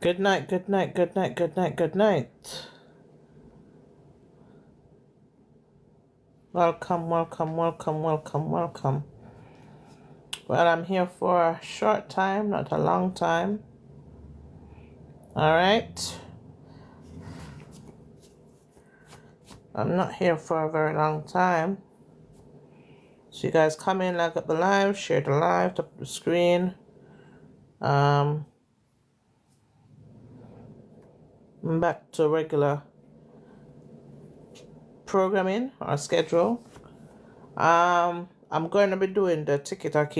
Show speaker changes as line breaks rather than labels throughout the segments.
Good night, good night, good night, good night, good night. Welcome, welcome, welcome, welcome, welcome. Well, I'm here for a short time, not a long time. All right. I'm not here for a very long time. So you guys come in, like up the live, share the live, top of the screen. I'm back to regular programming or schedule. I'm going to be doing the TikTok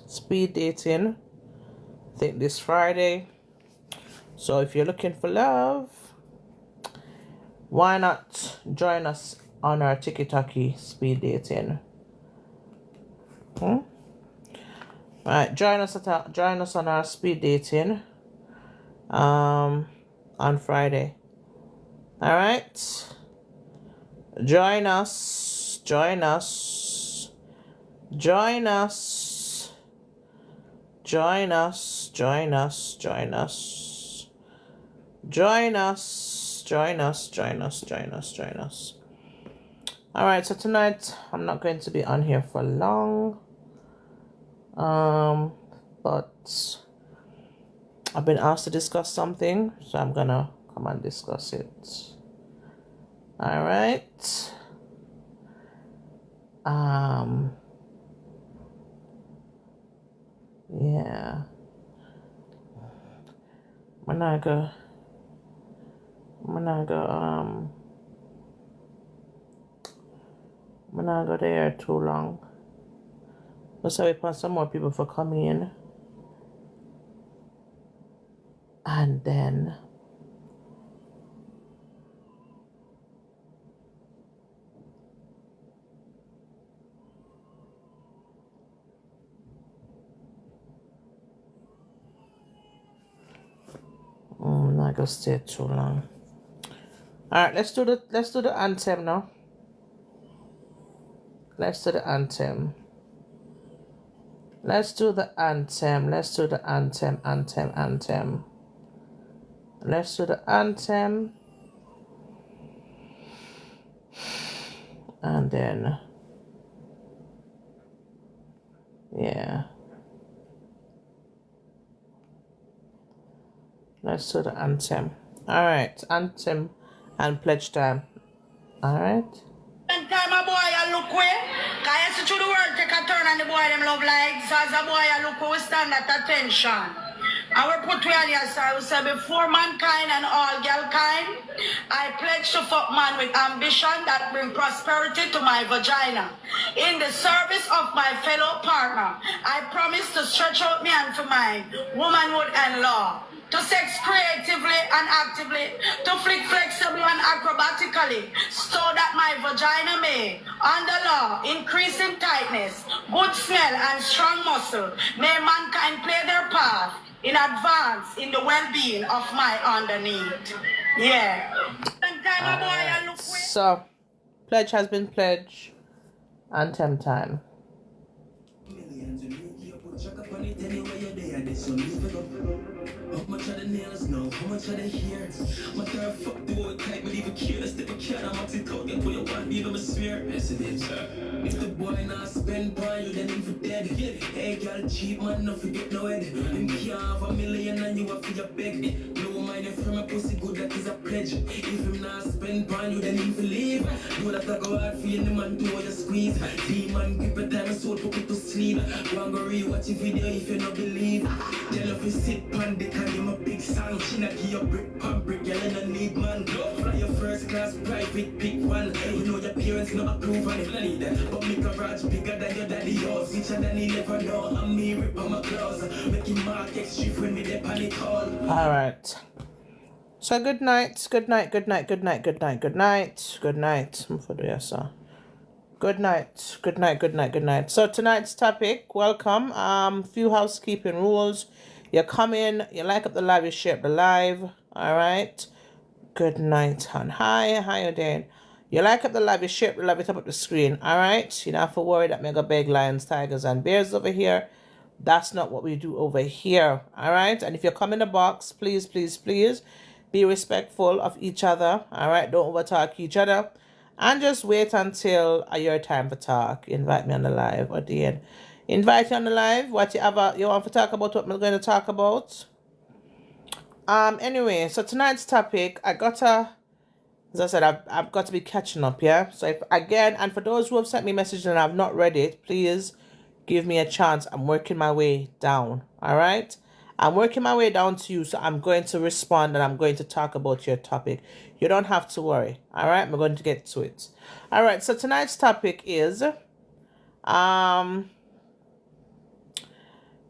speed dating, I think this Friday. So if you're looking for love, why not join us on our TikTok speed dating? All right, join us on our speed dating on Friday. All right, join us, join us, join us, join us, join us, join us, join us, join us, join us, join us, join us. All right, so tonight I'm not going to be on here for long, but I've been asked to discuss something, so I'm gonna come and discuss it. All right. Yeah. I'm not go there too long. Let's wait for some more people for coming in. And then I'm not gonna stay too long. Alright, let's do the anthem now. Let's do the anthem. Let's do the anthem. Let's do the anthem. Let's do the anthem. And then, yeah. Let's do the anthem. Alright, anthem and pledge time. Alright.
And time a boy a look way. Cause you see through the world take a turn and the boy them love like. So as a boy a look way, we stand at attention. I will put we on here, sir. We say before mankind and all girl kind, I pledge to fuck man with ambition that bring prosperity to my vagina. In the service of my fellow partner, I promise to stretch out me hand for mine, womanhood and law. To sex creatively and actively, to flick flexibly and acrobatically, so that my vagina may, under law, increase in tightness, good smell and strong muscle, may mankind play their part in advance in the well-being of my underneath. Yeah.
So, pledge has been pledged. Anthem time.
How much of the nails know? How much of the hair? My third fuck the old type, but even careless. If I can't, I'm actually talking for your one, even a smear. Yes, it is, sir. If the boy not spend by you, then him for dead. Hey, girl, cheap man, not forget no head. Him can't have $1 million and you have for your beg. No mind if from a pussy good, that is a pledge. If him not spend by you, then him for leave. Do that I go hard for you, the man do all your squeeze. Demon, grip a time, soul, put it to sleep. One go re-watch a video if you not believe. Tell if you sit pan the can give a big song. She not give you brick pump brick, girl and a need man. Fly your first class private, pick one. You know your parents not approve and if I need that. But make a garage bigger than your daddy yours. Richer than he never know. I'm me rip on my claws. Making mark extra when me dip on it all.
Alright. So good night. Good night. Good night. Good night. Good night. Good night. Good night. Good night. Good night. Good night. Good night. So tonight's topic, welcome. Few housekeeping rules. You come in, you like up the live, you share up the live. Alright. Good night, hon. Hi, how you doing? You like up the live, you share up the live, you top up the screen. Alright. You don't have to worry that mega big lions, tigers, and bears over here. That's not what we do over here. All right. And if you come in the box, please, please, please be respectful of each other. All right. Don't overtalk each other. And just wait until your time for talk. Invite me on the live at the end. Invite you on the live. Whatever you want to talk about, what we're going to talk about. Anyway, so tonight's topic, as I said, I've got to be catching up, yeah? So if again, and for those who have sent me messages and I've not read it, please give me a chance. I'm working my way down, all right? I'm working my way down to you, so I'm going to respond and I'm going to talk about your topic. You don't have to worry, all right? We're going to get to it. All right, so tonight's topic is, can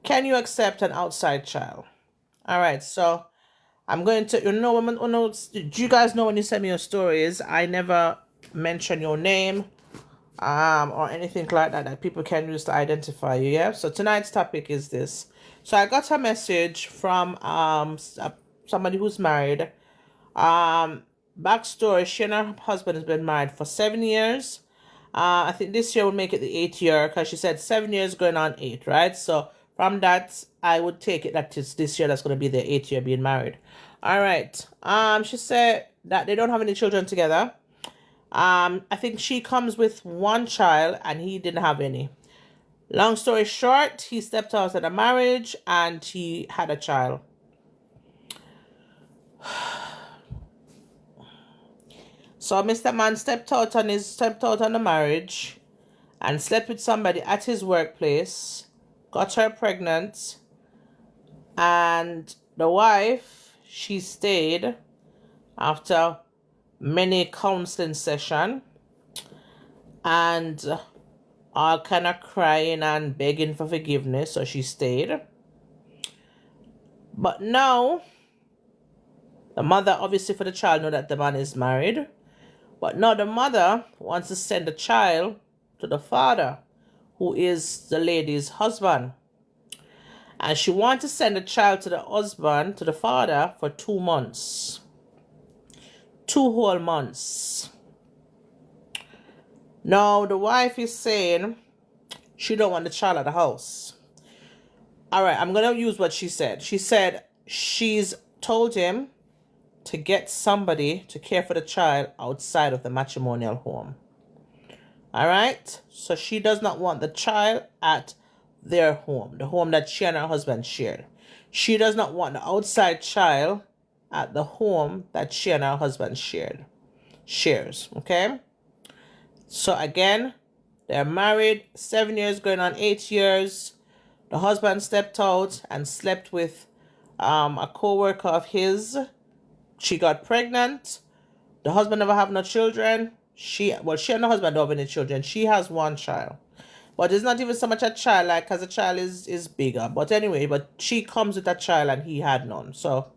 you accept an outside child? All right, so I'm going to, do you guys know when you send me your stories, I never mention your name or anything like that people can use to identify you, yeah? So tonight's topic is this. So I got a message from somebody who's married. Backstory, she and her husband has been married for 7 years. I think this year will make it the 8th year because she said 7 years going on 8, right? So from that, I would take it that it's this year that's going to be the 8th year being married. All right. She said that they don't have any children together. I think she comes with one child and he didn't have any. Long story short, he stepped out of the marriage and he had a child. So Mr. Man stepped out on the marriage and slept with somebody at his workplace, got her pregnant, and the wife, she stayed after many counseling session and all kind of crying and begging for forgiveness, so she stayed. But now the mother, obviously for the child, know that the man is married, but now the mother wants to send the child to the father, who is the lady's husband. And she wants to send the child to the husband, to the father, for 2 months. 2 whole months. Now, the wife is saying she don't want the child at the house. All right, I'm going to use what she said. She said she's told him to get somebody to care for the child outside of the matrimonial home. All right? So she does not want the child at their home, the home that she and her husband shared. She does not want the outside child at the home that she and her husband shares, okay? So again, they're married 7 years going on 8 years. The husband stepped out and slept with a co-worker of his. She got pregnant. The husband never have no children. She and the husband don't have any children. She has one child. But it's not even so much a child, like, because the child is bigger. But anyway, but she comes with a child and he had none. So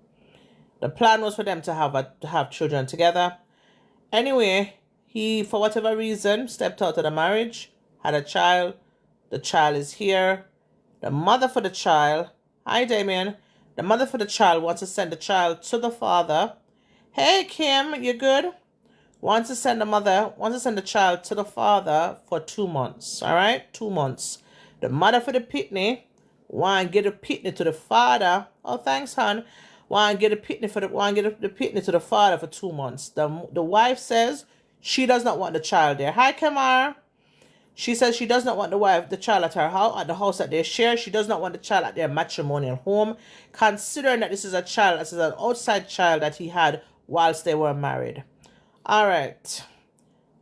the plan was for them to have children together. Anyway, he, for whatever reason, stepped out of the marriage, had a child. The child is here. The mother for the child, hi Damien. The mother for the child wants to send the child to the father. Hey Kim, you good? Wants to send the child to the father for 2 months. All right, 2 months. The mother for the pitney want to get the pitney to the father. Oh, thanks, hon. Want to get the pitney to the father for 2 months. The wife says she does not want the child there. Hi, Kamar. She says she does not want the child at her house, at the house that they share. She does not want the child at their matrimonial home, considering that this is an outside child that he had whilst they were married. All right.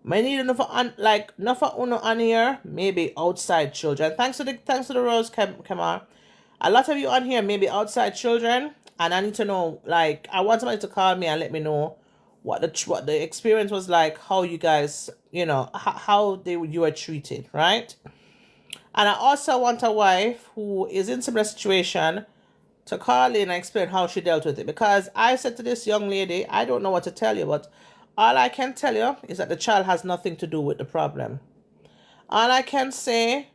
I need enough on here, maybe outside children. Thanks to the rose, Kamar. A lot of you on here maybe outside children, and I need to know, like, I want somebody to call me and let me know what the experience was like, how you guys, how you were treated, right? And I also want a wife who is in similar situation to call in and explain how she dealt with it. Because I said to this young lady, I don't know what to tell you, but all I can tell you is that the child has nothing to do with the problem. All I can say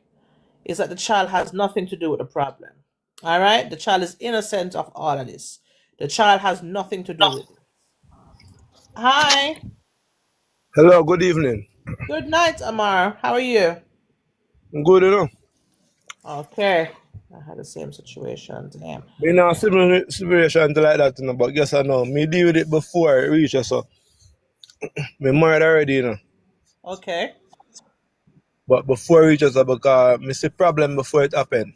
is that the child has nothing to do with the problem. All right? The child is innocent of all of this. The child has nothing to do with it. Hi.
Hello, good evening.
Good night, Amar. How are you?
I'm good,
Okay. I had the same situation. Damn.
Me in a similar situation to like that, you know, but guess I know. Me deal with it before it reaches, so me married already, you know.
Okay.
But before it reaches, because me see problem before it happen.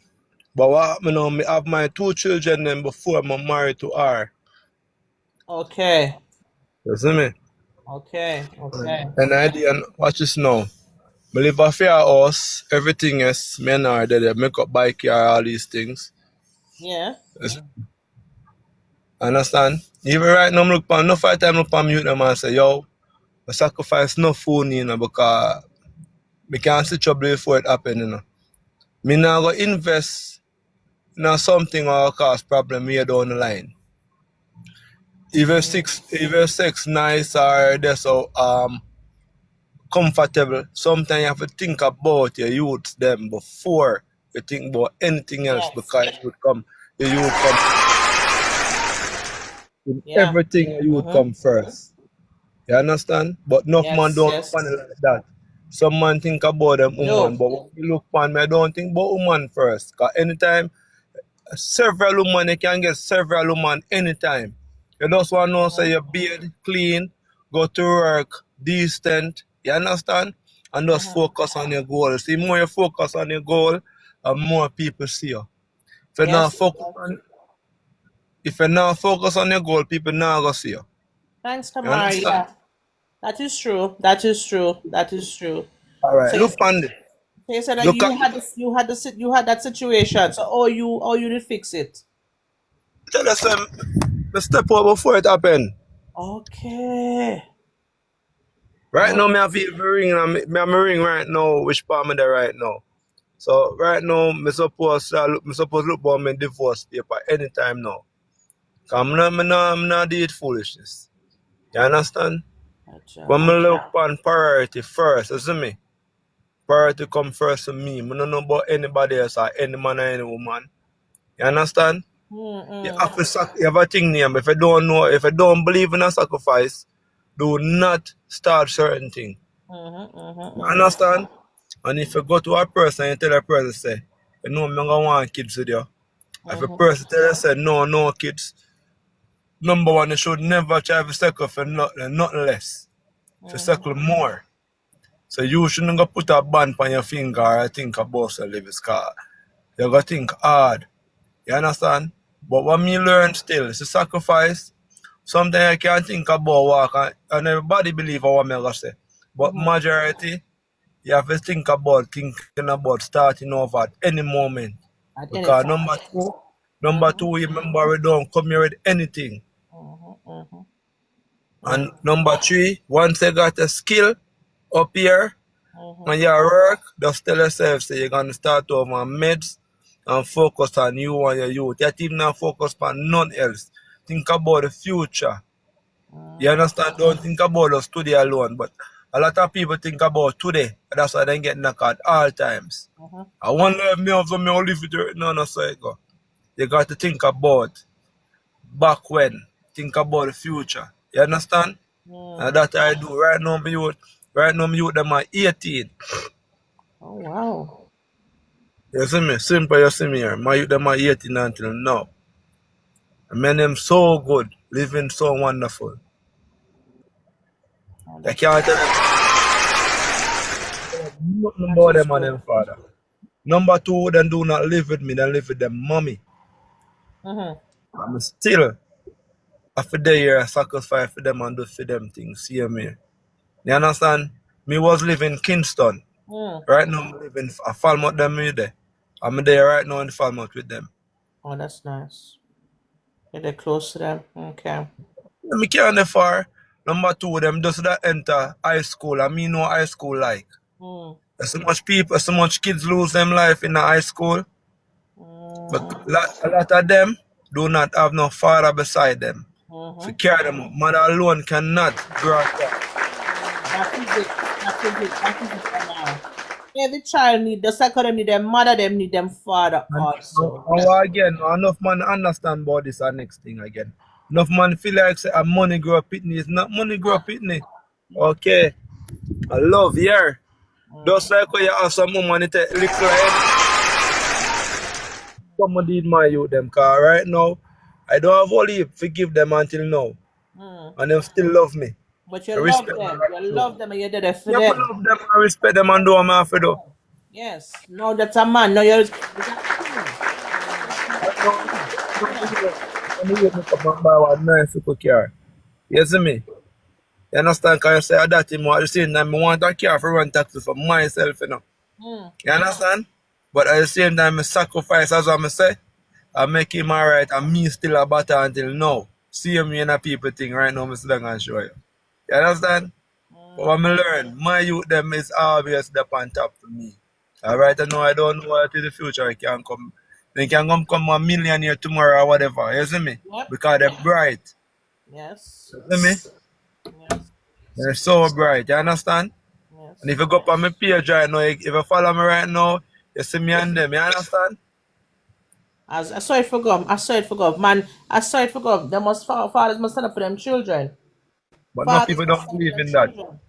But what happen now, me have my 2 children then before I'm married to her.
Okay.
You see me?
Okay. Okay.
And I did, watch this now. Me live a fair house, everything is, me and her, they make up bike car, all these things.
Yeah.
You see? Understand? Even right now, I look on, enough time look on mute them and say, yo, I sacrifice no phone, you know, because we can't see trouble before it happen, you know. Me now go invest in something or cause problem here down the line. Even sex nice or they're so comfortable. Sometimes you have to think about your youths them before you think about anything else
Yes.
because the youth come in
Yeah.
everything you would come first. You understand? But enough man
Yes.
don't
Yes.
look on it like that. Some man think about them woman,
No.
but when you look on me, I don't think about woman first. Because anytime, several woman, you can get several woman anytime. You just want to know, say your beard clean, go to work, decent, you understand? And just focus on your goal. See, more you focus on your goal, and more people see you. If you not
Yes.
focus on, if you not focus on your goal, people not gonna see you.
Thanks,
You
Tamara.
understand?
Yeah. That is true. That is true. That is true.
All right,
So
look on this.
you said that
Look
you
at
had this, you had that situation. So you did fix it.
tell us the step out before it happen.
Okay.
Right now,
Oh,
me have a ring, and me have a ring right now, which part me there right now. So right now, me suppose look about my divorce paper anytime now. Cause I'm not do it foolishness. You understand?
gotcha.
When me look on priority first, you see me? Priority come first to me. I don't know about anybody else or any man or any woman. You understand? You have to you have a thing name. If you don't know, if you don't believe in a sacrifice, do not start certain thing. You understand? And if you go to a person and tell a person, say, you know, I'm gonna want kids with you. If a person tell you, say, no kids, number one, you should never try to settle for nothing less. To settle more. So you shouldn't go put a band on your finger or think about your living scar. You gotta think hard. You understand? But what me learn still is a sacrifice. Sometimes I can't think about work and everybody believe what I'm gonna say. But majority, you have to think about thinking about starting over at any moment.
At any
Because
time.
number two, remember we don't come here with anything. And number three, once you got a skill up here and you work, just tell yourself say you're gonna start over on meds and focus on you and your youth. You even not focus on none else. Think about the future. You understand? Don't think about us today alone, but a lot of people think about today. That's why they get knocked at all times. I wonder if me also me live with you. No, so you go. You got to think about back when. Think about the future. You understand? And that I do. Right now, my youth, them are 18.
Oh wow.
You see me? Simple, you see me here. My youth, them are 18 until now. And man, them so good. Living so wonderful. I can't tell them nothing about them and them father. Number two, them do not live with me, they live with them mommy. I'm still after the year sacrifice for them and do for them things. See me. You understand? Me was living in Kingston. Right now I'm living a Falmouth them with there. I'm there right now in Falmouth with them.
Oh, that's nice. They're close to them. Okay.
Me can't there far. Number two, them just that enter high school. I mean know high school like. So much people, so much kids lose them life in the high school. But a lot of them do not have no father beside them to carry them up. Mother alone cannot grow up.
That is it. Every child need, just like how them need their mother, them need them father also.
Again, enough man understand about this next thing again. Enough man feel like say a money grow up pitney. It's not money grow up pitney. Okay. I love here. Just like when you have some woman it take little come and lead my youth them. Cause right now, I don't have all heap to give them until now.
Mm.
And them still love me.
But
I
you love
respect them
them.
right
You
now.
love them and you did it for
Yeah, I
them.
love them, I respect them and do what I have to do.
Yes. Now that's a man. Now you're.
Right now, I'm here to come and buy one nice super car. You see me? You understand? Because you say that him at the same time, I want a car for run taxi for myself, you know.
Mm.
You understand? But at the same time, I sacrifice as I say, I make him alright and me still a better until now. See me and a people thing right now, I sit down and show you. You understand? But what I learn, my youth them is always the on top for me. Alright, I know I don't know what in the future it can come. They can come a millionaire tomorrow or whatever. You see me?
Yep.
Because they're bright.
Yes.
You see me?
Yes.
They're so bright. You understand?
Yes.
And if you go up on my page right now, if you follow me right now, you see me and them. You understand?
I saw it for God. I saw it for God. Man, I saw it for God. They must fathers must stand up for them children.
But no
Fathers
people
must
don't
stand up for
believe
them
in that.
children.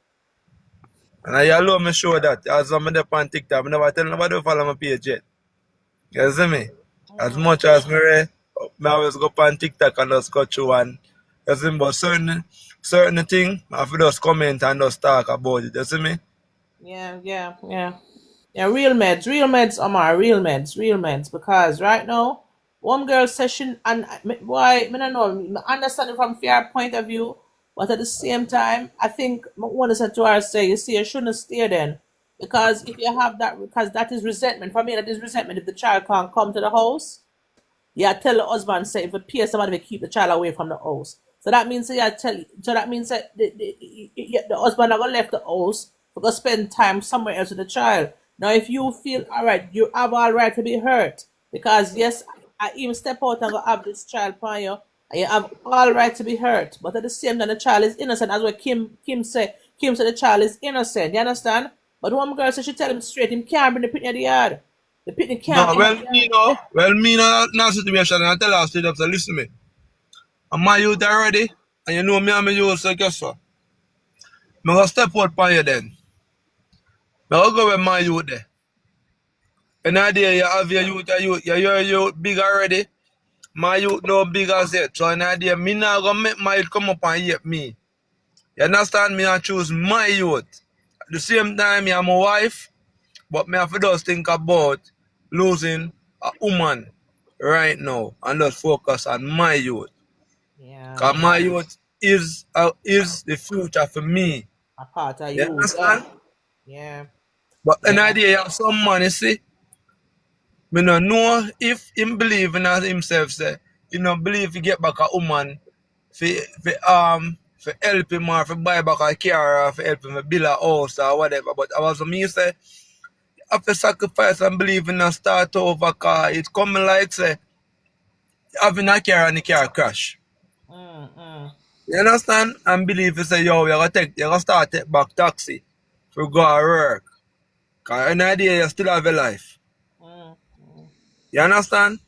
And I alone me show that. As I'm there on TikTok, I never tell nobody to follow my page yet. You see me? As much as me always go on TikTok and just go through and you see me, but certain thing, I have to just comment and just talk about it. You see me?
Yeah, yeah, yeah. Yeah, real meds, Omar, real meds. Because right now, one girl session and why I don't know, I understand it from fair point of view, but at the same time, I think one is to her say, you see, you shouldn't stay then. Because if you have that, because that is resentment. For me, that is resentment if the child can't come to the house. Yeah, tell the husband say if a peer somebody to keep the child away from the house. So that means so that means that the husband never left the house because spend time somewhere else with the child. Now if you feel all right, you have all right to be hurt. Because yes, I even step out and go have this child upon you, and you have all right to be hurt. But at the same time the child is innocent, as what Kim said. Kim said the child is innocent, you understand? But one girl said she tell him straight, him can't bring the picnic in the yard. The picnic can't
No,
be in the yard.
well, me no, no situation, I tell her straight up, say, listen me. I'm my youth already, and you know me and my youth, so guess what? I'm going to step out for you then. I'm going to go with my youth there. And idea you have your youth big already. My youth no big as yet. So an idea, me not going to make my youth come up and hate me. You understand me? I choose my youth. At the same time, I'm a wife, but me have to just think about losing a woman right now and just focus on my youth.
Yeah,
Because my youth is the future for me.
a part of
You
you. Yeah,
understand?
yeah,
But an
yeah.
idea, you have some man, you see, me no know if him believe in himself, say, he no believe he get back a woman for help him or for buy back a car or for help him build a house or whatever. But I was me say, have to sacrifice and believe in a start over car. It's coming like say, having a car and the car crash. You understand? And believe you say, yo, you're gonna start take back taxi to go to work. Cause an idea you still have a life. You understand?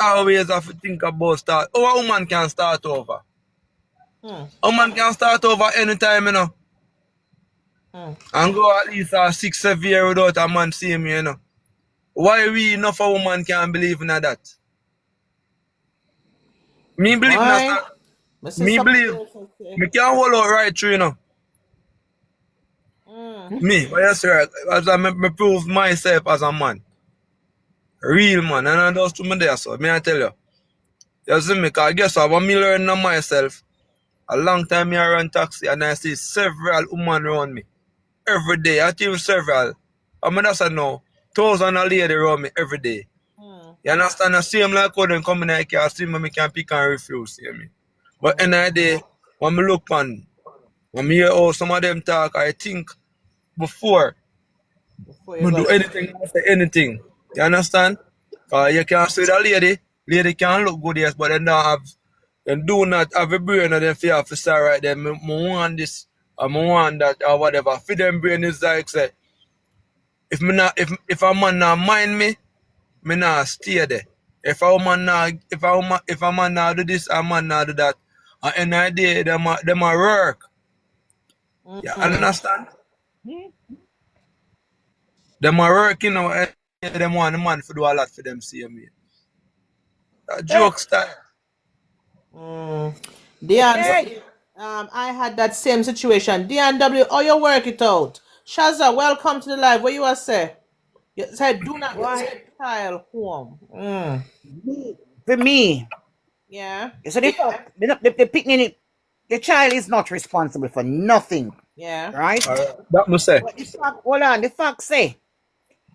Always have to think about start. Oh, a woman can start over. A woman can start over anytime, you know. And go at least 6, 7 years without a man seeing me, you know. Why we enough a woman can believe in that? Me believe in
Why?
that. Me believe. Me can hold out right through, you know. Me, but yes, sir. As me prove myself as a man. Real man. And I just to me there, so. Me I tell you. You see me, because guess what? When me learn on myself, a long time I run taxi and I see several women around me. Every day. I tell you several. I mean, that's a no. 1,000 a lady around me every day. You understand? The same like how them come in the car, see me can pick and refuse, see me. But in the day, when me look on, when me hear how some of them talk, I think before me do anything, I say anything. You understand? You can see the lady can look good, yes, but they don't have, they do not have a brain and they feel have to say right there, me want this, or me want that, or whatever. For them brain is like, say, if a man not mind me not stay there. If a man not do this, a man not do that, and in the day, them a work. You understand? Them a work, you know. them want the man to do a lot for them, see me. That joke style.
DN, I had that same situation. DNW, oh, you work it out. Shazza, welcome to the live. What you want to say? You said do not get your child home.
For me,
Yeah,
so the picnic, the child is not responsible for nothing,
yeah.
right?
That must say.
But the fact, hold on, the fact say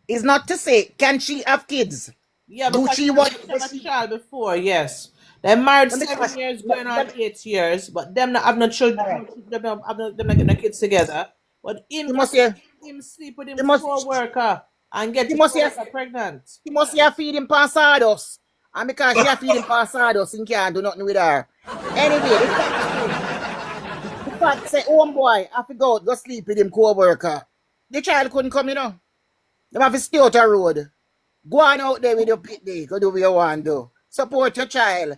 is not to say can she have kids?
Yeah,
Do
because
she
she
want?
have a child before, yes. They married
Let me
7
ask-
years, going on
let-
8 years, but them not have no children,
Alright.
them not getting no kids together. But
You
him
must hear.
him sleep with him
You must.
co-worker and get
You
his
must hear.
co-worker pregnant.
She must have feed him passados. And because she have feed him passados, he can't do nothing with her. Anyway, the fact say, oh boy, I have to go sleep with him co-worker. The child couldn't come, you know. They have to stay out the road. Go on out there with your picnic. Go do what you want to do. Support your child.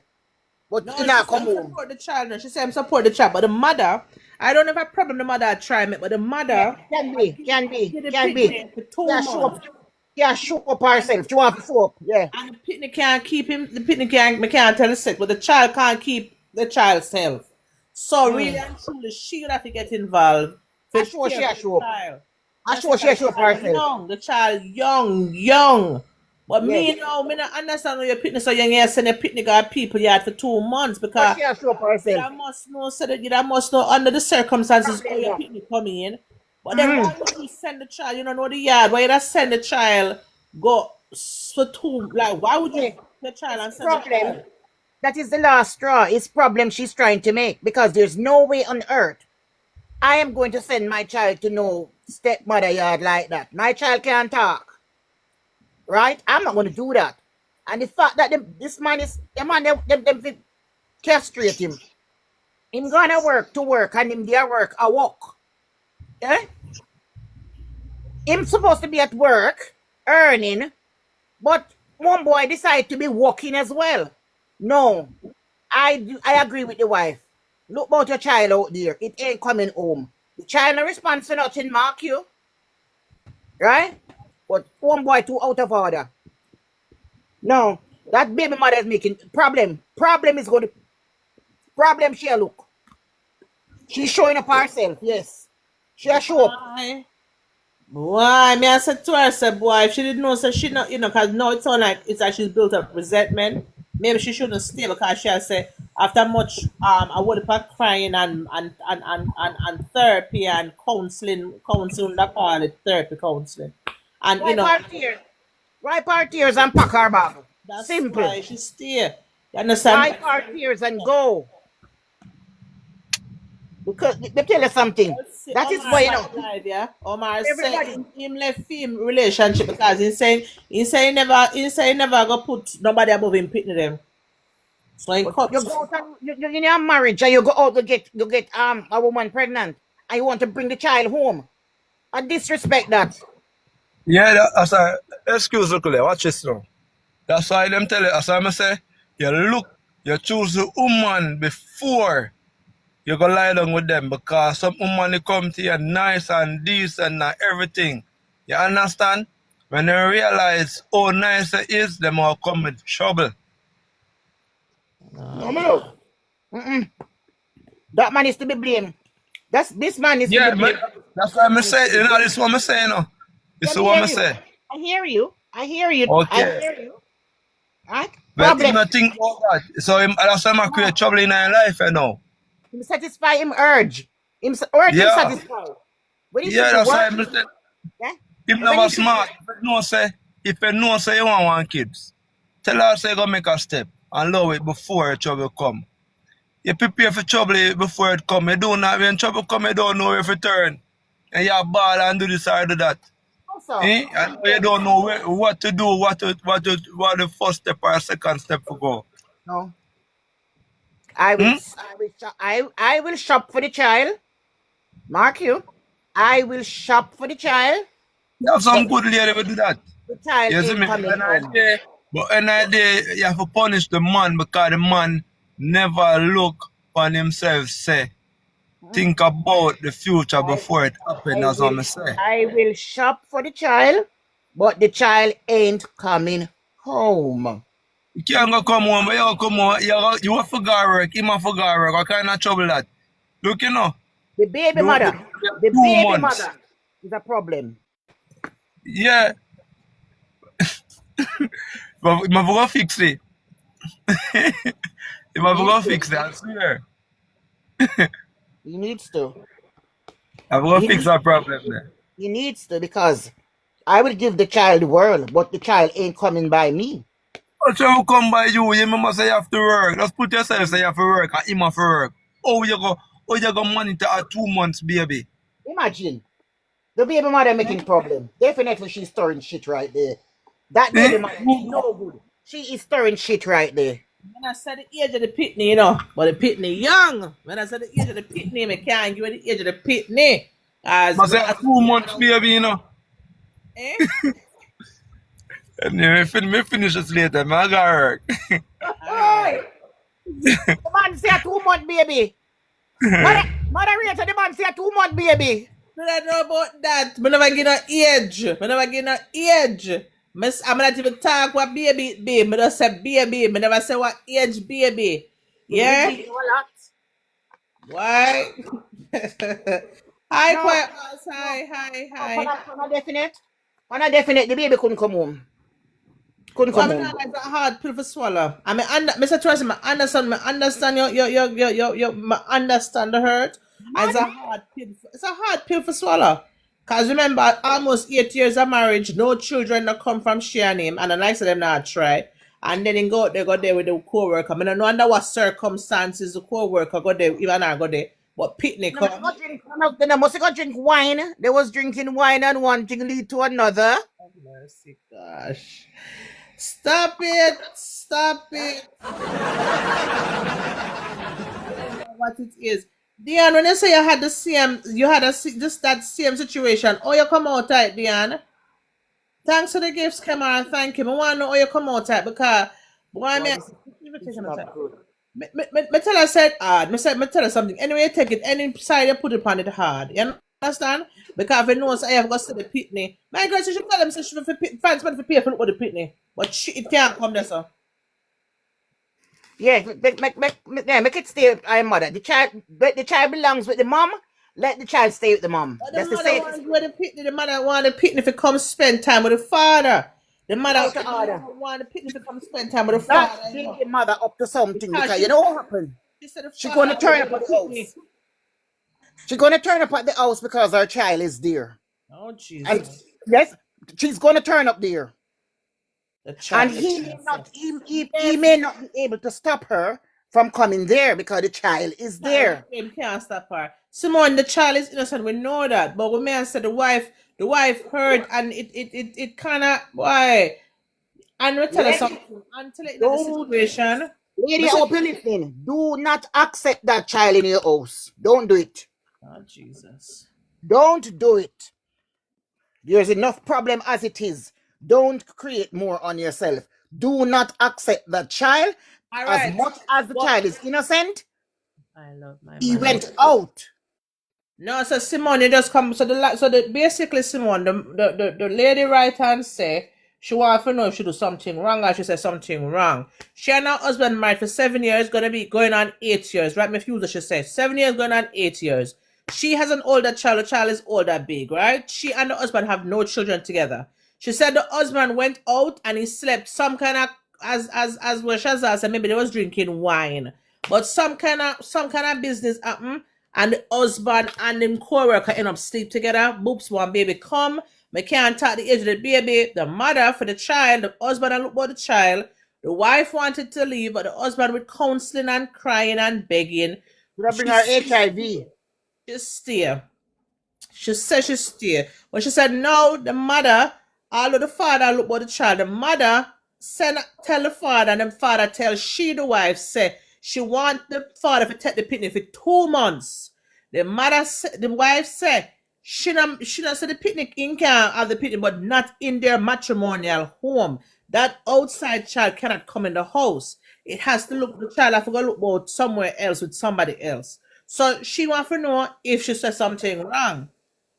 But
No,
you
she
not
said
come home.
support the child. No, she said support the child, but the mother, I don't have a problem. The mother had tried it, but the mother
Can be.
did the
Can be.
picnic for 2
Yeah, show
months.
up. Yeah, show up herself. She want to show up. Yeah.
And the picnic can't keep him. The picnic can't tell the sex, but the child can't keep the child's self. So really and truly, she would have to get involved.
I
to
sure she
care
a
for
show
the
up.
child.
I sure she a show up herself.
Young, the child young. But me,
Yes.
you know, me not understand why your picnic so young. You send a picnic at people yard for 2 months
But
because
she a show up herself.
I must know, so that you must know under the circumstances how your picnic coming in. But then why would you send the child? You don't know the yard. Why you just send the child go for 2? Like, why would you
Yeah.
take the child and send the
Problem.
child?
That is the last straw. It's problem she's trying to make because there's no way on earth I am going to send my child to no stepmother yard like that. My child can't talk. Right? I'm not going to do that. And the fact that this man is, them castrate him. Him gonna work to work and him there work a walk. Yeah? Him supposed to be at work, earning, but one boy decide to be working as well. No. I agree with the wife. Look about your child out there. It ain't coming home. The child no response to nothing, mark you. Right? But one boy too out of order. No. That baby mother is making problem. Problem is going to problem she a look. She's showing up herself, yes. She a show up.
Why? Me I said to her, I said, boy, if she didn't know, so she not, you know, because now it sounds like it's like she's built up resentment. Maybe she shouldn't stay because she has said after much I would have crying and therapy and counseling that call it therapy counseling. And you know
Wipe her tears and pack her bag.
that's
Simple.
why she stay. You understand?
Wipe her tears and go. Because let me tell you something. That is why, you know.
Yeah. Omar
Everybody-
said him left him relationship because he never go put nobody above him pitting them. So he cut.
You go out and, you in your marriage and you go out to get a woman pregnant and you want to bring the child home. I disrespect that.
Yeah, that's why, excuse me, Kule, watch this now. That's why them tell you, that's why I say, you choose the woman before you go lie down with them because some woman they come to you nice and decent and everything. You understand? When they realize how nice it is, them all come with trouble.
No. That man is to be blamed. This man is to
Yeah,
be
man,
blamed.
that's why I say, you know, this is what I say, you know. This is what I say.
I hear you.
Okay.
I hear you. Right?
But
Problem.
you not think about that. So that's why I create trouble in your life, you know.
Him satisfy him urge. Urge him
Yeah.
satisfy. But he
Yeah,
should
that's why
work.
I'm saying.
Yeah?
If
But
never
then you should-
smart, if you know say you want kids, tell her say go make a step and love it before trouble come. You prepare for trouble before it come. You don't know when trouble come, you don't know if it turn. And you ball and do this or do that.
Also,
Eh? And you don't know what to do, what the first step or second step to go.
no. I will shop for the child. Mark you. I will shop for the child.
You have some good lady will do that.
The child
You see
ain't
me?
coming
When I
home.
day, but when I day, you have to punish the man because the man never look on himself, say, think about the future before it happens, as I'm say.
I will shop for the child. but the child ain't coming home.
You can't go come home, but you go come home. You have to go work. Him have to go work. What kind of trouble that? Look, you know.
The baby
Look,
mother, the
2
baby
months.
mother is a problem.
Yeah. But I'm going to fix it. I'm going to fix it, I swear.
He needs to.
I'm going to
He,
fix that problem there.
he needs to, because I will give the child the world, but the child ain't coming by me.
But you come by you remember say you have to work. Just put yourself say you have to work and him have to work. How you go monitor a 2 months baby?
Imagine the baby mother making problem. Definitely she's stirring shit right there. That baby mother is no good. She is stirring shit right there.
When I said the age of the pitney, you know, but the pitney young. When I said the age of the pitney, I can't give you the age of the pitney. As
I say a 2 months baby, you know.
eh?
And me finish this later, man. I got work.
Hey! The man say a 2 month baby. Mother Rachel, the man say a 2 month baby.
I don't know about that. I never get no age. I never get no age. I'm not even talk what baby it be. I just say baby. I never say what age baby. Yeah?
You know a lot.
Why? Hi,
No.
quiet house. Hi.
On a definite, the baby couldn't come home. Couldn't come
Well,
home.
it's a hard pill for swallow. I mean, Mr. Tracy, I understand I understand the hurt. And it's a hard pill. It's a hard pill for swallow. Cause remember, almost 8 years of marriage, no children that come from share name, and the likes of them not try. And then they go there with the co-worker. I mean, no under what circumstances the co-worker go there, even I go there. But picnic
They must go drink wine. They was drinking wine and one thing lead to another.
Oh, mercy, gosh. Stop it. What it is. Dion, when you say you had just that same situation, oh, you come out tight, Dion. Thanks for the gifts, Kamara. Thank you. I want to know how you come out tight because boy, me tell her said hard. Me tell her something. Anyway, you take it any side you put it on it hard. You understand? Because if you know, I have got to the pitney. My girl, she should tell them say she find somebody for pay for the pitney. But it can't come there, sir.
Yeah, make it stay with our mother. The child belongs with the mom. Let the child stay with the mom.
But
That's
the
the
mother
same.
want the pitney if it come spend time with the father. The mother
Out of order.
want the pitney if it come spend time with the
Not
father.
bring the mother up to something
Because
because
she-
you know what happened?
She said the
She
father
gonna turn
want
up at
the
the
pitney.
house. She's gonna turn up at the house because her child is there.
Oh Jesus!
And yes, she's gonna turn up there.
The child,
And he may not be able to stop her from coming there because the child is there.
Him can't stop her. Simone, the child is innocent. We know that, but when man said the wife heard, and it kind of why. And we tell her
Lady,
something until it the situation.
lady,
Listen-
I hope you listening. Do not accept that child in your house. Don't do it.
Oh Jesus!
Don't do it. There's enough problem as it is. Don't create more on yourself. Do not accept that child.
All
As
right.
much as the child is innocent,
I love my.
he
man.
went out.
No, so Simone, you just come. So basically Simone, the lady right hand say she want to know if she do something wrong or she said something wrong. She and her husband married for 7 years, gonna be going on 8 years. Right, my fuser, she said 7 years going on 8 years. She has an older child. The child is older, big, right? She and the husband have no children together. She said the husband went out and he slept some kind of as well Shazza said maybe they was drinking wine, but some kind of business happened. And the husband and them co-worker end up sleep together. Boops, one baby come. Me can't talk the age of the baby. The mother for the child, the husband and look about the child. The wife wanted to leave, but the husband with counseling and crying and begging.
Should I bring her HIV?
She stay. She said she stay. But she said no, the mother, although the father look about the child, the mother tell the father, and the father tell she, the wife, say she want the father to take the pitney for 2 months. The wife said she not say the picnic in can have the picnic, but not in their matrimonial home. That outside child cannot come in the house. It has to look, the child have to go look about somewhere else with somebody else. So she want to know if she said something wrong.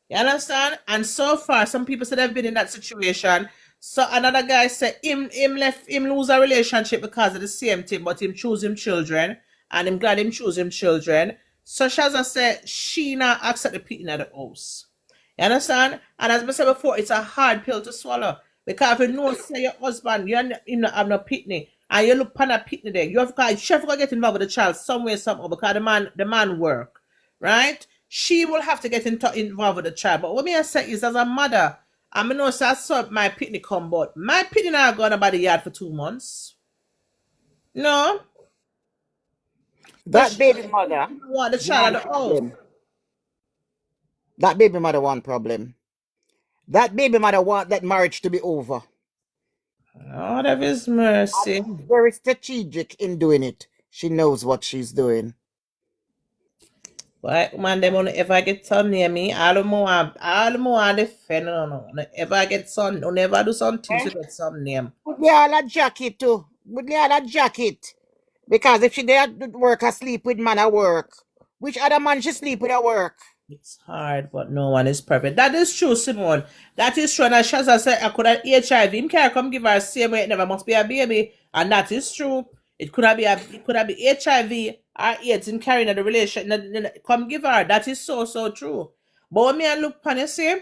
You understand? And so far, some people said they've been in that situation. So another guy said him lose a relationship because of the same thing, but him choose him children, and him glad him choose him children. So Shaza said she not accept the pitting at the house. You understand? And as I said before, it's a hard pill to swallow. Because if you know say your husband, you not have no pitney, and you look pan a pitney there, you have got chef got to get involved with the child some way, somehow, because the man work. Right? She will have to get involved with the child. But what me I say is, as a mother, I mean, no, so I saw my pitney come, but my pitney not gone about the yard for 2 months. No, but
That
she
baby mother
want the child
one
at the house.
problem. That baby mother one problem. That baby mother want that marriage to be over.
Lord of His mercy.
She's very strategic in doing it. She knows what she's doing.
But man, them don't ever get son near me. All the more I defend no. Don't ever get son. Don't ever do something to get son name.
Would they all a jacket too? Would they all a jacket? Because if she there at work asleep with man at work, which other man she sleep with at work?
It's hard, but no one is perfect. That is true, Simone. That is true. And as Shaza said, I could have HIV. Him can't come give her same way. It never must be a baby, and that is true. It could have be HIV or AIDS in carrying the relation. Come give her. That is so true. But when me I look upon you, see,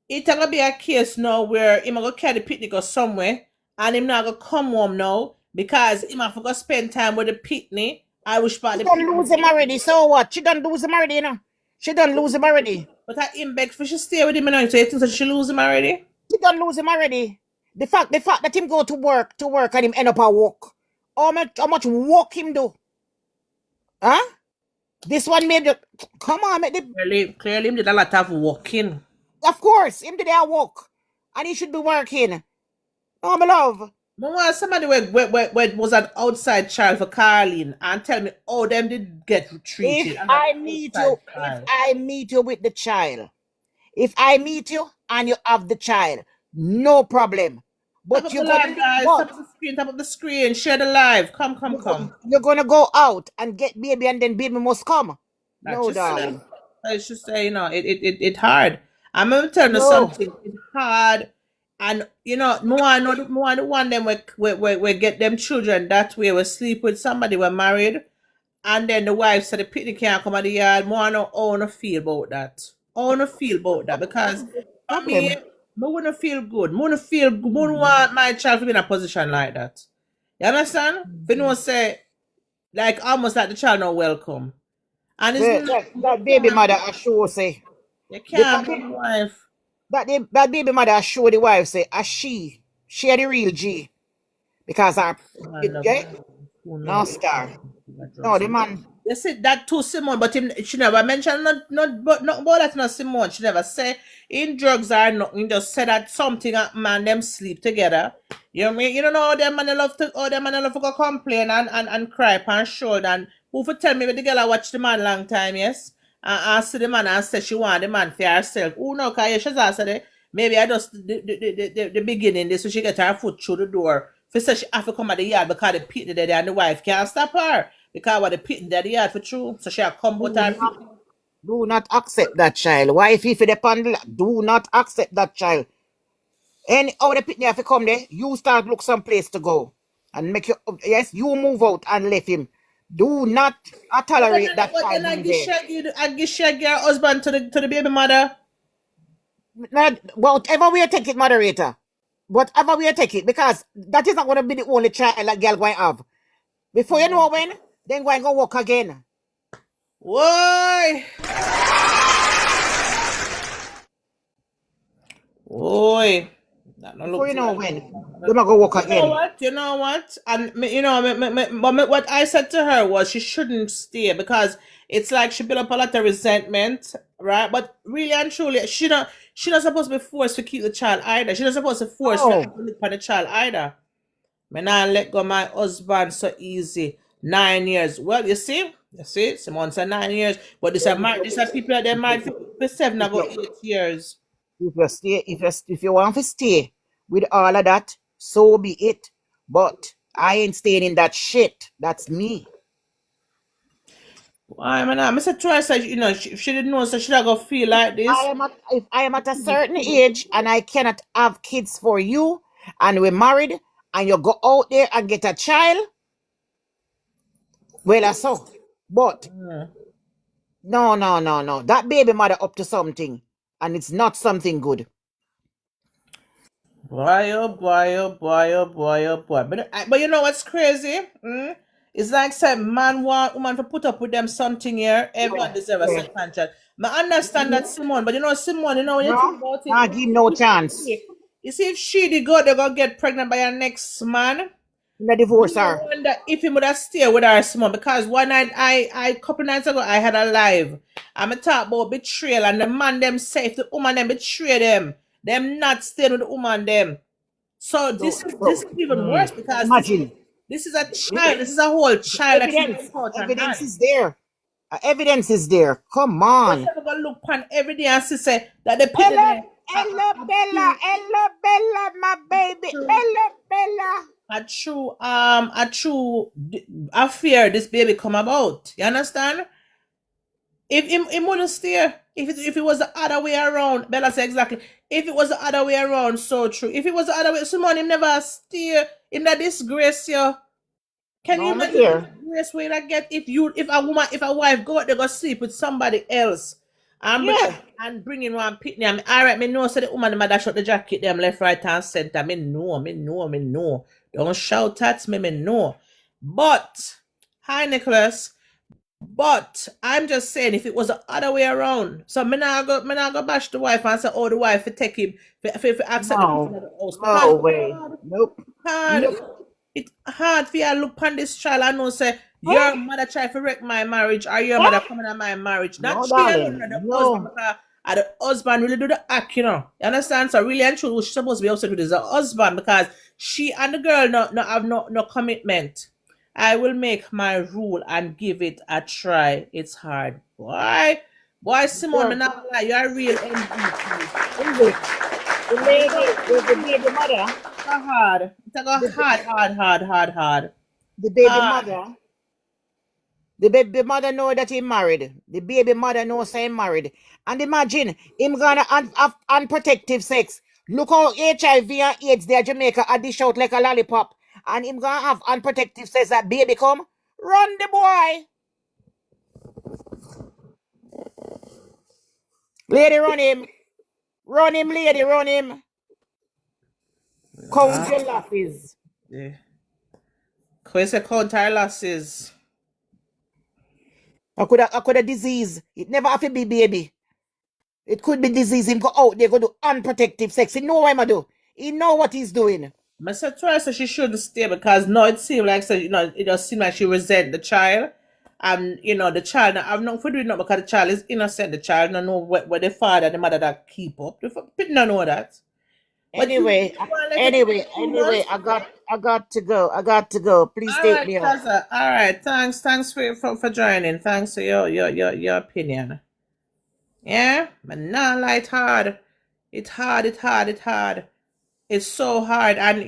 it gonna be a case now where him gonna carry the picnic or somewhere, and him not gonna come home now because him have to go spend time with the picnic. I wish about
She
the
done
picnic.
lose him already. So what? She done lose him already, you know. She done lose him already.
But I him beg for she stay with him now. So you think that she lose him already?
She done lose him already. The fact that him go to work and him end up at work. How much work him do? Huh? This one made the come on, make the
Clearly him did a lot of walking.
of course him did their work. And he should be working. Oh my love.
But want somebody where was an outside child for Carlene and tell me how them did get treated.
If
as an
I meet you,
outside
if
child.
I meet you with the child, if I meet you and you have the child, no problem.
Top
But
of the
you're
live,
gonna
guys.
what?
Top of the screen. Share the live. Come.
You're gonna go out and get baby, and then baby must come.
That
No,
just
darling.
I should say, it hard. I'm gonna tell you
No.
something. It's hard, and more the one them we get them children that way. We sleep with somebody we're married, and then the wife said the picnic can't come out the yard. More I know how to feel about that. How to feel about that because for me, I wouldn't feel good. I wouldn't feel good. I wouldn't want my child to be in a position like that. You understand? If you know say like almost like the child not welcome. And it's
That baby mother assure say
you can't be wife.
that baby mother assure the wife say she are the real G because her no star. No, the man.
You said that to Simone, but she never mentioned not about that not Simone. She never say in drugs or nothing. Just said that something man them sleep together. You know what I mean? You don't know how them man love to go complain and cry upon shoulder and who for tell me when the girl I watch the man long time, yes? And ask the man and say she want the man for herself. Who know cause she's said maybe I just the beginning this so she get her foot through the door. For say she have to come at the yard because the pit there and the wife can't stop her. Because what the pit there the yard for true. So she come out her
Do not accept that child. Wife, if it depend, do not accept that child. And how the picnic have to come there, you start look some place to go. And make you move out and leave him. Do not tolerate that
but
child.
then
I
give Shaggy her husband to the baby mother.
Whatever we take it, moderator. Whatever we take it, because that is not going to be the only child that girl going to have. Before you know when, then going to walk again.
Why? Oi.
Before you know when, they're going to walk again.
You know what? And what I said to her was she shouldn't stay because it's like she built up a lot of resentment, right? But really and truly, she not supposed to be forced to keep the child either. She's not supposed to force to look for the child either. Me not let go my husband so easy. 9 years. Well, you see, Simone said 9 years, but this are people that they married for 7 or 8 years.
If you want to stay with all of that, so be it. But I ain't staying in that shit. That's me.
I mean, I said twice that if she didn't know, so she'd go feel like this.
If I am at a certain age and I cannot have kids for you, and we're married, and you go out there and get a child, well, that's so. But
Mm.
no, no, no, no. That baby mother up to something, and it's not something good.
Boy, oh boy, oh boy, oh boy, oh boy. But you know what's crazy? It's like say man want woman to put up with them something here. Everyone deserves a
Yeah.
second chance. I understand that Simone, but Simone, when you think
No,
about it,
I give no chance.
you see if she the girl, they're gonna get pregnant by her next man.
The divorce
I
her.
wonder if he would have stayed with her Simone, because one night I couple nights ago I had a live. I'm talk about betrayal, and the man them say if the woman them betray them not staying with the woman them. So this is even worse because
Imagine.
this is a child. This is a whole child that
Evidence.
you touch and
Evidence
hand.
is there. Evidence is there. Come
But
on.
you're gonna look upon every day and say that the
Ella,
people
Ella, Bella, my baby. Bella.
a true affair this baby come about. You understand? If him wouldn't stay, if it was the other way around, Bella said exactly. If it was the other way around, so true. If it was the other way, someone him never stay in that disgrace, yo. Can you
No,
imagine
dear.
the disgrace where I get if a wife go out there go sleep with somebody else and
Yeah.
bring in one pitney? I mean, all right, me know so the woman mother shot the jacket them left, right, and center. Me know. Don't shout at me know. But hi Nicholas. But I'm just saying, if it was the other way around, so me not go bash the wife and say, oh, the wife to take him, if accept the people in
No.
the house.
No
Because
way. Nope.
it's hard for you to look on this child and know say your mother try to wreck my marriage or your mother coming on my marriage.
No,
Not she
darling.
alone, the
No.
husband, because the husband really do the act, You understand? So really and truly, what she's supposed to be upset with is the husband, because she and the girl no have no commitment. I will make my rule and give it a try. It's hard. Boy, Simone, me
Sure.
not lie, you're a real MVP.
Is it? The lady with the baby mother.
It's a hard. It's a go hard.
The baby
Hard.
mother. The baby mother know that he married. The baby mother knows he married. And imagine him gonna have unprotected sex. Look how HIV and AIDS there Jamaica are dish out like a lollipop. And him gonna have unprotected sex that baby come. Run the boy. Lady, run him. Run him, lady, run him. Count your losses.
Yeah. Kwese count our losses.
I could have disease. It never have to be baby. It could be disease. Him go out there, go do unprotected sex. He know what him do. He know what he's doing.
I said twice that she shouldn't stay, because no, it seemed like it just seemed like she resent the child. And the child, I'm not for doing it because the child is innocent. The child don't know where the father and the mother that keep up. The people don't know that. But
Anyway, I got to go. I got to go. Please
all
take
right,
me out.
Kaza. All right, thanks for joining. Thanks for your opinion. Yeah, but not like hard. It's hard. It's so hard, and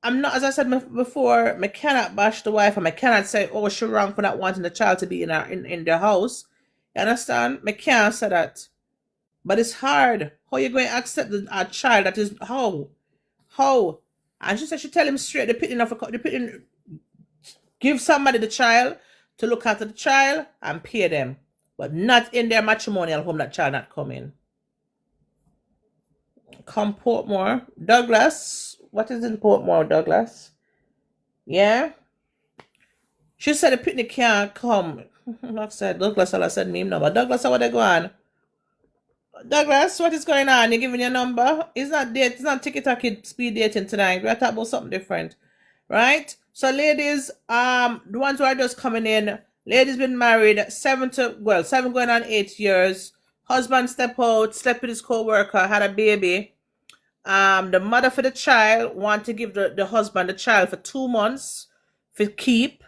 I'm not, as I said before, I cannot bash the wife, and I cannot say, oh, she wrong for not wanting the child to be in the house. You understand? I can't say that. But it's hard. How you going to accept a child that is how? And she said she tell him straight, give somebody the child to look after the child and pay them, but not in their matrimonial home. That child not coming. Come Portmore, Douglas. What is in Portmore, Douglas? Yeah. She said the picnic can't come. Like I said, Douglas, all I said name number. Douglas, how they go on? Douglas, what is going on? You giving your number? It's not tiki-taki speed dating tonight. We're talking about something different. Right? So ladies, the ones who are just coming in, ladies been married 7 going on 8 years. Husband slept with his co-worker, had a baby. The mother for the child want to give the husband the child for 2 months for keep.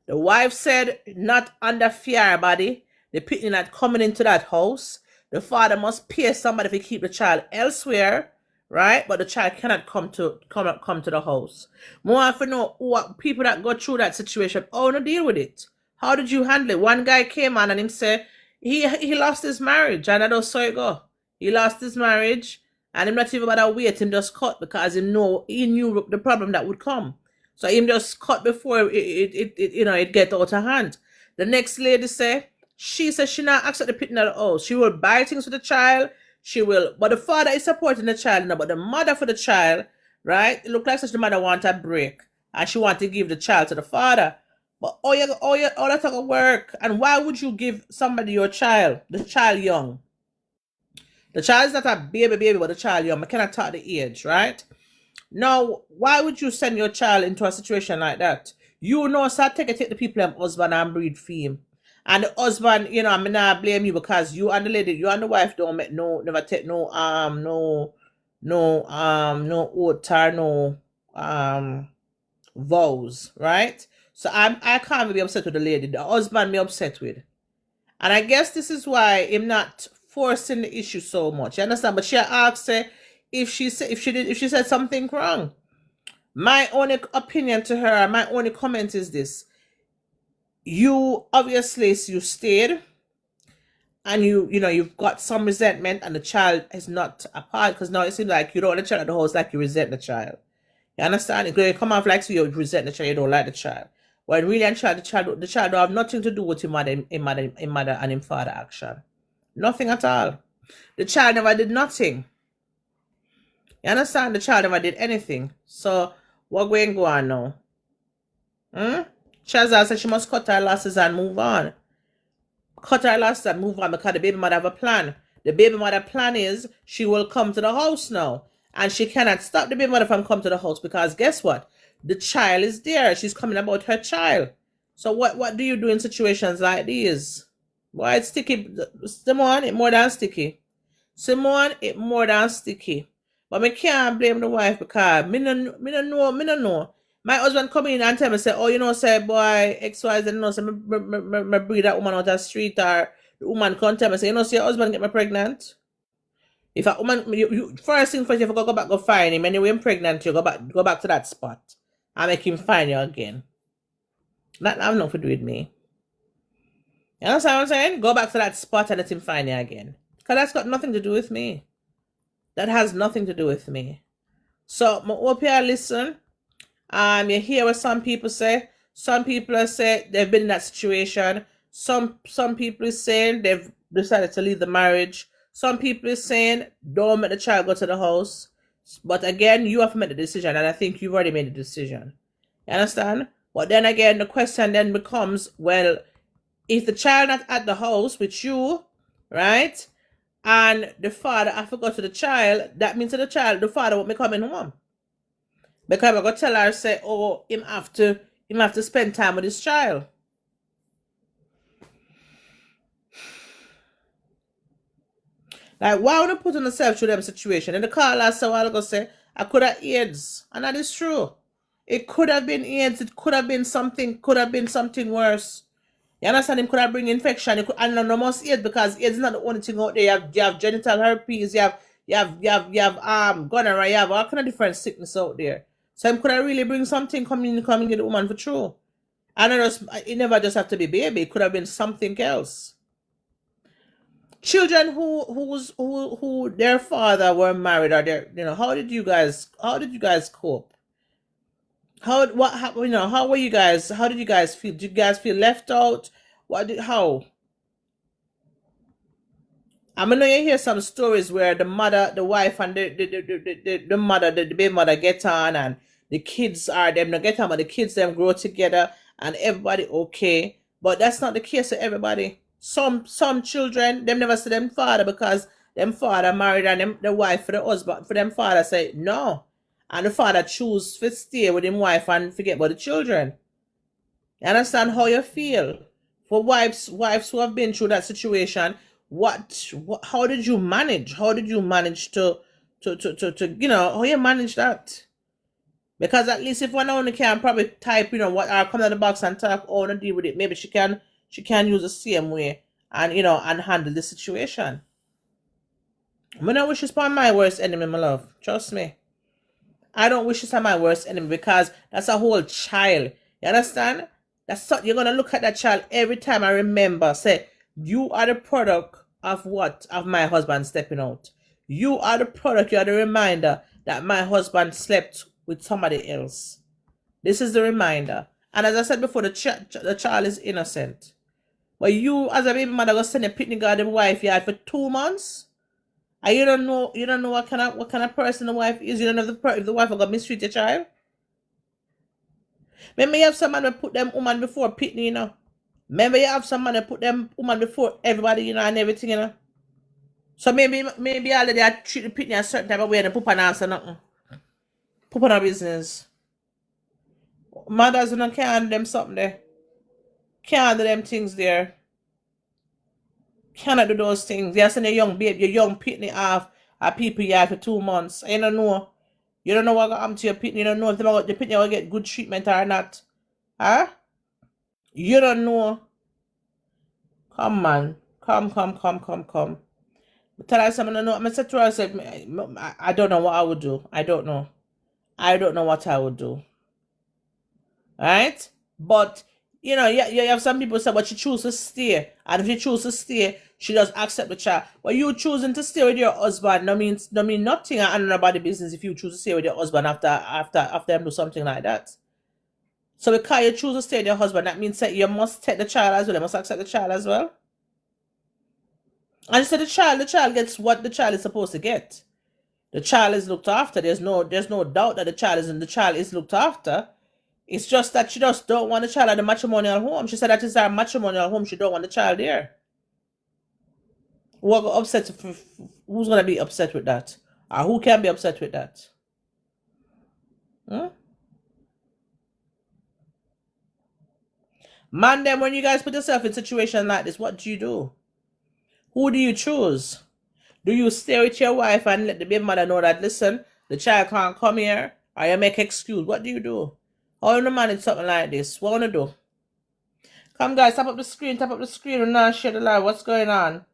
The wife said not under fear body. The pitney not coming into that house. The father must pay somebody to keep the child elsewhere, right? But the child cannot come to the house. More to know what people that go through that situation, how to deal with it. How did you handle it? One guy came on and him said he lost his marriage, and I don't saw it go. He lost his marriage, and him not even about to wait. Him just cut because he knew the problem that would come. So him just cut before it get out of hand. The next lady say she says she not accept the pitting of the house. She will buy things for the child. She will, but the father is supporting the child now. But the mother for the child, right? It look like such the mother want a break, and she want to give the child to the father. But all that talk of work. And why would you give somebody your child, the child young? The child is not a baby, but the child young. I cannot talk the age, right? Now, why would you send your child into a situation like that? You know, so take the people and husband and breed for him. And the husband, you know, I'm not blame you because you and the lady, you and the wife don't make never take no oath or no vows, right? So I can't be upset with the lady. The husband me upset with. And I guess this is why I'm not forcing the issue so much. You understand? But she asked her if she said something wrong. My only opinion to her, my only comment is this. You stayed, and you've got some resentment, and the child is not a part, because now it seems like you don't want the child at the house, like you resent the child. You understand? It's going to come off like so you resent the child, you don't like the child. When really the child don't have nothing to do with him mother and him father action. Nothing at all. The child never did nothing. You understand? The child never did anything. So what going to go on now? Shazza said she must cut her losses and move on. Cut her losses and move on because the baby mother have a plan. The baby mother plan is she will come to the house now. And she cannot stop the baby mother from coming to the house because guess what? The child is there. She's coming about her child. So what do you do in situations like these? Why it's sticky? Simone, it more than sticky. Simone, it more than sticky. But me can't blame the wife because me no know. My husband come in and tell me, say, oh, you know, say, boy, XYZ, you know, say, me breed that woman out of the street, or the woman come tell me, say, you know, see, your husband get me pregnant. If a woman, you first thing first, you have to go back, go find him, and when you're pregnant, you go back to that spot, and make him find you again. That have nothing to do with me. You understand what I'm saying? Go back to that spot and let him find you again. Because that's got nothing to do with me. That has nothing to do with me. So, I hope you listen. You hear what some people say. Some people say they've been in that situation. Some people is saying they've decided to leave the marriage. Some people is saying don't let the child go to the house. But again, you have to make the decision, and I think you've already made the decision. You understand? But then again, the question then becomes, well, if the child not at the house with you, right, and the father have to go to the child, that means to the child, the father won't be coming home. Because I'm going to tell her, say, oh, him have to spend time with his child. Like, why would I put on myself through them situation? And the caller said, while ago say, I could have AIDS. And that is true. It could have been AIDS. It could have been something worse. You understand? Him could have bring infection. And no more AIDS, because AIDS is not the only thing out there. You have genital herpes. You have gonorrhea. You have all kind of different sickness out there. So him could have really bring something coming in the woman for true. And it never just have to be baby. It could have been something else. Children who their father were married, or how did you guys cope? How were you guys? How did you guys feel? Did you guys feel left out? How? I mean, you hear some stories where the mother, the wife, and the baby mother get on, and the kids are them not get on, but the kids them grow together, and everybody okay. But that's not the case for everybody. Some children, them never see them father because them father married, and the wife for the husband, for them father say no. And the father choose to stay with him wife and forget about the children. You understand how you feel? For wives who have been through that situation, how did you manage? How did you manage to how you manage that? Because at least if one only can probably type, what are come out of the box and talk, how to deal with it. Maybe she can use the same way and and handle the situation. I don't wish this upon my worst enemy, my love. Trust me. I don't wish this on my worst enemy because that's a whole child. You understand? That's something you're gonna look at that child every time I remember. Say, you are the product of what? Of my husband stepping out. You are the product, you are the reminder that my husband slept with somebody else. This is the reminder. And as I said before, the child is innocent. But you, as a baby mother, go send a picnic garden wife yard for 2 months, and you don't know what kind of person the wife is. You don't know if the wife are gonna mistreat your child. Remember, you have some man that put them woman before picnic, you know. Remember, you have some man that put them woman before everybody, you know, and everything, you know. So maybe all of they treat the picnic a certain type of way and put an answer nothing. Put on our business. Mothers who can't handle them something there. Can't handle them things there. Cannot do those things. You're sending a young baby, your young pitney off a people yard for 2 months. You don't know. You don't know what gonna happen to your pitney. You don't know if the pitney will get good treatment or not. Huh? You don't know. Come man. Come. But tell us something. I'm say to her, I don't know what I would do. I don't know what I would do. Right? But you know, you have some people say, but she chooses to stay. And if she chooses to stay, she does accept the child. But you choosing to stay with your husband no mean nothing and nobody business if you choose to stay with your husband after them do something like that. So because you choose to stay with your husband, that means that you must take the child as well. You must accept the child as well. And so the child gets what the child is supposed to get. The child is looked after. There's no doubt that the child is looked after. It's just that she just don't want the child at the matrimonial home. She said that is our matrimonial home. She don't want the child there. Who's going to be upset with that? Or who can be upset with that? Man, then when you guys put yourself in a situation like this, what do you do? Who do you choose? Do you stay with your wife and let the baby mother know that, listen, the child can't come here? Or you make excuse? What do you do? How you manage something like this? What wanna do? Come guys, tap up the screen and now share the live. What's going on?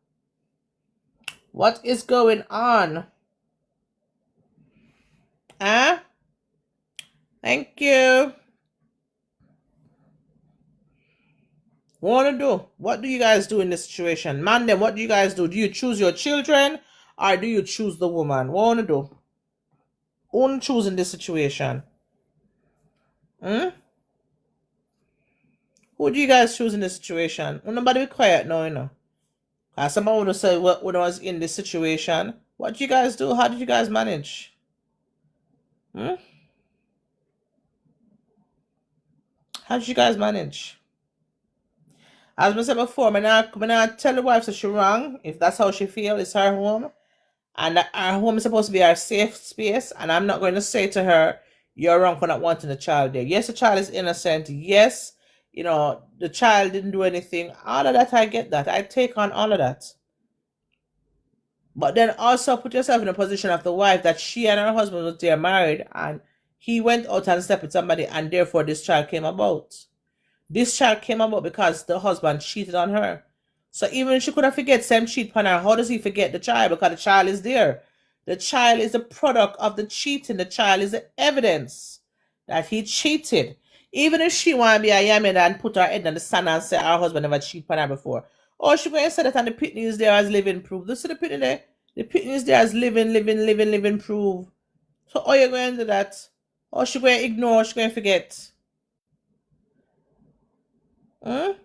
What is going on? Huh? Thank you. What wanna do? What do you guys do in this situation? Man, then what do you guys do? Do you choose your children or do you choose the woman? What wanna do? Who wanna choose in this situation? Who do you guys choose in this situation? Well, nobody be quiet now, you know. Cause somebody would have said when I was in this situation, what do you guys do? How did you guys manage? How did you guys manage? As I said before, when I tell the wife that she's wrong, if that's how she feels, it's her home. And that our home is supposed to be our safe space. And I'm not going to say to her, you're wrong for not wanting the child there. Yes, the child is innocent. Yes, you know, the child didn't do anything. All of that, I get that. I take on all of that. But then also put yourself in a position of the wife that she and her husband was there married and he went out and slept with somebody and therefore this child came about. This child came about because the husband cheated on her. So even if she could have forget same cheat on her, how does he forget the child? Because the child is there. The child is the product of the cheating. The child is the evidence that he cheated. Even if she want to be a yamin and put her head in the sand and say her husband never cheated on her before. Or she going to say that and the pitney is there as living proof. This is the pitney there. The pitney is there as living proof. So how you going to do that? Or she going to ignore, she going to forget. And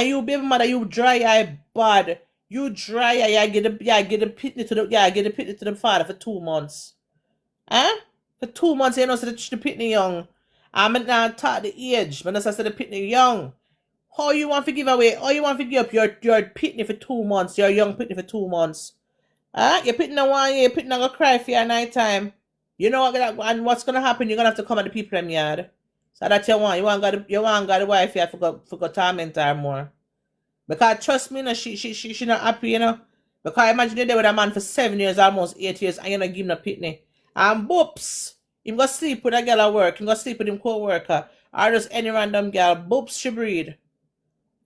you baby mother, you dry eye bad. You dry eye, get the pitney to the father for 2 months. For 2 months, you know, so the pitney young. I'm not taught the age, but I said the pitney young. How you want to give away? How you want to give up your pitney for 2 months? Your young pitney for 2 months? Your pitney 1 year, your pitney gonna cry for your night time. You know what? And what's gonna happen? You're gonna have to come at the people in yard. So that's you want. You want got the wife here for torment her more. Because trust me, you know, she not happy, you know. Because imagine you're there with a man for 7 years, almost 8 years, and you're not giving him a pitney. And boops, him go sleep with a girl at work, him go sleep with him co-worker, or just any random girl, boops she breed.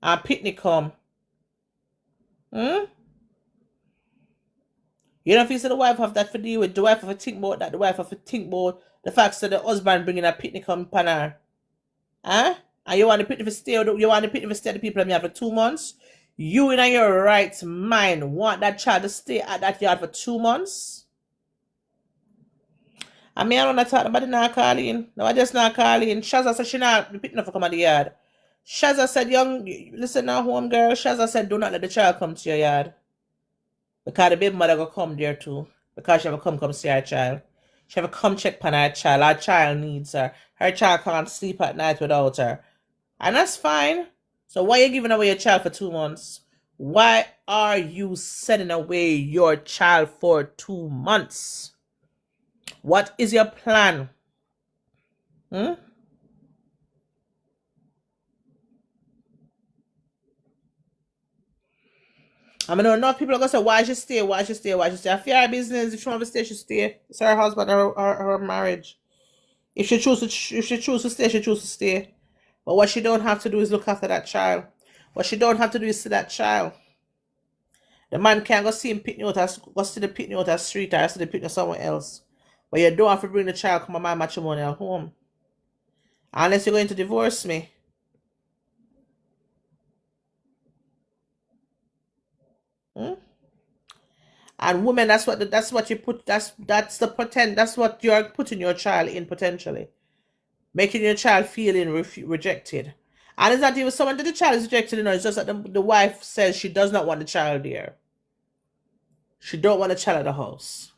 And pitney come. You know if you see the wife have that for deal with, the wife have to think about that, the wife have to think about the fact that the husband bringing a pitney come upon her. and you want the pitney to stay, you want the pitney to stay at the people that you have for 2 months, you in your right mind want that child to stay at that yard for 2 months? I mean, I don't talk about it now calling. No, I just not calling. Shazza said she not the pitney for come at the yard. Shazza said, young, listen now, home girl. Shazza said, do not let the child come to your yard. Because the baby mother will come there too. Because she have to come see her child. She have to come check upon her child. Her child needs her. Her child can't sleep at night without her. And that's fine. So why are you giving away your child for 2 months? Why are you sending away your child for 2 months? What is your plan? I mean, enough people are gonna say, why she stay? Why she stay? Why she stay? I fear her business. If she want to stay, she stay. It's her husband, her marriage. If she choose to stay, she choose to stay. But what she don't have to do is look after that child. What she don't have to do is see that child. The man can't go see him picking out go see the picking out a street or see the picking somewhere else. But you don't have to bring the child come to my matrimonial home. Unless you're going to divorce me. And women, that's what you put. That's the pretend. That's what you're putting your child in potentially, making your child feeling rejected. And it's not even someone that the child is rejected. It's just that the wife says she does not want the child there. She don't want the child at the house.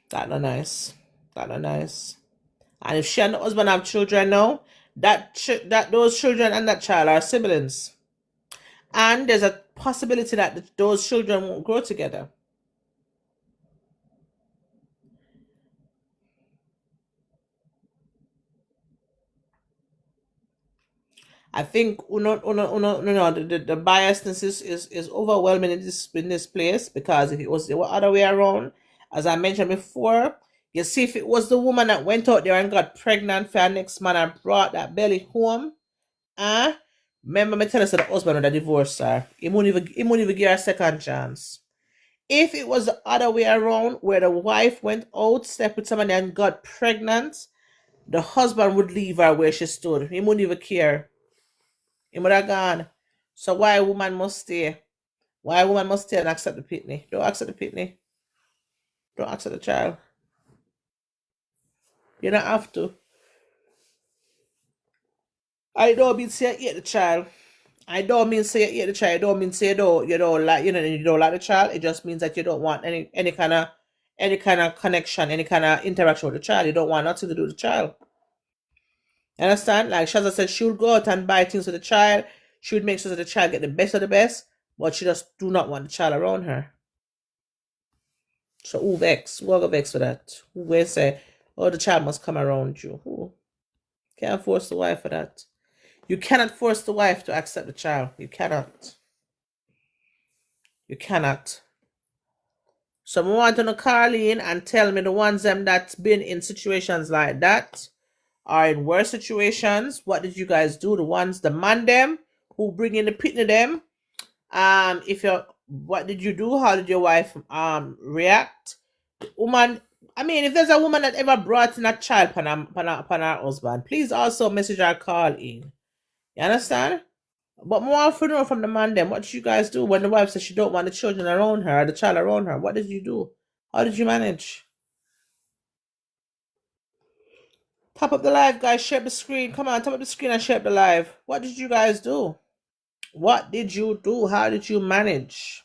That not nice. That not nice. And if she and the husband have children now, that those children and that child are siblings. And there's a possibility that those children won't grow together. I think the biasness is overwhelming in this place, because if it was the other way around, as I mentioned before, you see, if it was the woman that went out there and got pregnant for her next man and brought that belly home, remember me tell us that the husband would have divorced her. He wouldn't even give her a second chance. If it was the other way around, where the wife went out, slept with somebody and got pregnant, the husband would leave her where she stood. He wouldn't even care. He would have gone. So why a woman must stay? Why a woman must stay and accept the pitney? Don't accept the pitney. Don't accept the child. You don't have to. I don't mean say you hate the child. I don't mean say you hate the child. I don't mean say you don't like the child. It just means that you don't want any kind of connection, any kind of interaction with the child. You don't want nothing to do with the child. You understand? Like Shazza said, she would go out and buy things for the child. She would make sure that the child get the best of the best, but she just do not want the child around her. So who vex? Who go vex for that? Who will say, oh, the child must come around you? Who? Can't force the wife for that. You cannot force the wife to accept the child. You cannot. You cannot. So I want to call in and tell me the ones that's been in situations like that, are in worse situations. What did you guys do? The man them who bring in the pitney them. What did you do? How did your wife react? Woman, I mean, if there's a woman that ever brought in a child upon her husband, please also message or call in. You understand? But more to know from the man them, what did you guys do when the wife said she don't want the children around her, or the child around her? What did you do? How did you manage? Top up the live, guys. Share the screen. Come on, top up the screen and share the live. What did you guys do? What did you do? How did you manage?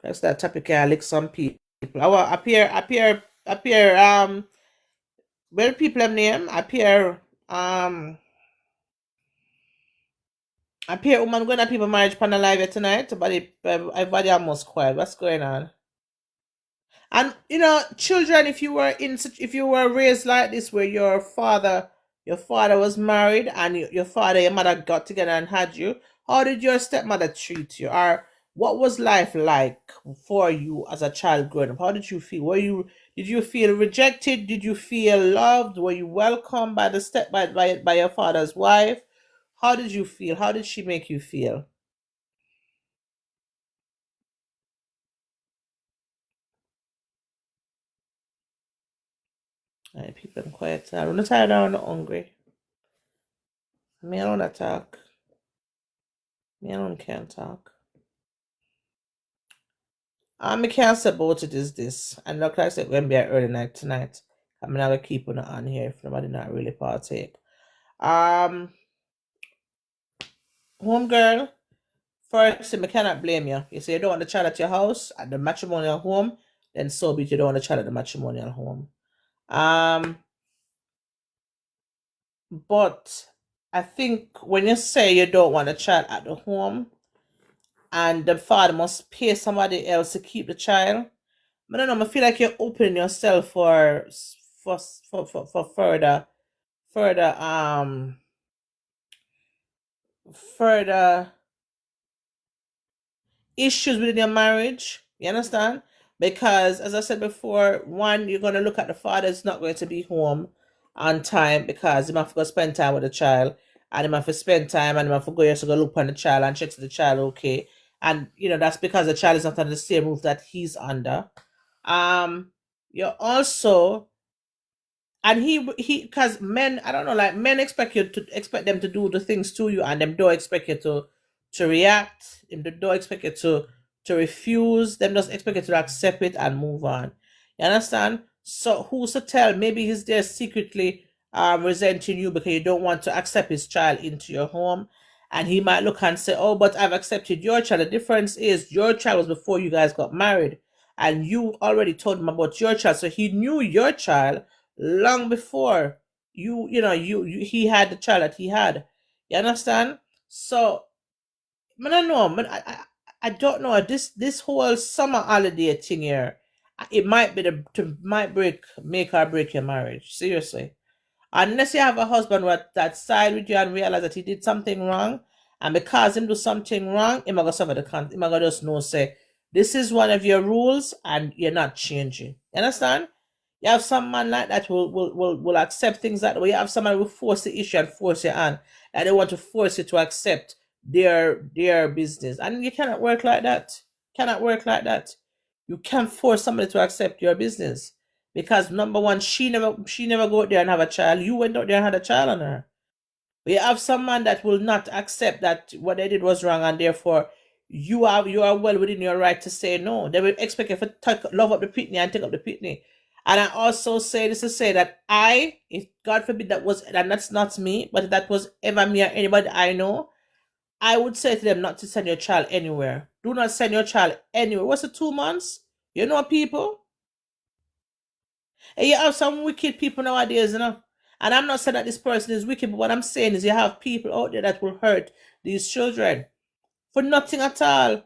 That's that topic. I like some people. Appear. Where people have name? Appear. Woman going to people marriage panel live tonight, but everybody almost quiet. What's going on? And children, if you were raised like this, where your father was married and your mother got together and had you, how did your stepmother treat you? Or what was life like for you as a child growing up? How did you feel? Did you feel rejected? Did you feel loved? Were you welcomed by your father's wife? How did you feel? How did she make you feel? Alright, people quiet. I'm not tired, I'm not hungry. Me alone attack. Me alone can't talk. I can't say about it is this. And like I said, going to be an early night tonight. I'm not gonna keep on here if nobody not really partake. Home girl, first I cannot blame you. You say you don't want the child at your house at the matrimonial home, then so be it, you don't want the child at the matrimonial home. But I think when you say you don't want a child at the home and the father must pay somebody else to keep the child, I don't know, I feel like you're opening yourself for further issues within your marriage. You understand? Because as I said before, one, you're gonna look at the father is not going to be home on time because he might have to go spend time with the child, and he might have to spend time and he might have to go to go look on the child and check to the child okay. And that's because the child is not under the same roof that he's under. You're also, and he because men, I don't know, like men expect them to do the things to you, and them don't expect you to react. Them don't expect you to refuse. Them just expect you to accept it and move on. You understand? So who's to tell? Maybe he's there secretly resenting you because you don't want to accept his child into your home. And he might look and say, oh, but I've accepted your child. The difference is your child was before you guys got married. And you already told him about your child. So he knew your child long before he had the child that he had. You understand? So I don't know. I don't know. This whole summer holiday thing here, it might be make or break your marriage. Seriously. Unless you have a husband that side with you and realize that he did something wrong, and because him do something wrong, him gonna suffer the him gonna just know say this is one of your rules and you're not changing. You understand? You have some man like that will accept things that way. You have someone who will force the issue and force your hand, and they want to force you to accept their business, and you cannot work like that. Cannot work like that. You can't force somebody to accept your business. Because number one, she never go out there and have a child. You went out there and had a child on her. But you have some man that will not accept that what they did was wrong, and therefore you are well within your right to say no. They will expect you to love up the pitney and take up the pitney. And I also say this to say that if God forbid and that's not me, but if that was ever me or anybody I know, I would say to them not to send your child anywhere. Do not send your child anywhere. What's it, 2 months? You know people? And you have some wicked people nowadays, And I'm not saying that this person is wicked, but what I'm saying is you have people out there that will hurt these children for nothing at all.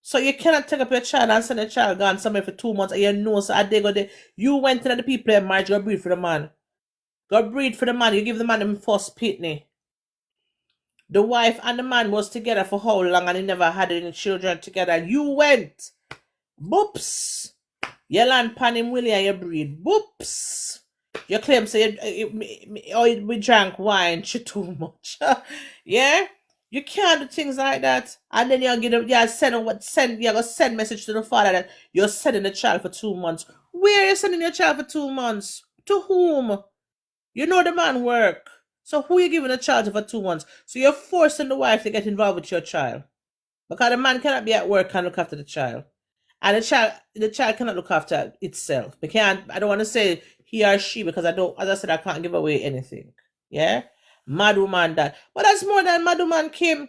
So you cannot take up your child and send a child gone somewhere for 2 months and you know so they go there. You went to the people in marriage, go breed for the man. Go breed for the man. You give the man the first pitney. The wife and the man was together for how long and they never had any children together. You went. Boops. You land pan him Willie and you breed. Boops. You claim say we drank wine too much. Yeah? You can't do things like that. And then you send message to the father that you're sending the child for 2 months. Where are you sending your child for 2 months? To whom? You know the man work. So who are you giving a child to for 2 months? So you're forcing the wife to get involved with your child. Because the man cannot be at work and look after the child. And the child cannot look after itself. I don't want to say he or she because as I said, I can't give away anything. Yeah? Mad woman that. But that's more than mad woman, Kim.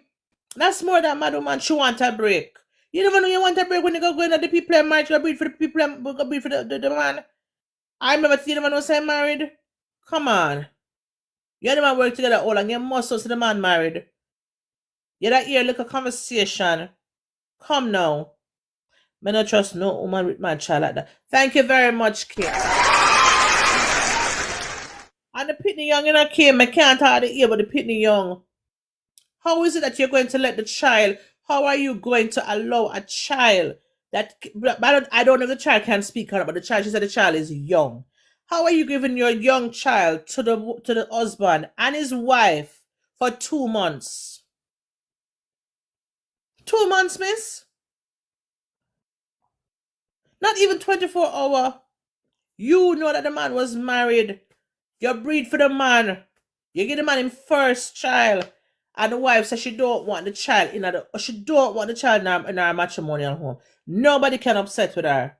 That's more than mad woman. She want a break. You never know you want a break when you go into the people and marriage, go breed for the people and go breed for the man. I remember you never know say married. Come on. You never work together all and you must see the man married. You that hear like a conversation. Come now. I don't trust no woman with my child like that. Thank you very much, Kim. And the pitney young, Kim, I can't hardly hear about the pitney young. How is it that you're going to let the child, how are you going to allow a child that, I don't know if the child can speak or not, but she said the child is young. How are you giving your young child to the husband and his wife for 2 months? 2 months, miss? Not even 24 hours. You know that the man was married. You breed for the man. You give the man his first child. And the wife says she don't want the child in her matrimonial home. Nobody can upset with her.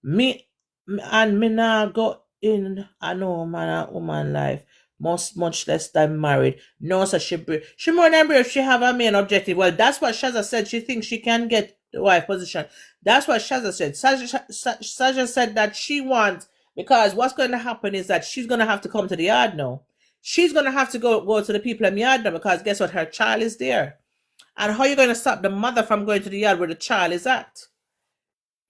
Me nah go in I know man and woman life much less than married. No, so she more than brave. She have a main objective. Well, that's what Shazza said. She thinks she can get the wife position. That's what Shazza said. Shazza said that she wants, because what's going to happen is that she's going to have to come to the yard now. She's going to have to go to the people in the yard now, because guess what? Her child is there. And how are you going to stop the mother from going to the yard where the child is at?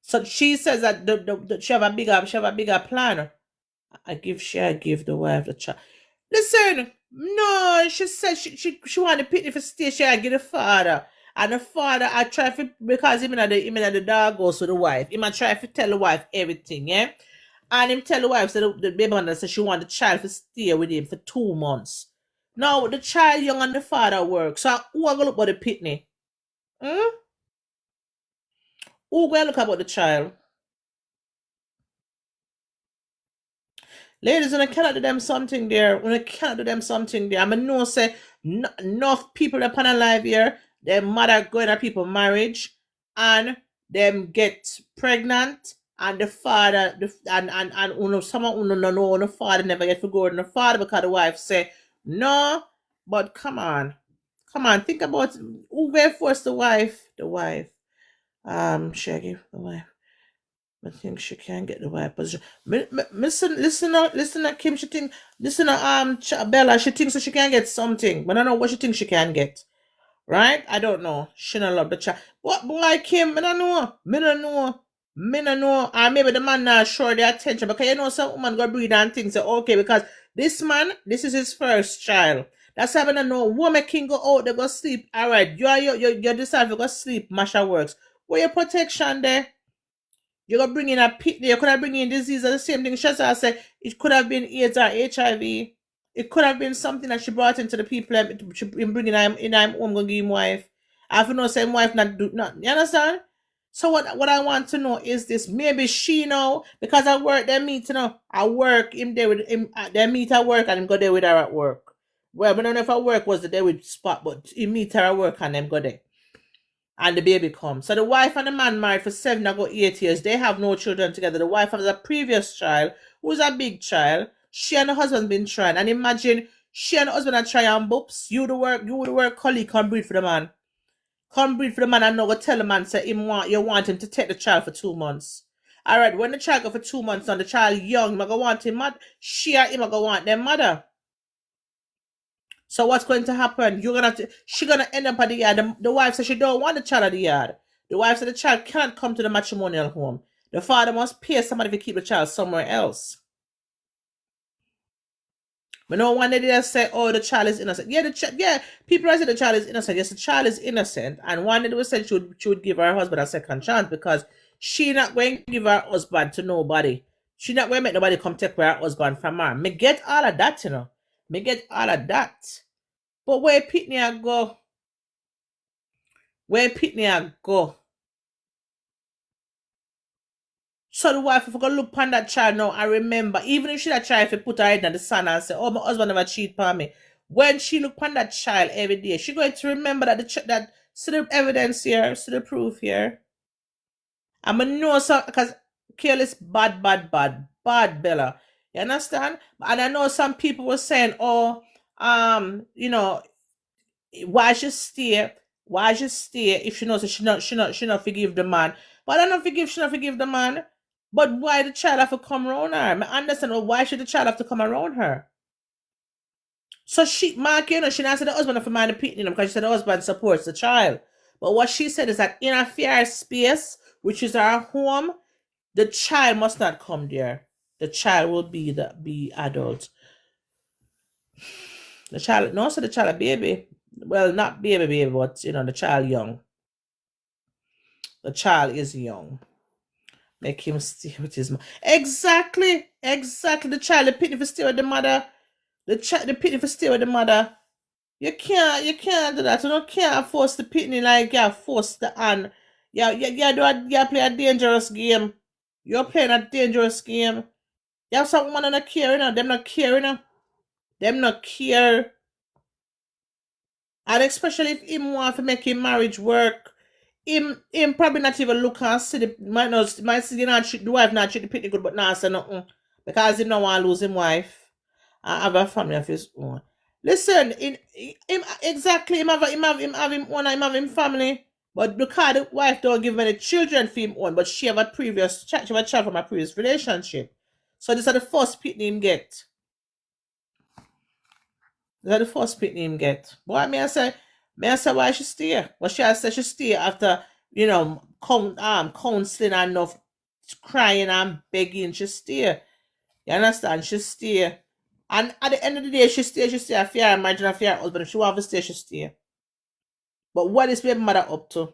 So she says that she have a bigger plan. I give the wife the child. Listen, no, she said she want to pick for stay. She give the father, and the father I try to, because him and the dog goes to the wife. Him I try to tell the wife everything, yeah. And him tell the wife, so the baby mother said she want the child to stay with him for 2 months. Now the child young and the father work. So who are gonna look about the pitney? Who gonna look about the child? Ladies, when I cannot do them something there, I mean, no say enough people upon a live here, their mother going to people marriage, and them get pregnant, and the father, someone who know the father never get to go with the father, because the wife say no. But come on, think about who will force the wife. Shaggy, the wife. I think she can get the wife position. Listen to Kim. She think, listen to Bella. She thinks that she can get something, but I don't know what she thinks she can get. Right? I don't know. She don't love the child. What boy, Kim? I don't know. Me don't know. Or maybe the man not sure the attention, because you know some woman go breed and think say okay, because this man, this is his first child. That's how I don't know. Woman can go out, they go sleep. All right, you decide to go sleep. Masha works. Where your protection there? You could bring in a pitney, you could have bring in disease, or the same thing. Shasta said it could have been AIDS or HIV. It could have been something that she brought into the people she bringing in him home, gonna give him wife. I have to know same wife not. You understand? So what I want to know is this. Maybe she know, because I work, they meet, I work him there with him, they meet at work and him go there with her at work. Well, I don't know if her work was the day with spot, but he meet her at work and them go there. And the baby comes. So the wife and the man married for 7 or 8 years. They have no children together. The wife has a previous child, who's a big child. She and the husband been trying. And imagine she and the husband are trying boops. You the work colleague come breed for the man. Come breed for the man and now go tell the man say you want him to take the child for 2 months. Alright, when the child go for 2 months and the child young, you go want him mad. She or him go want their mother. So what's going to happen? She's gonna end up at the yard. The wife says she don't want the child at the yard. The wife said the child can't come to the matrimonial home. The father must pay somebody to keep the child somewhere else. But no one day say, oh, the child is innocent. Yeah, people say the child is innocent. Yes, the child is innocent. And one day they said she would give her husband a second chance, because she not going to give her husband to nobody. She not going to make nobody come take her husband from her. Me get all of that, Me get all of that. But where Pitney I go? So the wife, if I go look upon that child now, I remember, even if she had tried to put her head in the sun and say, oh, my husband never cheat upon me. When she look upon that child every day, she going to remember that see the evidence here, see the proof here. I'm going to know some, because careless bad, Bella. You understand? And I know some people were saying, oh, why she stay if she knows that she not forgive the man. But I don't forgive, she not forgive the man. But why the child have to come around her? I understand, well, why should the child have to come around her? So Mark, she not said the husband have mind the pitney, because she said the husband supports the child. But what she said is that in a fair space, which is our home, the child must not come there. The child will be adult. The child, no, so the child a baby. Well, not baby, but the child young. The child is young. Make him stay with his mother. Exactly. The child, the pitney for stay with the mother. The pitney for stay with the mother. You can't do that. You can't force the pitney like you force the hand. You play a dangerous game. You're playing a dangerous game. You have some man not care, Them not care, Them not care. And especially if him want to make him marriage work, him probably not even look and see might see the wife not treat the pitney good, but not say nothing. Because he don't want to lose his wife and have a family of his own. Listen, him exactly him have him family, but because the wife don't give many children for him own, but she have a child from a previous relationship. So these are the first pitney him get. These are the first pitney him get. Boy, may I say why she stay? Well, she has said she stay after counseling and enough crying and begging. She stay. You understand? She stay. And at the end of the day, she stay a fair marriage and a fair husband. If she want to stay, she stay. But what is baby mother up to?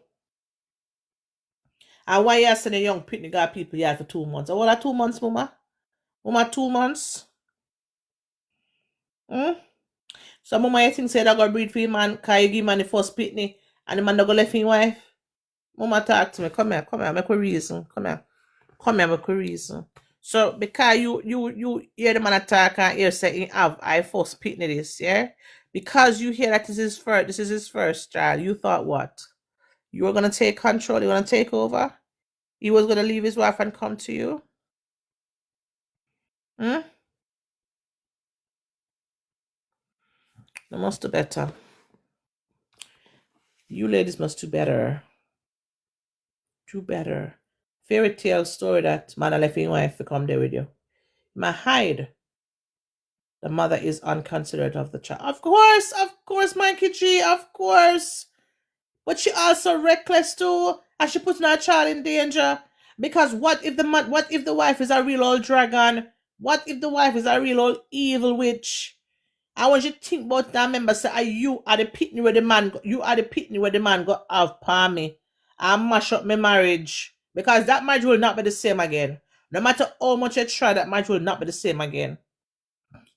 And why you sending young pitney got people here for 2 months? What are 2 months, mama? Mama, 2 months? So mama, you think say that gonna breed for your man, cause you give man the first pitney and the man not gonna left his wife? Mama, talk to me. Come here, make a reason. Come here, make a reason. So because you hear the man attack and hear say he have I first pitney this, yeah? Because you hear that this is his first child, you thought what? You were gonna take control, you were gonna take over? He was gonna leave his wife and come to you? They must do better. You ladies must do better. Do better. Fairy tale story that man left his wife to come there with you. Ma hide. The mother is unconsiderate of the child. Of course, Mikey G, of course. But she also reckless too, and she putting her child in danger. Because what if the wife is a real old dragon? What if the wife is a real old evil witch? I want you to think about that. Member say, you are the pitney where the man got have palm me and mash up my marriage. Because that marriage will not be the same again. No matter how much you try, that marriage will not be the same again.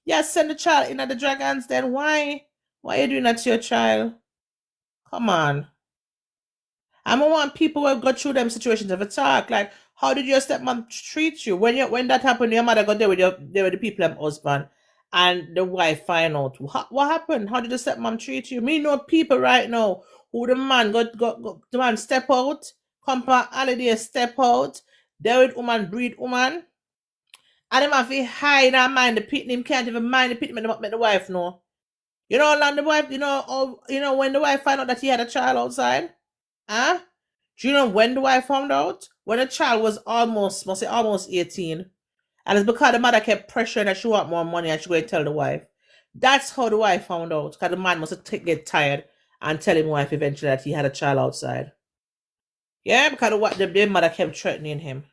Yeah, send the child in at the dragons then. Why? Why are you doing that to your child? Come on. I want people who go through them situations of a talk. Like, how did your stepmom treat you? When that happened, your mother got there with the people and husband and the wife find out. What happened? How did the stepmom treat you? Me know people right now who the man the man step out, come for holiday, step out, there with woman, breed woman. And him have to hide and mind the pitney. Him can't even mind the pitney, make the wife know. You know, and the wife, when the wife find out that he had a child outside? Huh? Do you know when the wife found out? When the child was almost 18. And it's because the mother kept pressuring that she want more money and she going to tell the wife. That's how the wife found out. Because the man must get tired and tell his wife eventually that he had a child outside. Yeah, because the mother kept threatening him.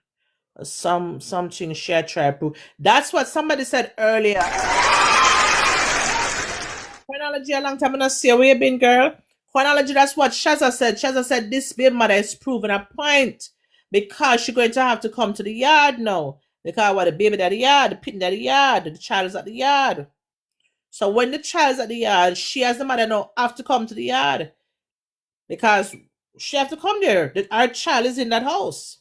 Something she had tried to prove. That's what somebody said earlier. Chronology a long time I don't see where you been, girl. Chronology, that's what Shazza said. Shazza said this baby mother is proving a point because she's going to have to come to the yard now. Because what the baby at the yard, the pitney at the yard, the child is at the yard. So when the child is at the yard, she as the mother now have to come to the yard. Because she have to come there. Our child is in that house.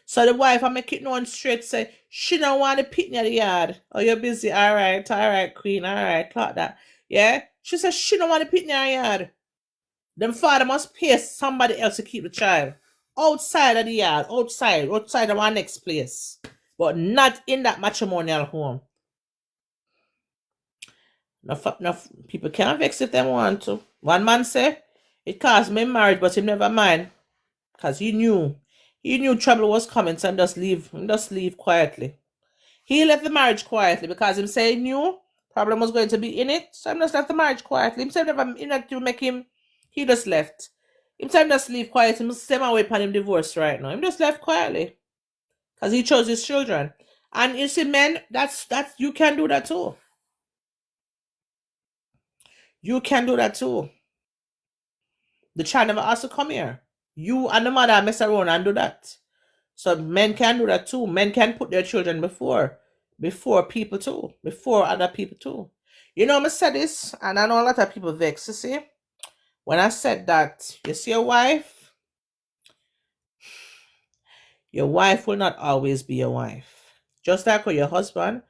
So the wife, I make it known straight, say, she don't want the pitney at the yard. Oh, you're busy. All right, queen. All right, clock that. Yeah? She says she don't want the pitney at the yard. Then father must pay somebody else to keep the child. Outside of the yard. Outside of our next place. But not in that matrimonial home. No, people can't vex if they want to. One man say, it cost me marriage, but he never mind. Because he knew trouble was coming, so he just leave quietly. He left the marriage quietly because him say he knew problem was going to be in it, so he just left the marriage quietly. Him say never to make him, he just left. Him say just leave quiet. Him same away upon him divorced right now. Him just left quietly because he chose his children. And you see, men, that's you can do that too. You can do that too. The child never asked to come here. You and the mother mess around and do that. So men can do that too. Men can put their children before people too, before other people too. You know, I said this, and I know a lot of people vex. You see, when I said that, you see, your wife will not always be your wife. Just like your husband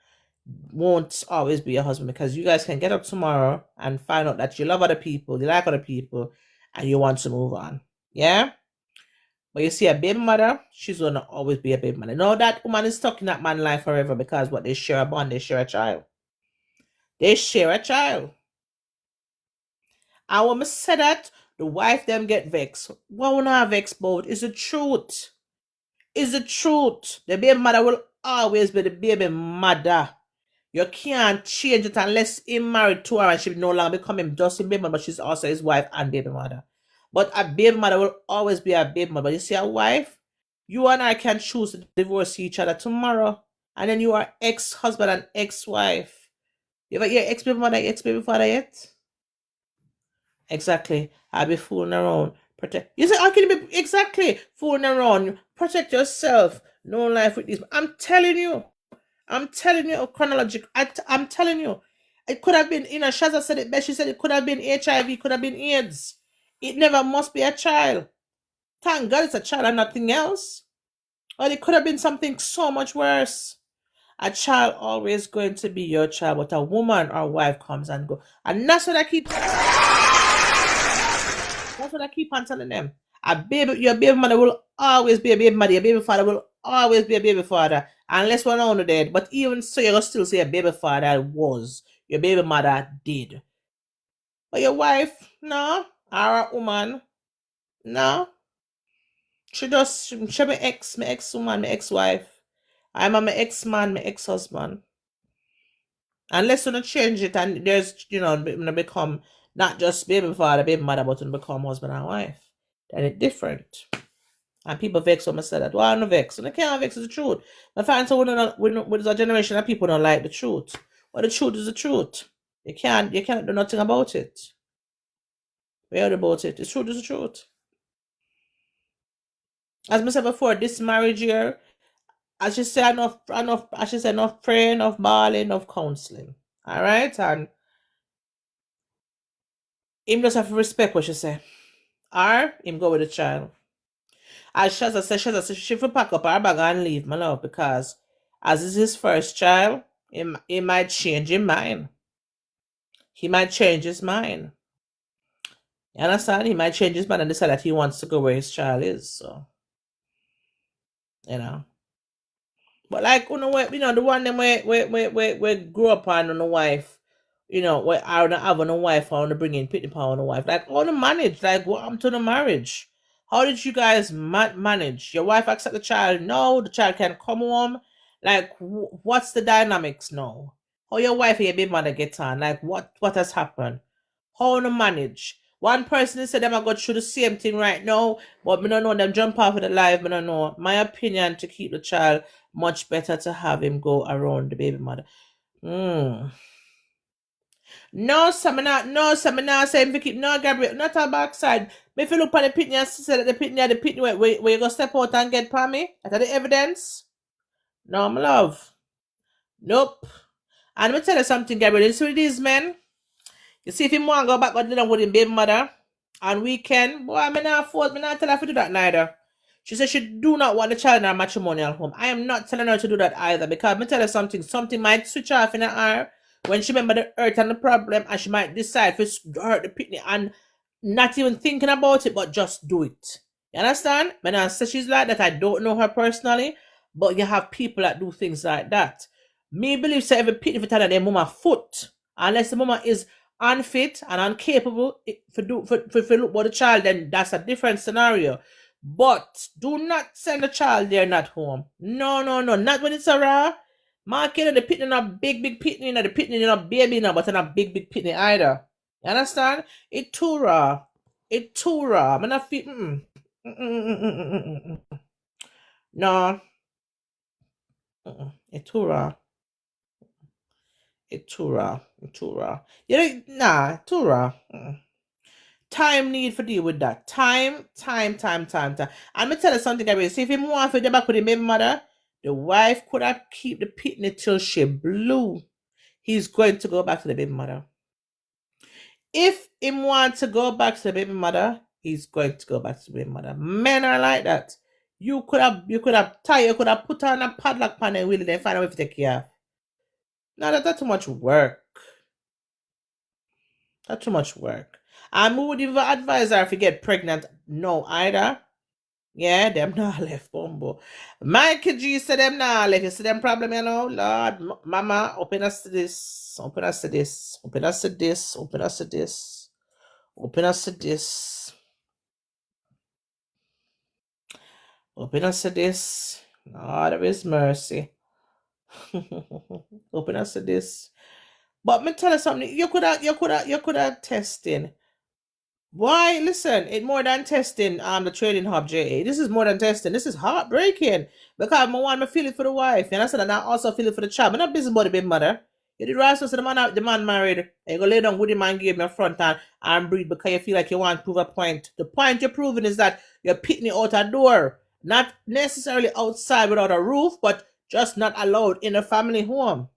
won't always be your husband, because you guys can get up tomorrow and find out that you love other people, you like other people, and you want to move on. Yeah? But you see, a baby mother, she's going to always be a baby mother. No, that woman is stuck in that man's life forever because what they share a bond, they share a child. They share a child. And when I say that, the wife them get vexed. What will not vex about is the truth. Is the truth. The baby mother will always be the baby mother. You can't change it unless he married to her and she no longer become him just a baby mother, but she's also his wife and baby mother. But a baby mother will always be a baby mother. But you see, a wife, you and I can choose to divorce each other tomorrow. And then you are ex-husband and ex-wife. You ever hear ex-baby mother, ex-baby father yet? Exactly. I'll be fooling around. Protect. You say, how can you be exactly fooling around? Protect yourself. No life with this. I'm telling you, chronological. I'm telling you, it could have been, Shaza said it best. She said it could have been HIV, could have been AIDS. It never must be a child. Thank God it's a child and nothing else. Or it could have been something so much worse. A child always going to be your child, but a woman or wife comes and go. And that's what I keep on telling them. Your baby mother will always be a baby mother. Your baby father will always be a baby father. Unless one on dead. But even so, you'll still say a baby father was. Your baby mother did. But your wife, no. Or a woman, no. She my ex-woman, my ex-wife. I'm my ex-man, my ex-husband. Unless you don't change it and there's, become not just baby father, baby mother, but become husband and wife. Then it's different. And people vex when I say that. Well, I'm not vex. And I can't vex, it's the truth. I find so with a generation of people don't like the truth. But the truth is the truth. You can't do nothing about it. We heard about it. The truth is the truth. As I said before, this marriage here, as she said, enough praying, enough bawling, enough counseling. Alright? And him just have to respect what she say. Or him go with the child. As Shaza said, she will pack up her bag and leave, my love, because as is his first child, he might change his mind. He might change his mind. You understand? He might change his mind and decide that he wants to go where his child is. So, But like, the one them we grew up on the wife, where I don't have a wife, I want to bring in pitney power on the wife. Like, how to manage? Like, what happened to the marriage? How did you guys manage? Your wife accept the child? No, the child can come home. Like, what's the dynamics now? How your wife and your baby mother get on? Like, what has happened? How to manage? One person said them I go through the same thing right now, but me don't know them jump off of the live. Me don't know. My opinion to keep the child, much better to have him go around the baby mother. No, seminar saying keep no Gabriel, not a backside. If you look at the pitney and say that the pitney where you go step out and get for me, is that the evidence? No, my love. Nope. And let me tell you something, Gabriel. This is what it is, man. You see, if you want to go back and dinner with him baby mother on weekend, boy, I'm not tell her to do that neither. She said she do not want the child in her matrimonial home. I am not telling her to do that either, because me tell her something might switch off in her when she remember the hurt and the problem, and she might decide to hurt the pitney and not even thinking about it, but just do it. You understand? When I say she's like that, I don't know her personally, but you have people that do things like that. Me believe say every pitney for tell their mama foot, unless the mama is unfit and incapable for look for the child, then that's a different scenario. But do not send the child there not home. No, not when it's a raw. Marking the pitney not big pitney, the pitney not baby now, but not big pitney either. You understand? It's too raw. I'm not fit. No. It's too raw. It's too raw. Too raw. Too raw. Time need for deal with that. Time. And me tell you something, Gabriel. See, if him want to go back with the baby mother, the wife could have keep the pitney till she blew. He's going to go back to the baby mother. If him want to go back to the baby mother, he's going to go back to the baby mother. Men are like that. You could have put on a padlock pan and really then find a way to take care of. No, that's too much work. That's too much work. And who would even advise her if you get pregnant? No, either. Yeah, them not left, Bumbo. Mikey G said them not left. You see them problem, you know? Lord, Mama, open us to this. Open us to this. Open us to this. Open us to this. Open us to this. Open us to this. Lord of His mercy. Open us to this. But me tell you something. You could have testing. Why? Listen, it's more than testing. The trading hub, JA. This is more than testing. This is heartbreaking because I want to feel it for the wife, and I said, and I also feel it for the child. I'm not busy about the baby mother. You did right, so the man married. And you go lay down with the man, give him a front and breathe because you feel like you want to prove a point. The point you're proving is that you're pitting it out a door, not necessarily outside without a roof, but just not allowed in a family home.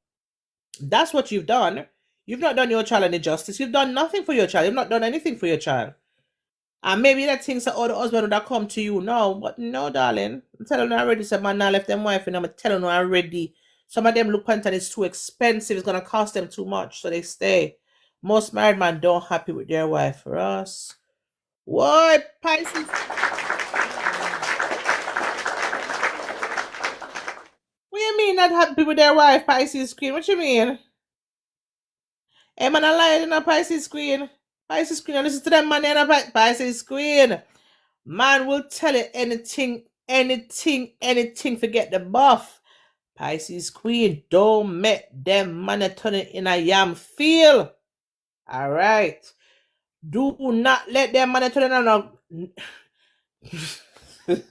That's what you've done. You've not done your child any justice. You've done nothing for your child. You've not done anything for your child. And maybe that things that other husband would have come to you now, but no, darling. I'm telling you already, some man now left them wife, and I'm telling you already. Some of them look and it's too expensive. It's gonna cost them too much, so they stay. Most married men don't happy with their wife. For us, what Pisces? What you mean not happy with their wife, Pisces Queen? What you mean? Hey man, I lied in a Pisces Queen. Pisces Queen, listen to them man in a Pisces Queen. Man will tell you anything, forget the buff. Pisces Queen, don't make them man turn it in a yam feel. Alright. Do not let them man turn it on a...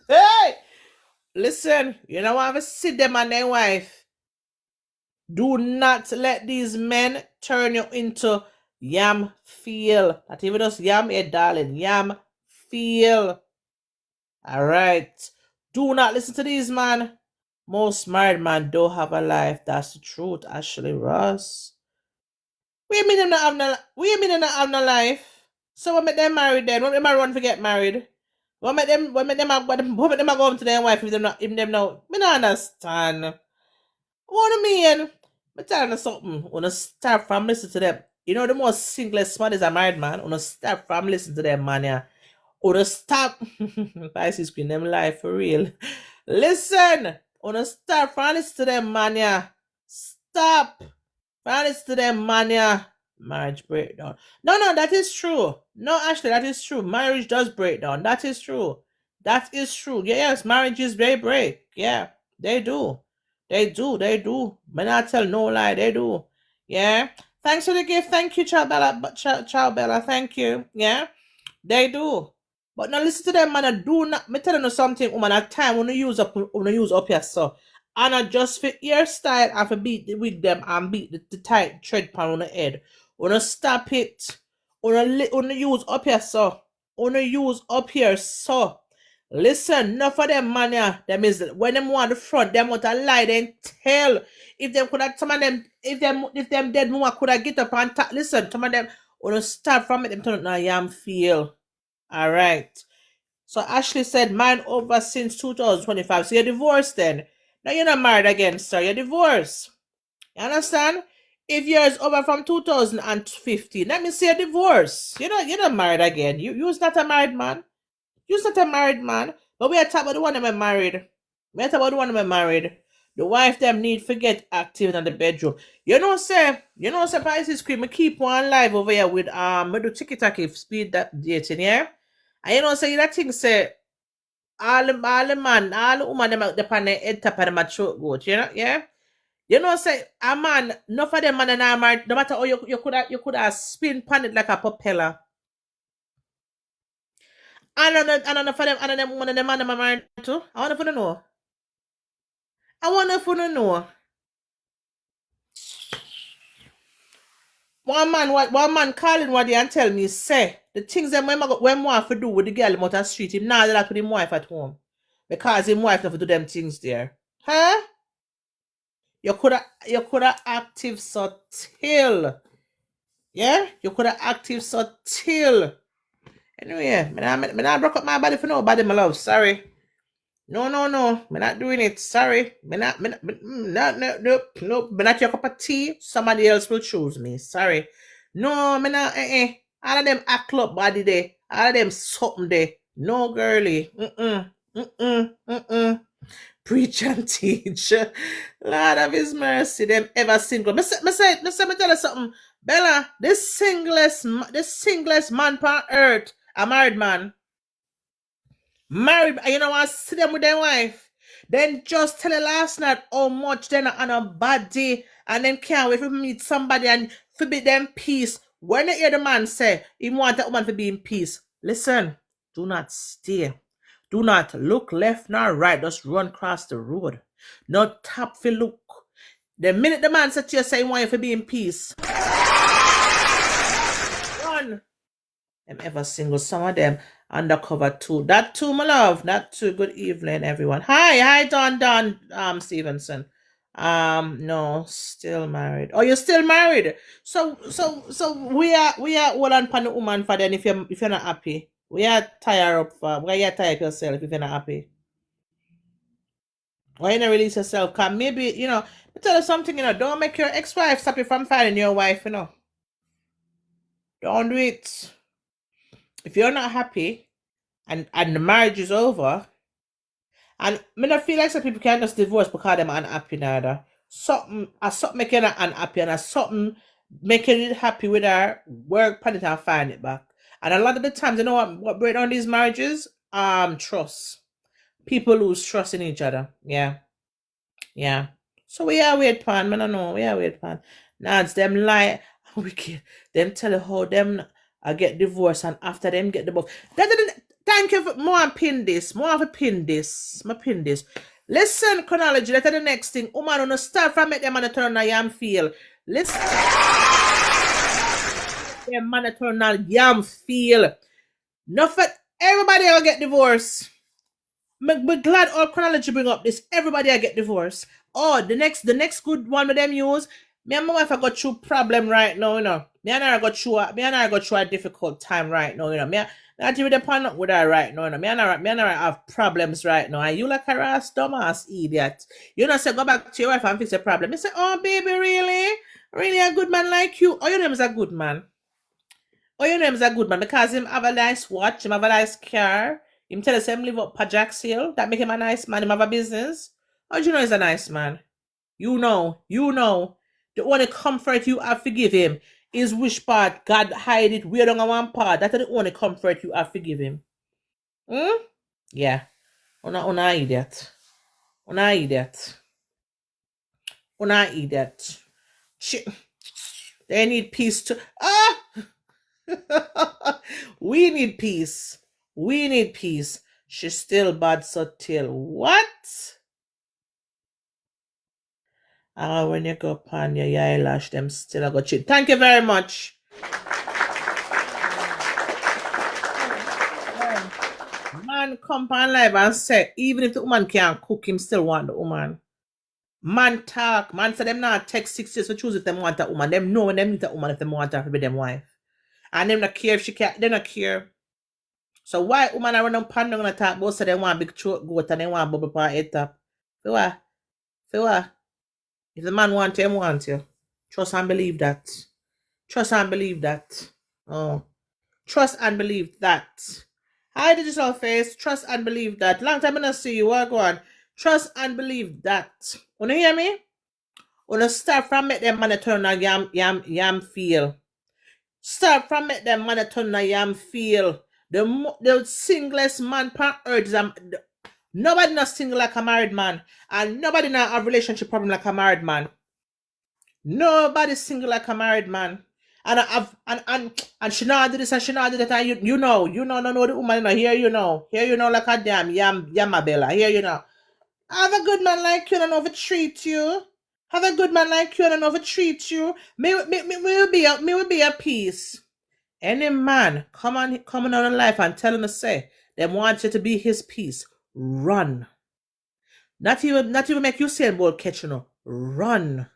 Hey! Listen, you know what? I sit them and their wife. Do not let these men turn you into yam feel. Not even just yam, darling. Yam feel. Alright. Do not listen to these man. Most married men don't have a life. That's the truth, Ashley Ross. What you mean them not have no life? So what make them married then? What make them run to get married? What make them go home to their wife if them know? Me not understand. What do you mean? I'm telling you something. When you start from listening to them, you know the most singlest man is a married man. When you start from listening to them, man, yeah. When you stop, Pisces Queen, them life for real. Listen, when you start from listening to them, man, yeah. Stop. From listening to them, man, yeah. Marriage breakdown. No, that is true. No, Ashley, that is true. Marriage does break down. That is true. That is true. Yes, marriages, they break. Yeah, they do. They do. May not tell no lie. They do. Yeah. Thanks for the gift. Thank you, Child Bella. Thank you. Yeah. They do. But now listen to them, man. Do not. Me telling you something, woman. At time when you use up your so, and I just fit your style and for beat the wig them and beat the tight thread pan on the head. Wanna stop it. Wanna use up here so. Wanna use up here so. Listen, enough of them man yeah. Them is when them want the front, them want to lie then tell. If them could have some of them if them dead more could have get up and listen, some of them wanna start from it, them turn now yam feel. Alright. So Ashley said mine over since 2025. So you're divorced then. Now you're not married again, sir. You're divorced. You understand? If yours over from 2015, let me say a divorce. You're not married again. You're not a married man. You're not a married man. But we are talking about the one that are married. The wife them need to get active in the bedroom. You know, Pisces Queen, me keep one live over here with me do tiki-taki speed that dating, yeah? And you know, say that thing say all the woman them out the head top and them throat goat, you know, yeah? You know, say a man, enough of them man and I married, no matter how you could have spin pan it like a propeller. And enough of them, and them one of them man them are married too. I want to know. One man calling what they and tell me say the things that when wife to do with the girl out the street, him not do that with him wife at home. Because him wife not do them things there. Huh? You coulda active subtle. Yeah? You coulda active subtle. Anyway, me not broke up my body for nobody, my love. Sorry. No. Me not doing it. Sorry. Me not your cup of tea. Somebody else will choose me. Sorry. No, me not all of them act club body there. All of them something there. No girly. Preach and teach. Lord of his mercy, them ever single. Me tell you something. Bella, this singlest man on earth, a married man. Married, you know what? See them with their wife. Then just tell her last night how much they're on a bad day, and then can't wait to meet somebody and forbid them peace. When you hear the man say he want that woman to be in peace, listen, do not stay. Do not look left nor right. Just run across the road. Not tap for look. The minute the man said to you, say he want you to be in peace, run. Them ever single, some of them undercover too. That too, my love. That too. Good evening, everyone. Hi, Don Stevenson. No, still married. Oh, you're still married. So we are all on pan the woman for then if you're not happy. We are tired up for why you tired yourself if you're not happy. Why you not release yourself? Cause maybe, you know, I tell you something, you know, don't make your ex-wife stop you from finding your wife, you know. Don't do it. If you're not happy and the marriage is over, and I don't feel like some people can't just divorce because they're unhappy neither. Something making her unhappy and something making it happy with her, work on it and find it back. And a lot of the times, you know what break down these marriages? Trust. People lose trust in each other. Yeah. So we are weird pan, man. I know we are weird pan. Now it's them lie, wicked. Them tell you how them I get divorced and after them get divorced. Thank you for more pin this. My pin this. Listen, chronology. That's the next thing. Woman on the start from make them man turn on yam feel. Listen. Them man turn on yam feel. Nothing. Everybody will get divorced. I'm glad all chronology bring up this. Everybody will get divorced. Oh, the next good one with them use. Me and my wife I got through problem right now, you know. Me and I got through a difficult time right now, you know. Me not even depend with her right now, you know. Me and I have problems right now. And you like a ass dumbass idiot. You know, say go back to your wife and fix a problem. Me say, oh baby, really? Really a good man like you? Oh, your name is a good man. Because him have a nice watch, him have a nice car. Him tell us him live up Pajax Hill. That make him a nice man. Him have a business. How do you know he's a nice man? You know. The only comfort you have to give him is which part God hide it weird on one part. That's the only comfort you have to give him. Yeah. Una idiot. They need peace too. We need peace. She's still bad subtle. What? When you go upon your eyelash, them still got cheat. Thank you very much. Man come on live and say, even if the woman can't cook, him still want the woman. Man talk. Man say them not take 6 years to choose if them want a woman. Them know when them meet a woman if them want her to be them wife. And them not care if she can't. They not care. So why woman are running pan gonna talk about so they want big throat goat and they want bubble for head top? For what? If the man want you, he want you. Trust and believe that. Oh. Trust and believe that. Hi, digital face. Trust and believe that. Long time I not see you. What go on? Trust and believe that. Wanna hear me? Wanna start from make them man turn on yam feel. Start from make them man turn on yam feel. The singlest man on earth is nobody not single like a married man. And nobody not have relationship problem like a married man. Nobody single like a married man. And she not do this and she not do that. And you know the woman here you know like a damn yamabella. Here you know. Have a good man like you and know if it treat you. Me will be a peace. Any man coming on in life and telling us say them want you to be his piece, run. Not even make you say about catch, you know. Run.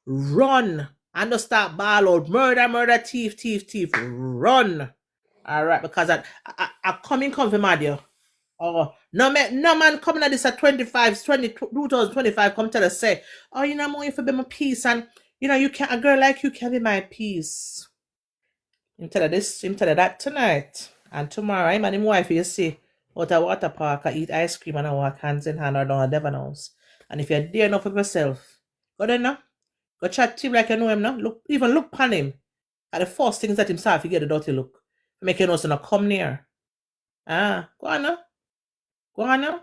Run. And just start ball out. Murder, thief. Run. Alright, because I coming come for mad you. Oh, no man coming at this at 2025 come tell us say, oh, you know, I'm only for be my peace, and you know, you can a girl like you can be my peace. Him tell her this, him tell her that tonight. And tomorrow, him and him wife, you see, out a water park, I eat ice cream and I walk hands in hand or down a Devon house. And if you're dear enough of yourself, go there now. Go chat to him like you know him now. Look upon him. And the first things that himself, you get a dirty look. Make you know so not come near. Go on now. Go on now.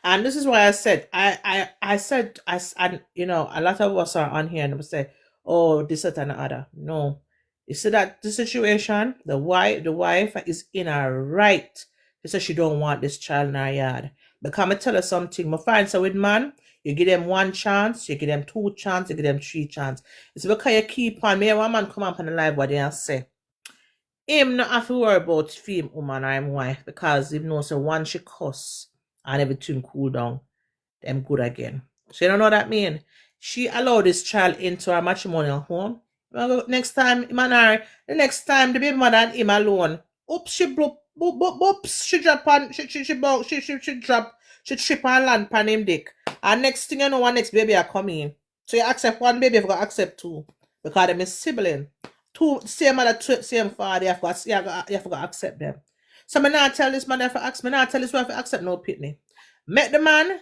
And this is why I said, and you know, a lot of us are on here and we say, oh, this, that, and the other. No. You see that the situation, the wife is in her right. She says she don't want this child in her yard. Because I tell her something, I find so with man, you give them 1 chance, you give them 2 chance, you give them 3 chance. It's because you keep on, me one man come up on the live body and say, him not have to worry about fame woman or him wife, because him knows so once she cuss and everything cool down, them good again. So you don't know what that mean? She allowed this child into her matrimonial home. Next time, the next time the baby mother and him alone, oops, she bloop, boop, boop, boops, she drop on, she trip and land pan him dick. And next thing you know, one next baby are coming. So you accept one baby, you have got to accept 2. Because them is sibling. 2, same mother, same father, you have got to accept them. So me not tell this man if I ask, me not tell this wife to accept no pitney. Make the man,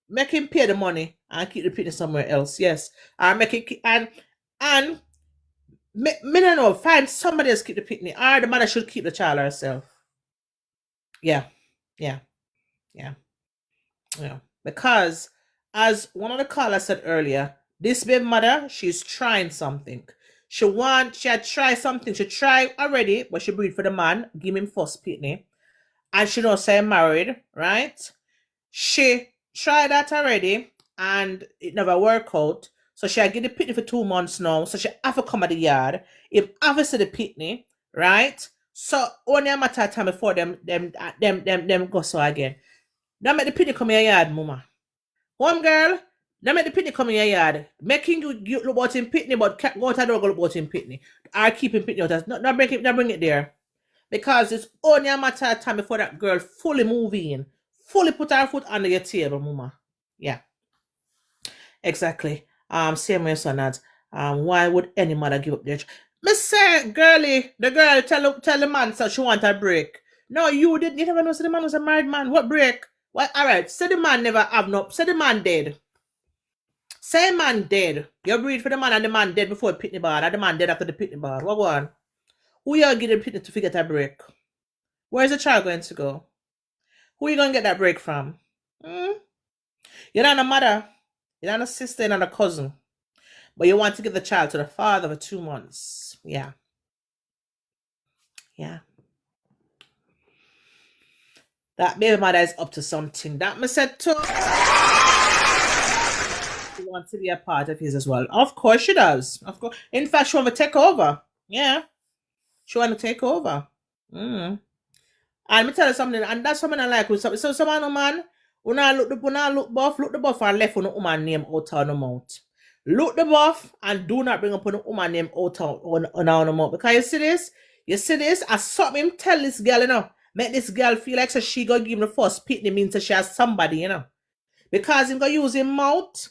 make him pay the money and keep the pitney somewhere else, yes. Or make it, and me don't know, find somebody else keep the pitney, or the mother should keep the child herself. Yeah. Because, as one of the callers said earlier, this baby mother, she's trying something. She had tried something. She tried already, but she breed for the man, give him first pitney. And she don't say married, right? She tried that already, and it never worked out. So she had give the pitney for 2 months now. So she have to come at the yard. If have see the pitney, right? So only a matter of time before them go so again. Now make the pitney come in your yard, mama. Home girl, now make the pitney come in your yard. Making you look about him pitney, but go out and go look about him pitney. Or keep him pitney out. Not bring it there. Because it's only a matter of time before that girl fully move in. Fully put her foot under your table, mama. Yeah. Exactly. Same way, son, that why would any mother give up their child? Me say, girlie, the girl tell the man so she want a break. No, you didn't. You never know. So the man was a married man. What break? What? All right. Say the man never have no. Say the man dead. Say man dead. You breed for the man and the man dead before the pitney bar, and the man dead after the pitney bar. What one? Who you give the pitney to get a break? Where's the child going to go? Who you gonna get that break from? You're not a mother. You're not a sister. You're not a cousin. But you want to give the child to the father for 2 months. Yeah. That baby mother is up to something. That me said too. She wants to be a part of his as well. Of course she does. Of course. In fact, she want to take over. Yeah. She want to take over. And me tell you something, and that's something I like with something. So someone man, when I look the buff and left on the woman name out on the mouth. Look the buff and do not bring up on the woman name out on the mouth. Because you see this, I saw him tell this girl, you know, make this girl feel like so she gonna give him the first pitney means that she has somebody, you know. Because him gonna use his mouth.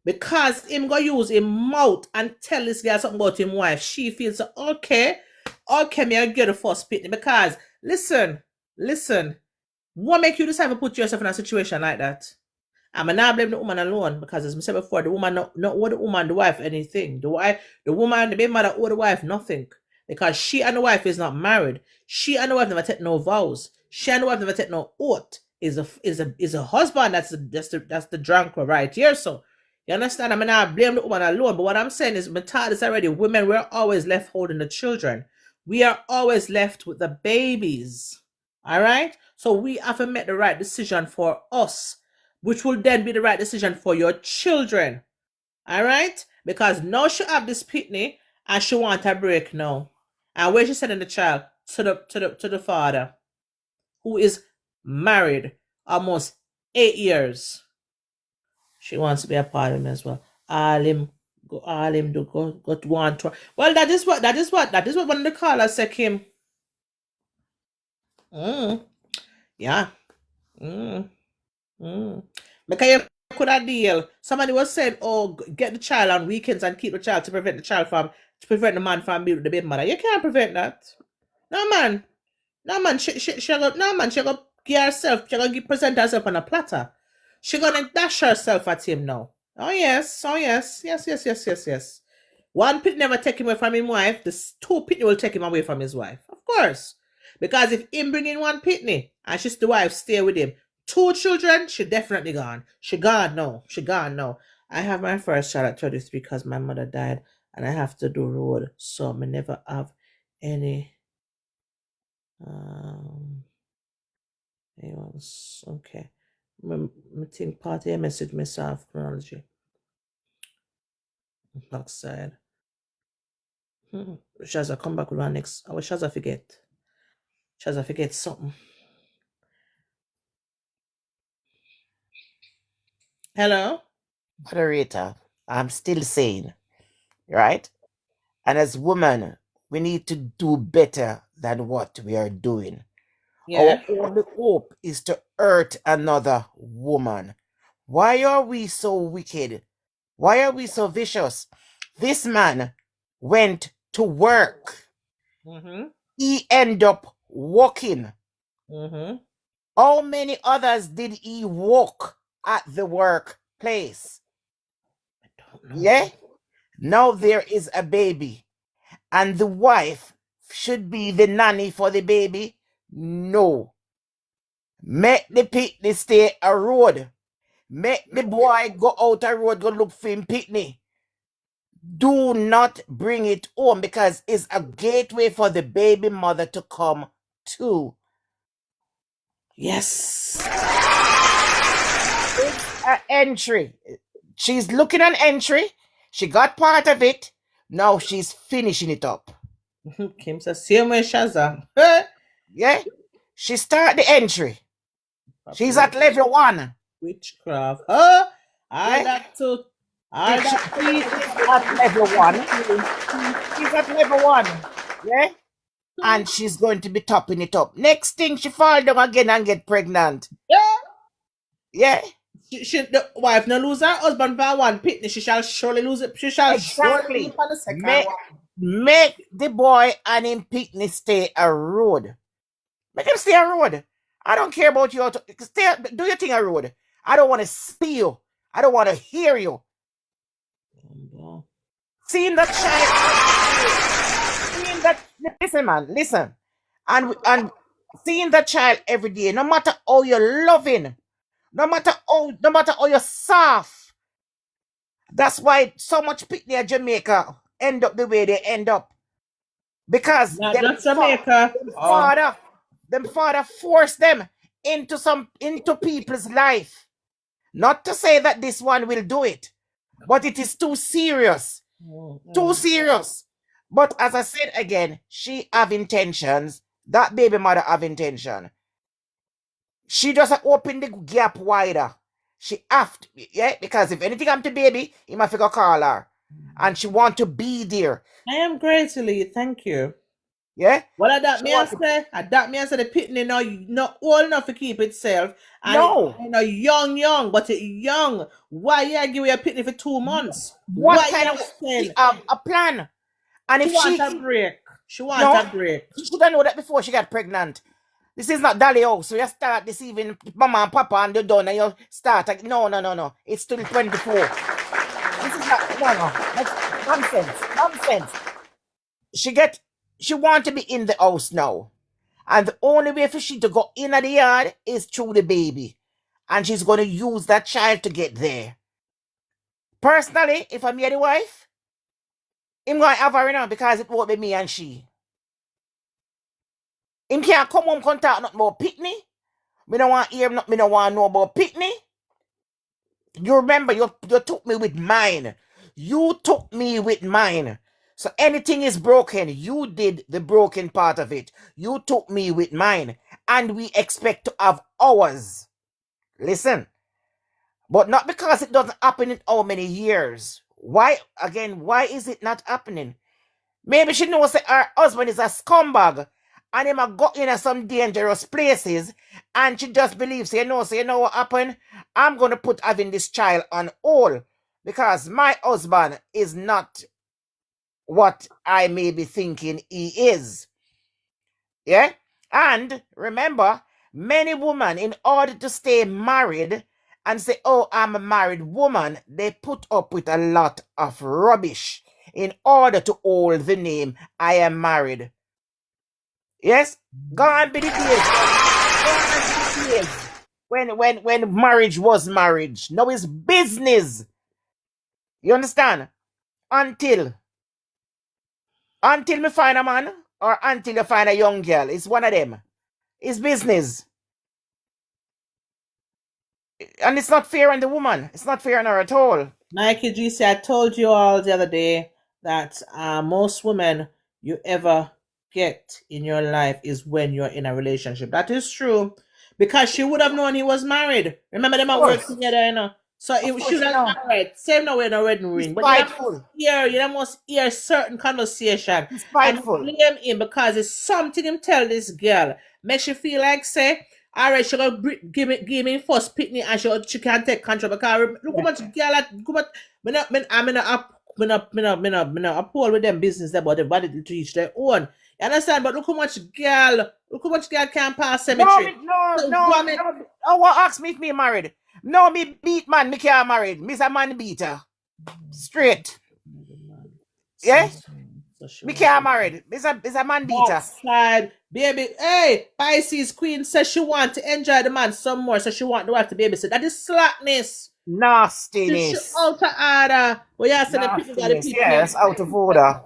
Because him gonna use his mouth and tell this girl something about him wife. She feels okay, me I get the first pitney. Because listen, what make you decide to put yourself in a situation like that? I'm not blame the woman alone, because as I said before, the woman not owe the woman, the wife anything. The woman, the baby mother owe the wife nothing. Because she and the wife is not married. She and the wife never take no vows. She and the wife never take no oath. Is a husband that's the drunk right here. So you understand? I'm not blame the woman alone. But what I'm saying is, my thought is already, women, we're always left holding the children. We are always left with the babies. Alright? So we have to make the right decision for us, which will then be the right decision for your children. Alright? Because now she have this pitney, and she want a break now. And where she sending the child? To the father, who is married almost 8 years. She wants to be a part of him as well. All him do go to one tour. Well, that is what one of the callers said, Kim. Yeah. Because you could have deal. Somebody was saying, "Oh, get the child on weekends and keep the child to prevent the man from being with the baby mother." You can't prevent that. No man. She go give herself. She go present herself on a platter. She gonna dash herself at him now. Oh yes. Yes. One pit never take him away from his wife. The two pitney will take him away from his wife. Of course. Because if him bring in one pitney and she's the wife stay with him, 2 children, she definitely gone. She gone now. I have my first child at 33 because my mother died and I have to do road. So I never have any okay. I think party I message myself chronology. Backside. Shaza come back with one next. I wish Shaza forget. Shaza forget something. Hello?
Moderator, I'm still saying, right? And as women, we need to do better than what we are doing.
Yeah.
Our only hope is to hurt another woman. Why are we so wicked? Why are we so vicious? This man went to work. He ended up walking. How many others did he walk at the workplace?
I don't know.
Yeah? Now there is a baby. And the wife should be the nanny for the baby? No. Make the pitney stay a road. Make the boy go out a road, go look for him pitney. Do not bring it home because it's a gateway for the baby mother to come to.
Yes.
It's an entry. She's looking an entry. She got part of it. Now she's finishing it up.
Kim says, same way Shaza.
Yeah? She start the entry. She's at level 1.
Witchcraft. I
Yeah.
got to.
She's at level 1. She's at level 1. Yeah? And she's going to be topping it up. Next thing, she fall down again and get pregnant.
Yeah.
Yeah?
The wife no lose her husband for one pitney. She shall surely lose it. She shall surely lose it for the second one.
Make the boy and him pitney stay a road. Make him stay a road. I don't care about you. Do your thing a road. I don't want to see you. I don't want to hear you. Seeing that child, listen, man, listen, and seeing that child every day, no matter how you're loving, no matter how you're soft. That's why so much pitney in Jamaica end up the way they end up, because them father force them into people's life. Not to say that this one will do it, but it is too serious. Too serious. But as I said again, she have intentions. That baby mother have intention. She just open the gap wider. She have to, yeah, because if anything happen to baby, he might go call her. And she want to be there.
I am gratefully, thank you.
Yeah?
Well, that me I say the pitney not old enough to keep itself. And
No.
Young, but it young. Why you give you a pitney for 2 months?
What kind of a plan? And if
she wants a break. She wants a break.
She should have known that before she got pregnant. This is not Dolly House. So you start deceiving mama and papa and you're done and you start like, no. It's still 24. This is not, That's nonsense. She want to be in the house now. And the only way for she to go in at the yard is through the baby. And she's going to use that child to get there. Personally, if I'm the wife, I'm going to have her now because it won't be me and she. Him can't come home and talk nothing about pitney. Me don't want to hear nothing. Me don't want to know about pitney. You remember, you took me with mine. You took me with mine. So anything is broken. You did the broken part of it. You took me with mine. And we expect to have ours. Listen. But not because it doesn't happen in how many years. Why is it not happening? Maybe she knows that her husband is a scumbag and him a go in some dangerous places and she just believes, so you know what happened? I'm going to put having this child on hold because my husband is not what I may be thinking he is. Yeah? And remember, many women, in order to stay married and say, oh, I'm a married woman, they put up with a lot of rubbish in order to hold the name, I am married. Yes? Go and be the days. Go and be the days when marriage was marriage. Now it's business. You understand? Until me find a man or until you find a young girl. It's one of them. It's business. And it's not fair on the woman. It's not fair on her at all.
Nike GC, I told you all the other day that most women you ever get in your life is when you're in a relationship. That is true. Because she would have known he was married. Remember them at work together, you know. So she would have married. Same now with a wedding ring. But you must hear certain conversation.
He's spiteful.
And blame him because it's something him tell this girl. Makes you feel like say, all right, she gonna give me first pitney and she can't take control because look how much girl I'm in a poll with them business there, but everybody to each their own. You understand? But look how much girl can pass cemetery.
No. Oh, what ask me if me married? No, me beat man, me can't married. Me's a man beater. Straight. Yeah? Me can't married. Me's a man beater.
Side, baby. Hey, Pisces Queen says she want to enjoy the man some more, so she want the wife to babysit. That is slackness.
Nastiness.
She out of order. But you said the people got the people.
Yes, out of order.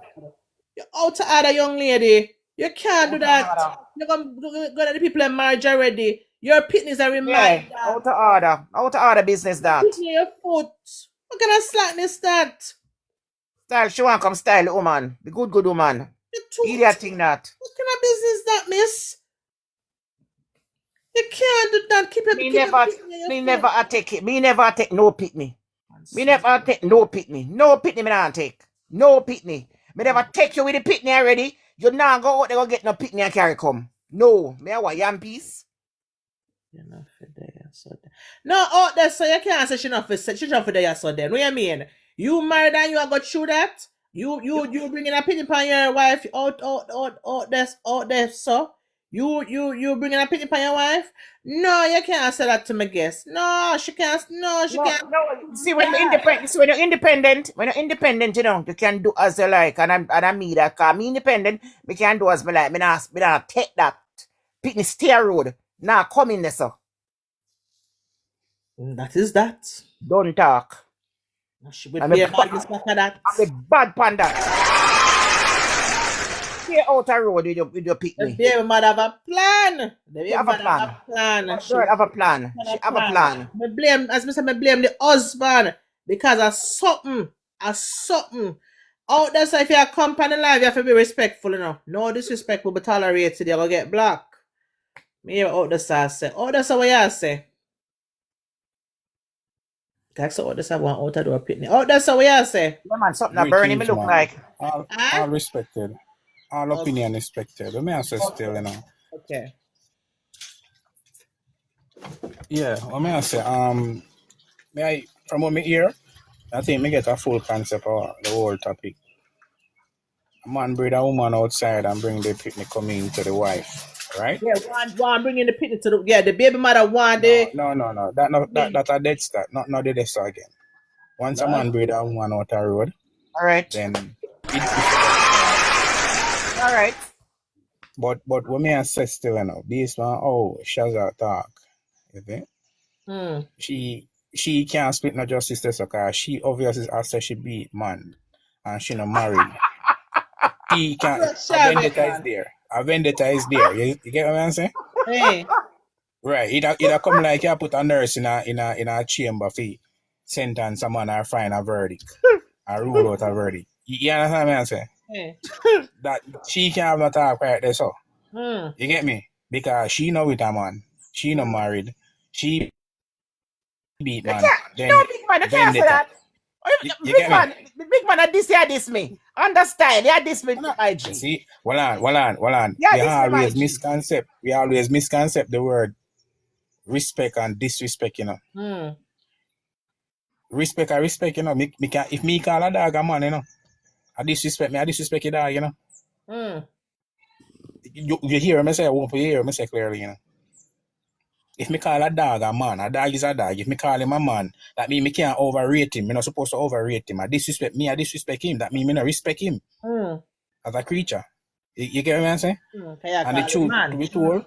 You're out of order, young lady. You can't do that. You're going to go to the people in marriage already. Your pitney's a reminder.
Yeah, out of order. Out of order business that.
Pitney your foot. What kind of slackness that?
Style, she want come style the woman. The good woman. Idiot thing that.
What kind of business that, miss? You can't do that. Keep your
Me never take it. Me never take no pitney. Me never take no pitney. No pitney me not take. No pitney. Me never take you with the pitney already. You now go out there go get no pitney and carry come. No. Me I want yam piece.
You're not for there, so no, out there, so you can't say she's not for there, so then. What you mean? You married and you have got through that? You bringing a opinion upon your wife out there, so? You bringing a opinion upon your wife? No, you can't say that to my guest. No, she can't. No, she can't.
No. See, when you're independent, you know, you can do as you like. And I'm me that, cause me independent, me can do as me like. Me not take that pitney steer road. Now come in there, sir.
That is that.
Don't talk.
She would be a bad that.
I'm a bad panda. Stay out the road with your pitney.
The baby mother have a plan.
She have a plan. She have a plan. Me
blame the husband because of something. Out there, so if you're a company life, you have to be respectful, you know. No disrespect will be tolerated. You're going to get blocked. Me out the sauce say. Out the sauce what you say? That's out the sauce want out the door pitney. Out the sauce what you say?
Yeah, man, something that burning me look like.
All respected. All opinion respected. Let me answer still, you know.
Okay.
Yeah, what may I say? From what me hear, I think me get a full concept of the whole topic. A man bring a woman outside and bring the picnic coming to the wife. Right?
Yeah, one bringing the pitney to the baby mother one day.
No. That a dead start. Not the dead start again. Once a man bring a woman out the road,
all right.
Then
all right.
But what me I say still, you know, this one, Shazza talk. You think? She can't split no justice this because she obviously after she beat man and she not married. She can't. A vendetta is there. You get what I'm saying?
Hey.
Right. It come like you put a nurse in a chamber for sentence someone or find a verdict. Or rule out a verdict. You understand what I'm saying?
Eh.
that she can't have no talk right there, so.
Hmm.
You get me? Because she know with a man. She not married. She beat
You
man.
can't,
Then
no, big man, you can't say
vendetta.
that.
You
Big
get me?
man, big man, I diss me. Understand? You diss me, my
You
G.
see? Well on.
Yeah,
We
this is my
always
G.
misconcept. We always misconcept the word respect and disrespect, you know.
Hmm.
Respect, I respect, you know. Me can, if me call a dog a man, you know. I disrespect a dog, you know.
Hmm.
You hear me say, I won't hear me say clearly, you know. If me call a dog a man, a dog is a dog. If me call him a man, that mean me can't overrate him. Me not supposed to overrate him. I disrespect him. That mean me not respect him
Hmm.
as a creature. You get what I'm saying?
Can you
And the
call him
truth
man?
to be told,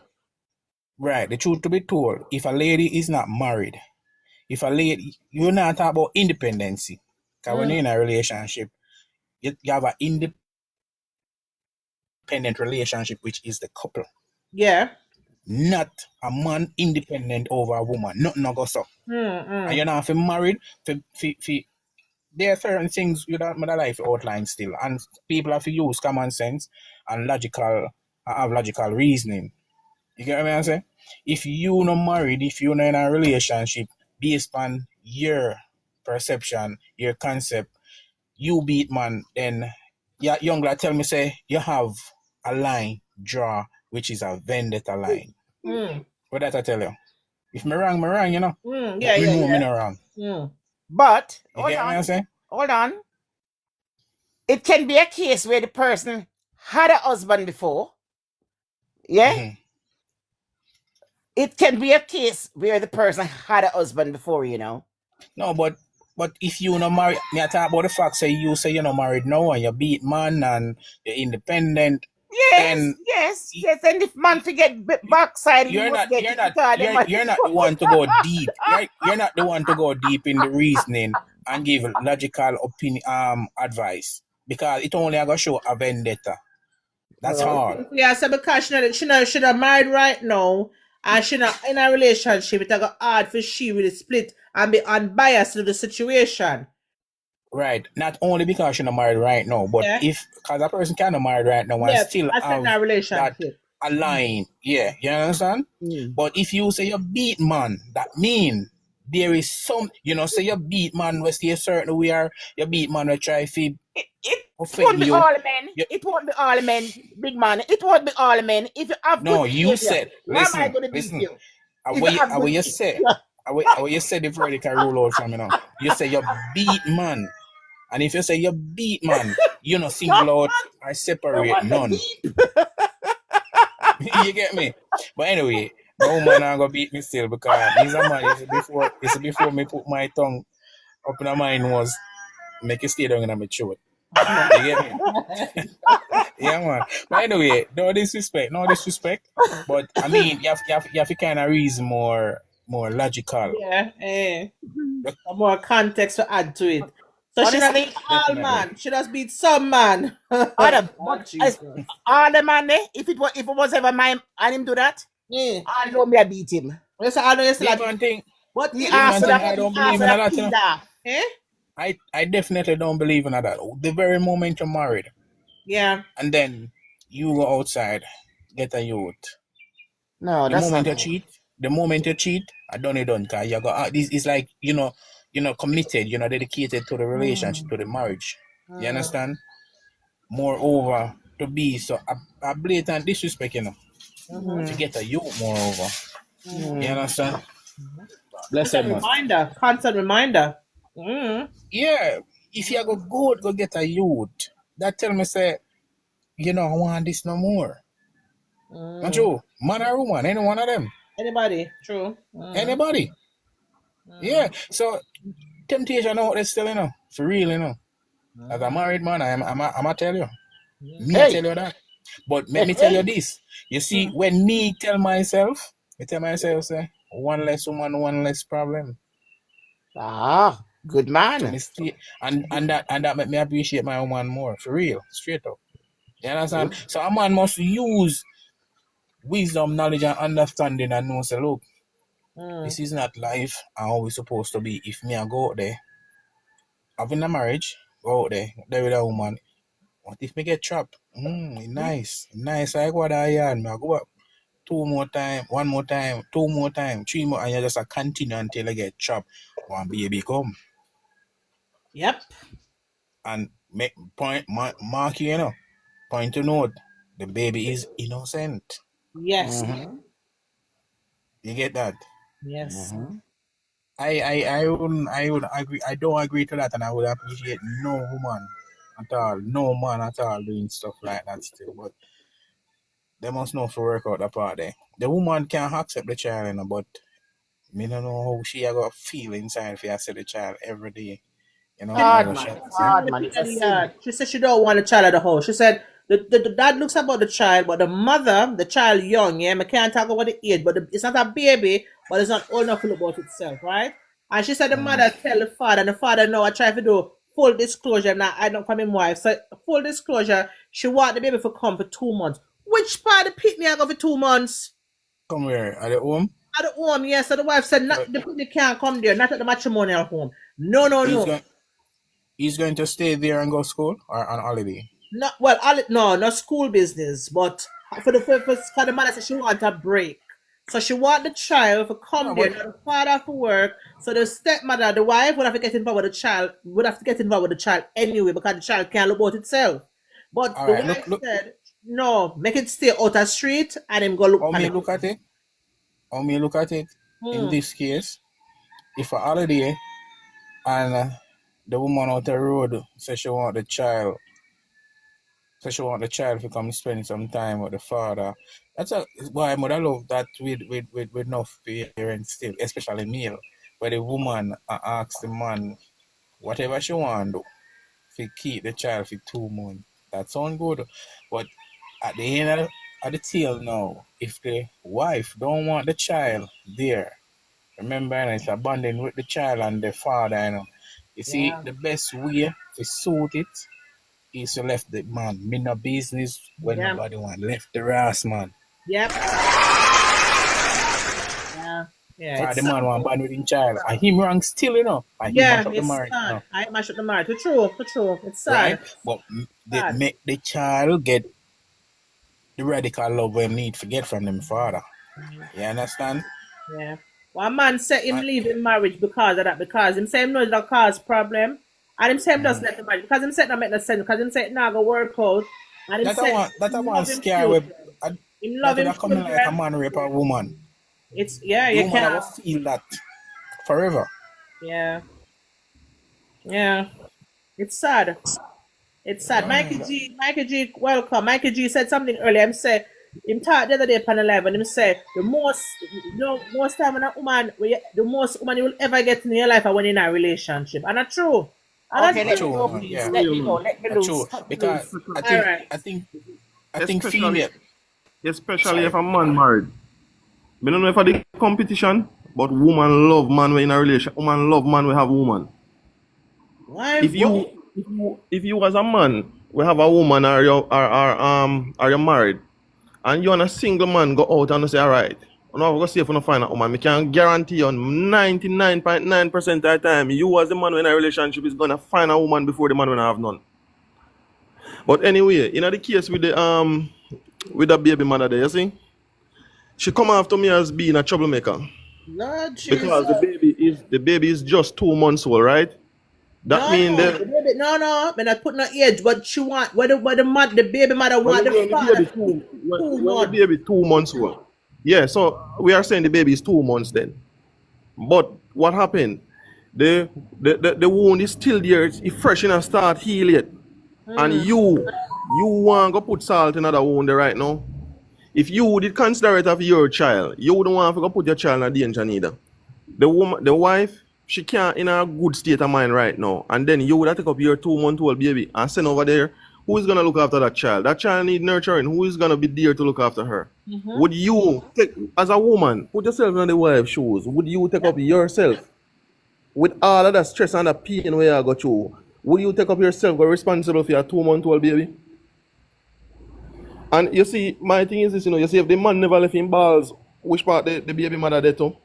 right, the truth to be told, if a lady is not married, if a lady, you're not talking about independency. Because when
Hmm.
you're in a relationship, you have an independent relationship, which is the couple.
Yeah.
Not a man independent over a woman. Nothing no go so. And you're not married, there are certain things you don't my life outline still. And people have to use common sense and have logical reasoning. You get what I'm saying? If you not married, if you're not in a relationship, based on your perception, your concept, you beat man, then your young lad tell me say you have a line draw, which is a vendetta line. What that I tell you? If me wrong, you know.
Yeah,
But me know
yeah.
me not wrong.
But,
You get what I'm saying?
hold on. It can be a case where the person had a husband before. Yeah?
Mhm.
It can be a case where the person had a husband before, you know.
No, but if you not married, me I talk about the fact say you say you're not married now and you beat man and you're independent. Then
Yes. And if man forget backside,
you're not the one to go deep. You're not the one to go deep in the reasoning and give logical opinion advice. Because it only gonna show a vendetta. That's hard.
Yeah, so because she not married right now, and she not in a relationship, it's hard for she will split and be unbiased to the situation.
Right. Not only because she's not married right now, but because a person cannot married right now and still have
a relationship.
that a line. Yeah, you understand? But if you say you beat man, that mean there is some, say you beat man we stay a certain way or you beat man we try to
it won't be all men. It won't be all men, big man. It won't be all men. If you have
no,
good
you
behavior,
said,
why am I going to beat you?
What you said, what you said the verdict can rule out from, You say you beat man. And if you say you beat man, you know single out or separate none. You get me? But anyway, no man are gonna beat me still because he's a man. It's before me put my tongue up in my nose, make it stay down in my throat. You get me? Yeah, man. But anyway, no disrespect. But I mean, you have to kind of reason more logical.
Yeah, more context to add to it. So honestly, she not all man. She just beat some man.
All the man there, if it was ever mine and him do that, I know me I beat him.
Yes, I know it's
like one thing.
But
I don't believe in that. I definitely don't believe in that. The very moment you're married.
Yeah.
And then you go outside, get a youth.
No,
the moment you cheat, I done it done. Cause you got this is like committed, dedicated to the relationship, to the marriage. You understand? Moreover, to be so a blatant disrespect, to get a youth. Moreover, you understand?
Constant reminder.
Yeah, if you go get a youth, that tell me say, I want this no more. Not true. Man or woman, any one of them.
Anybody, true.
Anybody. Yeah. So temptation out there still, for real, As a married man, I'm tell you. I tell you that. But let me tell you this. You see, when me tell myself, say, one less woman, one less problem.
Good man.
And that make me appreciate my woman more. For real. Straight up. You understand? So a man must use wisdom, knowledge, and understanding and know, say, look, this is not life and how it's supposed to be. If me I go out there, having a marriage, go out there with a woman, What if me get trapped? Nice. I go that yard. Me I go up 2 more time, 1 more time, 2 more time, 3 more, and you just continue until I get trapped. One baby come
Yep.
and make point mark you know. Point to note, the baby is innocent.
Yes.
You get that?
Yes.
I would agree. I don't agree to that, and I would appreciate no woman at all, no man at all doing stuff like that still. But they must know for work out that part there. The woman can accept the child, you know, but me don't know how she got feel inside if you see the child every day. You know,
Hard,
how
man.
she-
It's hard, man. It's a sin.
She said she don't want a child at the house. She said the dad looks about the child, but the mother, the child young, yeah, I can't talk about the age, but it's not a baby, but it's not old enough to look about itself, right? And she said the mother tell the father, and the father know I try to do full disclosure. Now I don't come in wife. So full disclosure, she want the baby to come for 2 months. Which part of the picnic I go for 2 months?
come here at the home.
At the home, yes. So the wife said not the picnic can't come there, not at the matrimonial home. No.
He's going to stay there and go school or on holiday.
Not well, not school business, but for the mother said she want a break. So she want the child to come
No,
there,
but-
not the father for work. So the stepmother, the wife would have to get involved with the child, anyway, because the child can't look about itself. But
All
the
right,
wife
look.
said, no, make it stay out of street and him go look
How
on
me
it.
look at it? In this case, if a holiday and the woman out the road says she want the child to come spend some time with the father. That's why I would love that with enough parents still, especially male, where the woman asks the man whatever she want to keep the child for 2 months. That sounds good. But at the end of the tail now, if the wife don't want the child there, remember, it's abandoned with the child and the father, you know. You see, the best way to suit it is to left the man. Me no business when nobody want. Left the ass, man.
Yep. Yeah.
The man want band with him child. And him wrong still, you know. And he mash up the
It's
marriage,
sad.
you know.
I mash up the marriage. It's true. It's sad.
Right? But they make the child get the radical love we need to get from them father. You understand?
Yeah. One man said him leave him marriage because of that, because him say him knows that cause problem. And him say him doesn't let the marriage because him said that make no sense, because him say it now go work out. And him say
That
him
one
love him
scare with
children. Him love him
that coming like a
children.
man rape a woman.
It's
The
you
woman
can
will feel that forever.
Yeah. It's sad. It's sad. Mikey G, welcome. Mikey G said something earlier. Him say him talked the other day upon the live, and him say most time when a woman, the most woman you will ever get in your life are when you're in a relationship. And that's true. And
Okay,
that's
let me
true.
go, please.
Yeah.
Let me go. Let me
That's
loose.
true. Because
Alright.
I think
Especially-
female.
Especially if a man married. I don't know if I the competition, but woman love man when in a relation. Woman love man we have woman.
Why?
If you as a man we have a woman or you're married, and you and a single man go out and say, alright, I'm not going to see if you find a woman. I can guarantee you 99.9% of the time, you as the man in a relationship is going to find a woman before the man will have none. But anyway, in the case with the baby mother there, you see, she come after me as being a troublemaker.
Lord Jesus.
Because the baby is just 2 months old, right? That means
the
that
baby, no, but not put no age, but she want where the baby mother want the father.
when the baby 2 months old. Yeah, so we are saying the baby is 2 months then. But what happened? The wound is still there. It's fresh in a start heal yet. And you want to put salt in another wound right now. If you did consider it of your child, you wouldn't want to put your child in a danger neither. The wife, she can't in a good state of mind right now. And then you would have to take up your 2-month-old baby and send over there. Who is going to look after that child? That child need nurturing. Who is going to be there to look after her? Would you, as a woman, put yourself in the wife's shoes? Would you take up yourself? With all of that stress and that pain where you got you, would you take up yourself or responsible for your 2-month-old baby? And you see, my thing is this, you see, if the man never left him balls, which part the baby mother there to,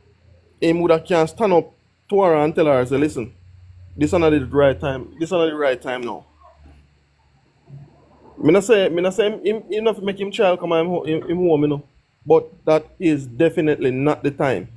him would have can stand up to her and tell her, say, listen, this is not the right time. This is not the right time now. Me not say him not make him child come him home, you know. But that is definitely not the time.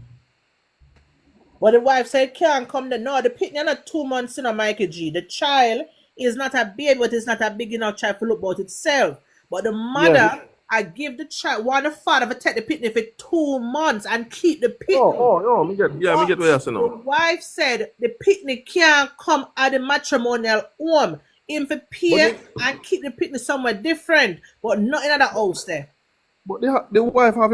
But the wife said can't come there. No, the pitney not 2 months in a Michael G. The child is not a baby, but it's not a big enough child to look about itself. But the mother,
Yeah.
I give the child one the father to take the pitney for 2 months and keep the pitney.
Oh, me get what you're saying
The
now.
wife said the pitney can't come at the matrimonial home. Him for
But
pay
the,
and keep the pitney somewhere different, but not in other house there.
but the wife have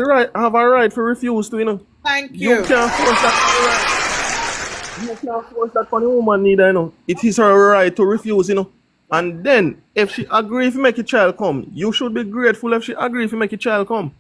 a right to refuse to, you know.
Thank
You
you.
can't force that. You can't force that on the woman neither, you know. It is her right to refuse, you know. And then if she agree if you make a child come, you should be grateful if she agree if you make a child come.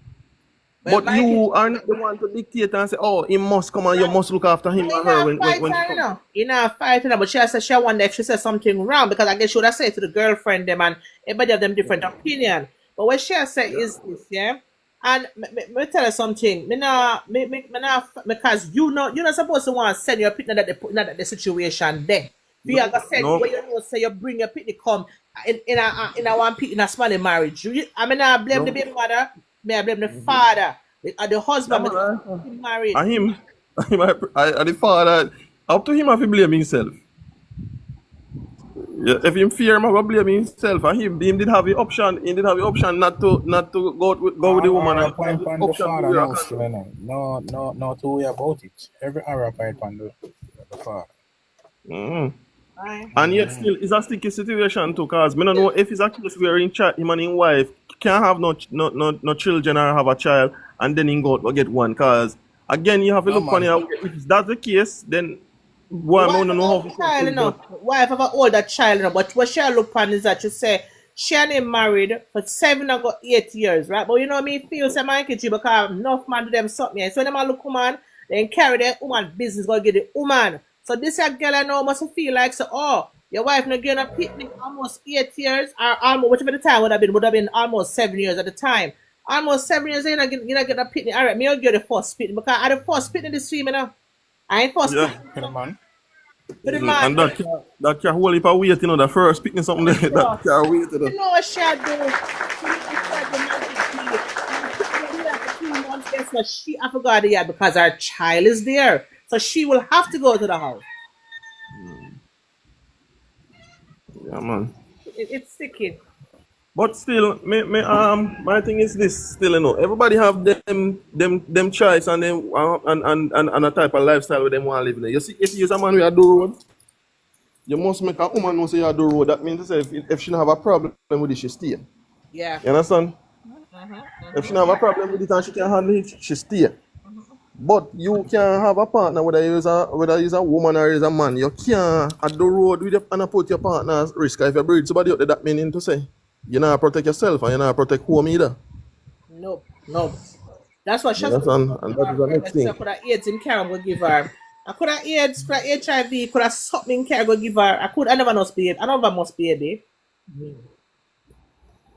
Well,
But you are not the one to dictate and say, oh, he must come and you must look after him or her when she
You
comes.
know. You know, fighting her, but she has said she wonder if she said something wrong because I guess she would have said to the girlfriend them and everybody have them different opinion. But what she has said is this, yeah. And me tell you something. Because you're not supposed to want to send your pitney that they put in the situation there. You are gonna send
No.
where you know say you bring your pitney come in a one in a small marriage. I mean I blame the baby mother, may I blame the father, the husband because he married.
And him, I the father, up to him have to blame himself. Yeah, if him fear him, I will blame himself. And him did have the option. He did have the option not to go with the woman.
Our
And
point
the
on the
option
father
to
now
react.
still, you know. No two way about it. Every arrow point on the father.
Right.
And yet still, it's a sticky situation too, cause me don't know if it's a case where in chat him and his wife can't have no children or have a child, and then he go out to get one. Cause again, you have to
No
look on
man.
it. If that's the case, then why I
Wife
don't know how
of a
to
child, you
think,
know.
but
Wife of an older child, you know. But what she look upon is that she say she and him married for 7 or 8 years, right? But you know me feel say Michael G because enough man do them something. Yeah. So when them a look woman, then carry their woman business, go get the woman. So this a girl I know must feel like so your wife not getting a picnic almost 8 years or almost whatever the time would have been almost 7 years at the time. Almost 7 years you're not get a picnic. Alright, me I'll get the first picnic because I the first picnic this stream, you know. I ain't first
yeah.
picnic
For the man.
for the man.
And that can hold if I wait, you know, the first picking something there, that can wait. You know.
You know what she had do? She had 2 months. Guess what? She I forgot the year because her child is there. So she will have to go to the house.
Yeah, man.
It's sticky.
But still, my thing is this. Still, you know, everybody have them choice and them and a type of lifestyle where they want to live in. You see, if you're a man who do road, you must make a woman know say you do road. That means to say if she don't have a problem with it, she stay.
Yeah.
You understand? If she don't have a problem with it and she can handle it, she stay. But you can have a partner whether he's a woman or he's a man. You can't at the road with your, and put your partner at risk. If you breed somebody out there, that meaning to say you not protect yourself and you not protect home either.
Nope. That's what
You
she's
understand? And that is the next
I
thing.
could have AIDS in care, I'm gonna give her. I could have AIDS, could have HIV, could have something in care, I'm gonna give her. I never must be baby.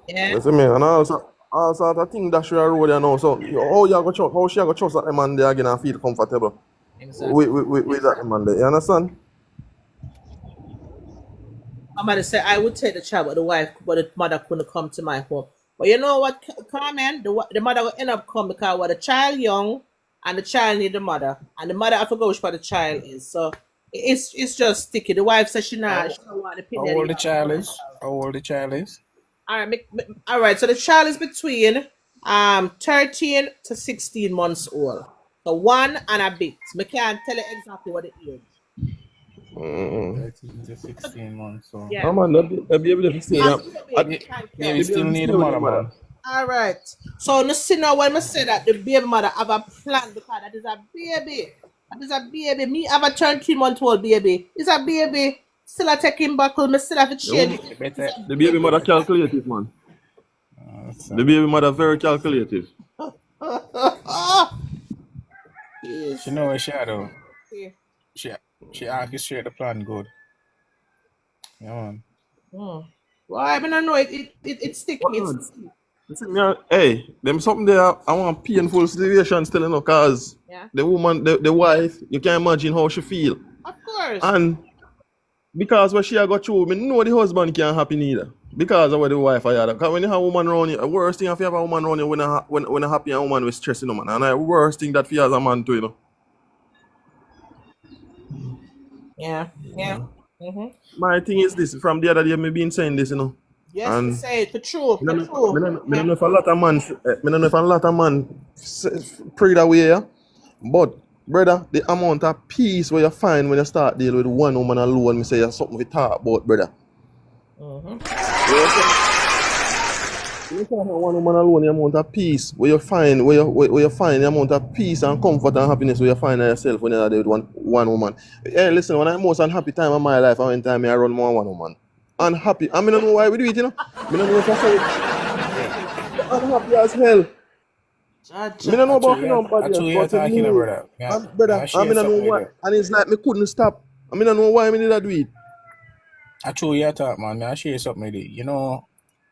Yeah.
You see me? And also I think that she a road there now. So how she go trust that the man there again and feel comfortable
Exactly.
with that man there. You understand?
Somebody said I would take the child, but the mother couldn't come to my home. But you know what, Carmen? The mother will end up coming because the child young and the child need the mother. And the mother I forgot which part the child is. So it's just sticky. The wife says she don't want the
How
opinion.
old the child is? How old the child is?
All right, so the child is between 13 to 16 months old. So 1 and a bit. I can't tell you exactly what it is.
13 to 16 months. So
Yeah.
Come on, they'll be able to say that.
yeah, we still need a mother, man.
All right. So you see now when I say that the baby mother have a plan because that is a baby. That is a baby. Me have a 13-month-old baby. It's a baby. Still a taking buckle. Me still have to change.
You better.
The baby mother calculative, man.
That's,
The baby mother very calculative.
Yes.
she know what she do.
Yeah.
She orchestrate the plan good. Yeah, man.
Well, I mean, I know it's sticky. It's sticky.
You see me, hey, them something there. I want painful situation still, you know, cause
Yeah.
the woman, the wife, you can't imagine how she feel,
Of course.
and because what she a got through, me know the husband can't happy neither. Because of what the wife I had. Because when you have a woman around you, the worst thing if you have a woman around you when a happy and woman with stress, you know, man. And the worst thing that for you as a man too, you know.
Yeah.
My thing is this, from the other day, me been saying this, you know.
Yes,
And
you say it for true.
I don't know if a lot of man pray that way, yeah? But brother, the amount of peace where you find when you start dealing with one woman alone, me say you something we talk about, brother. You talk about one woman alone, the amount of peace where you find the amount of peace and comfort and happiness where you find in yourself when you're there with one woman. Hey, listen, when I'm most unhappy time of my life, I went time I run more one woman. Unhappy. I mean, I don't know why we do it, you know. I don't know if I say it. Unhappy as hell. I don't know about nobody else, but to me, brother, I mean, I know why. And it's like me couldn't stop. I mean, I know why me did I do it.
I true you talk, man. I share something with you. You know,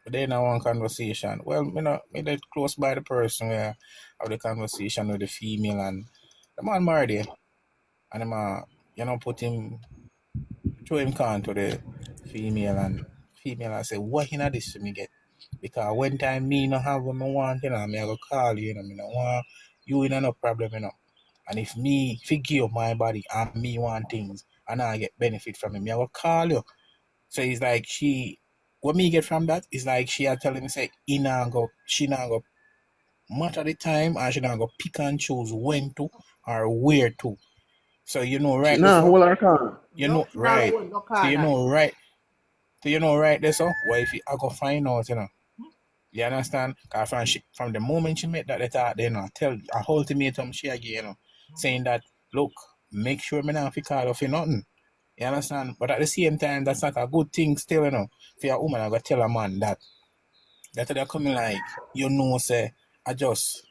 then I one conversation. Well, me that close by the person where have the conversation with the female and the man married her. And them put him throw him can to the female and I say, what in this for me get? Because when time me no have what I want, you know, me I go call you, you know, me no want you in no problem, you know. And if me figure my body and me want things and I get benefit from it, me I go call you. So it's like what me get from that is like she are telling me say she not go much of the time and she not go pick and choose when to or where to. So you know right.
Nah, hold our car.
You know right. So you know right. So you know right there, so what if I go find out, you know? You understand? Because from the moment she made that letter, then I tell a ultimatum she again, you know, saying that look, make sure me not call off for nothing. You understand? But at the same time, that's not a good thing still, you know. For a woman, I gotta tell a man that they're coming like, you know, say, I just,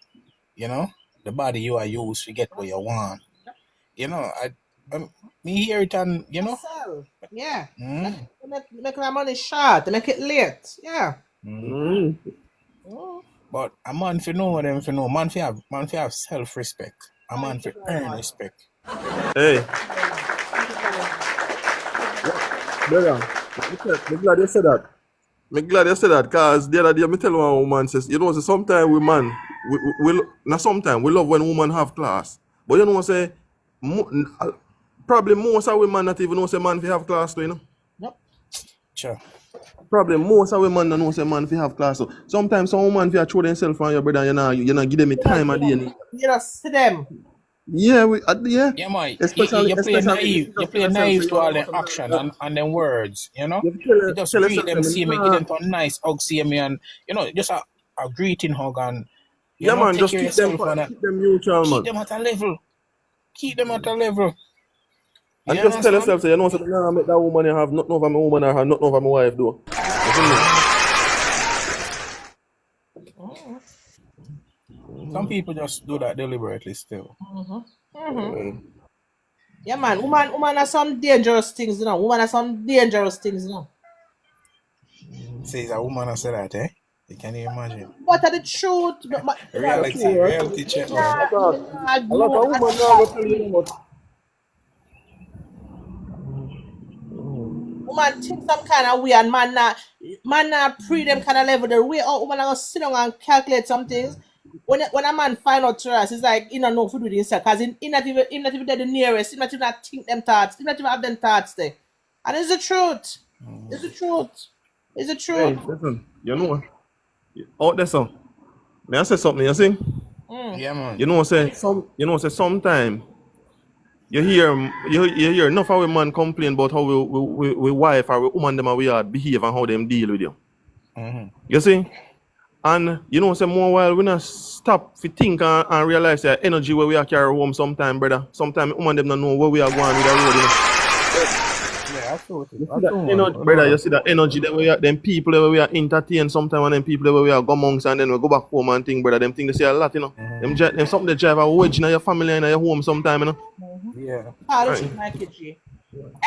you know, the body you are used to get what you want. You know, me hear it and, you know.
Yeah. Make my money short, make it late. Yeah.
But a man for know them for know. Man for have self-respect. A man for earn respect.
Hey. Brother, I'm glad you said that. I'm glad you said that because the other day I tell one woman says, you know, say sometimes we man, we not sometimes we love when women have class. But you know what say probably most of women not even know say man fi have class too, you know.
Yep.
Sure.
Probably most of women don't know say man fi have class. So sometimes some woman fi throw themselves on your brother, you know, give them a time of day.
You know, see them.
Yeah, yeah.
Yeah, man.
Especially,
you play naive. You play naive to all the action and them words, you know. You just greet them, see me, give them a nice hug, see me, and you know, just a greeting hug and you
yeah,
know,
man,
take
just
care
keep them neutral, man.
Keep them at a level. Keep them at a level.
And just tell yourself, say, you know, so I make that woman have nothing over my woman or have nothing over my wife, though.
Some people just do that deliberately still.
Yeah, man. Woman has some dangerous things, you know. Woman has some dangerous things, you know.
Says a woman has said that, eh? You can't even imagine.
What are the truth?
Reality check.
A lot of women now go tell you what.
Woman think some kind of way and man not pre them kind of level the way out woman are gonna sit down and calculate some things. When a man find out to us, it's like he don't know what to do with himself because he not even the nearest, he not even think them thoughts, he not even have them thoughts there. And it's the truth. It's the truth. It's the truth.
Hey, listen, you know out there some. May I say something, you see?
Yeah, man.
You know sometimes you hear enough of women complain about how we wife or we woman them we behave and how them deal with you. You see? And you know, say more while we not stop to think and realize the energy where we are carry home sometime, brother. Sometimes woman them don't know where we are going with the road, you know.
Yeah, absolutely.
You know, brother, you see that energy that we are, them people that we are entertain sometimes, and them people that we are go amongst and then we go back home and think, brother, them think they say a lot, you know. Them something they drive a wedge in your family and your home sometime, you know.
Yeah.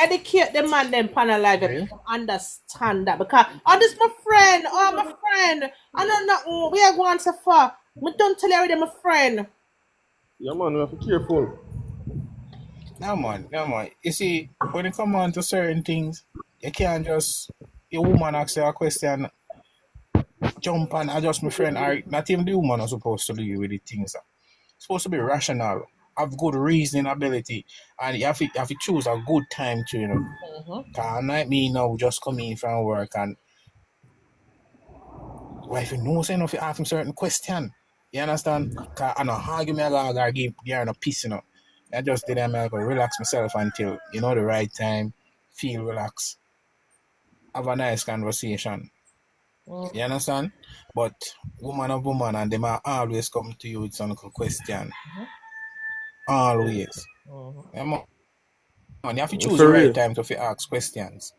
Educate the man them panel life understand that because this my friend, I don't know we are going so far. We don't tell you my friend.
Yeah man, we have to be careful.
No man. You see, when it comes on to certain things, you can't just a woman asks you a question, jump and adjust my friend. Or not even the woman are supposed to do you with the things. It's supposed to be rational, have good reasoning ability, and you have to choose a good time to, you know. Cause not me now just come in from work and wife knows enough to ask him certain question. You understand? Cause I know argue me I give you no peace, you know. I just did that, I go relax myself until, you know, the right time, feel relaxed, have a nice conversation. You understand? But woman of woman and them are always come to you with some question. Always. Yeah, man, you have to choose the
For
right
real.
time to ask questions.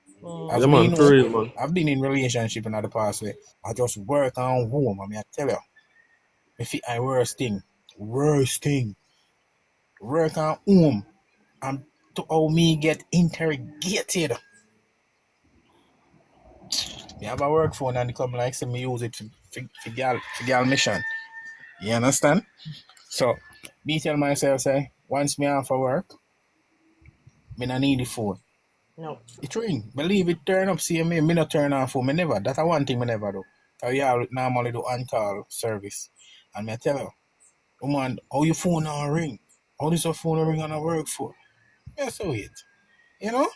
As
Yeah,
me
man, for
know,
real, man.
I've been in relationship in the past where I just work on home. I mean, I tell you, if it I worst thing, work on home and to how me get interrogated. Me have a work phone and it come like say me use it for girl mission. You understand? So me tell myself say once me off for work, me not need the phone.
No.
It ring. Believe it turn up, see me not turn on phone. Me never. That's one thing me never do. Cause we all normally do on-call service. And me tell her, woman, how your phone not ring? How does your phone ring on a work for? Yeah, so it. You know?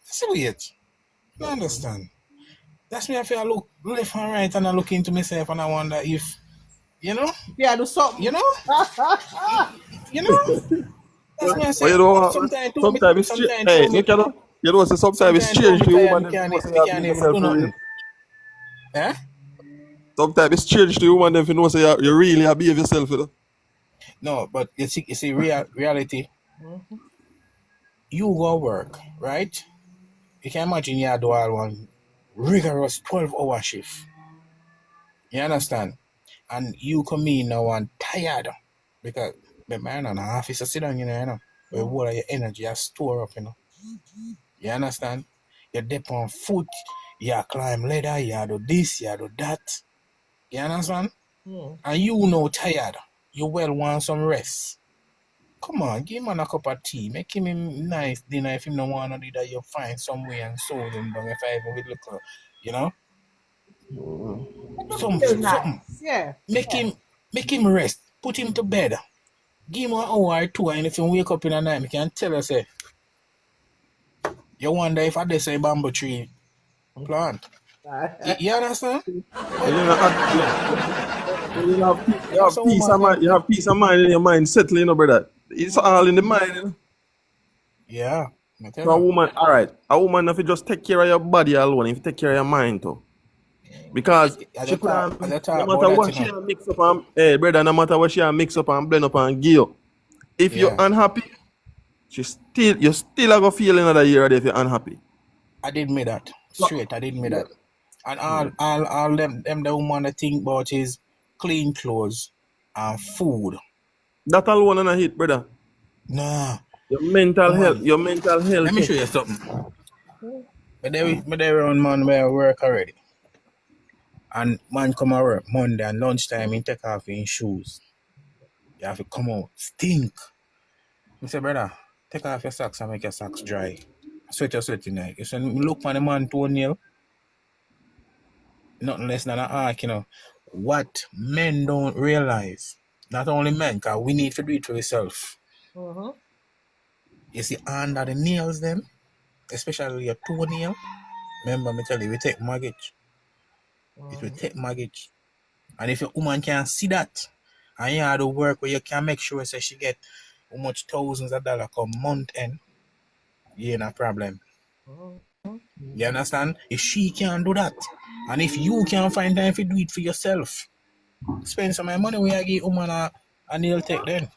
So it. I understand. That's me I feel I look left and right and I look into myself and I wonder if, you know,
Yeah, do something.
you know, you know. That's me I
But
say.
you know what?
Sometimes
Sometimes it's strange. Hey, look at that. You know, so sometimes it's strange to you,
tired,
woman.
me
Them
can't,
know say
me
you
can't
behave
even
yourself
do
for real.
nothing. Eh?
Sometimes it's strange to you, woman. Them know say you really behave yourself, you know.
No, but you see reality. You go work, right? You can imagine you do all one rigorous 12-hour shift. You understand? And you come in now and tired because the man on the office sit down, you know, where all of your energy you store up, you know. You understand? You dip on foot, you climb ladder, you do this, you do that. You understand? And you know tired. You well want some rest. Come on, give him a cup of tea. Make him a nice dinner. If him don't want to do that, you find some way and sold him down. If I even with look, you know,
Feel
something.
nice. Yeah.
Make him rest. Put him to bed. Give him an hour or two, and if you wake up in the night, you can tell us, say, you wonder if I say bamboo tree plant. You understand?
And you know, you
That's
have
a
peace of
woman.
mind. You have peace of mind in your mind settling, you know, brother. It's all in the mind, you know.
Yeah. I tell
So a
you.
woman, all right. A woman, if you just take care of your body alone, if you take care of your mind too. Because
As
she
I
could
talk,
have,
as I
no
talk
matter
about that,
what
you
she
know.
mix up and, hey, brother, no matter what she mix up and blend up and give you, if you're
Yeah.
unhappy, you still have a feeling another year if you're unhappy.
I did me that. Straight, I did me that. And all them the woman that think about is clean clothes and food.
That alone on a hit, brother.
Nah.
Your mental health,
Woman,
your mental health.
let me show you something. But there around man where I work already. And man come to work Monday and lunchtime he take off his shoes. You have to come out. Stink. I say, brother, take off your socks and make your socks dry. Sweat your sweat in there. You say, look for the man toenail. Nothing less than an arc, you know. What men don't realize, not only men, because we need to do it for ourselves. You see, under the nails, them, especially your toenail, remember me tell you, we take mortgage. It will take mortgage. And if your woman can see that, and you have to work where you can make sure so she get how much thousands of dollars come month end, you ain't a problem. You understand? If she can do that, and if you can find time to do it for yourself, spend some money where you give woman a nail take then.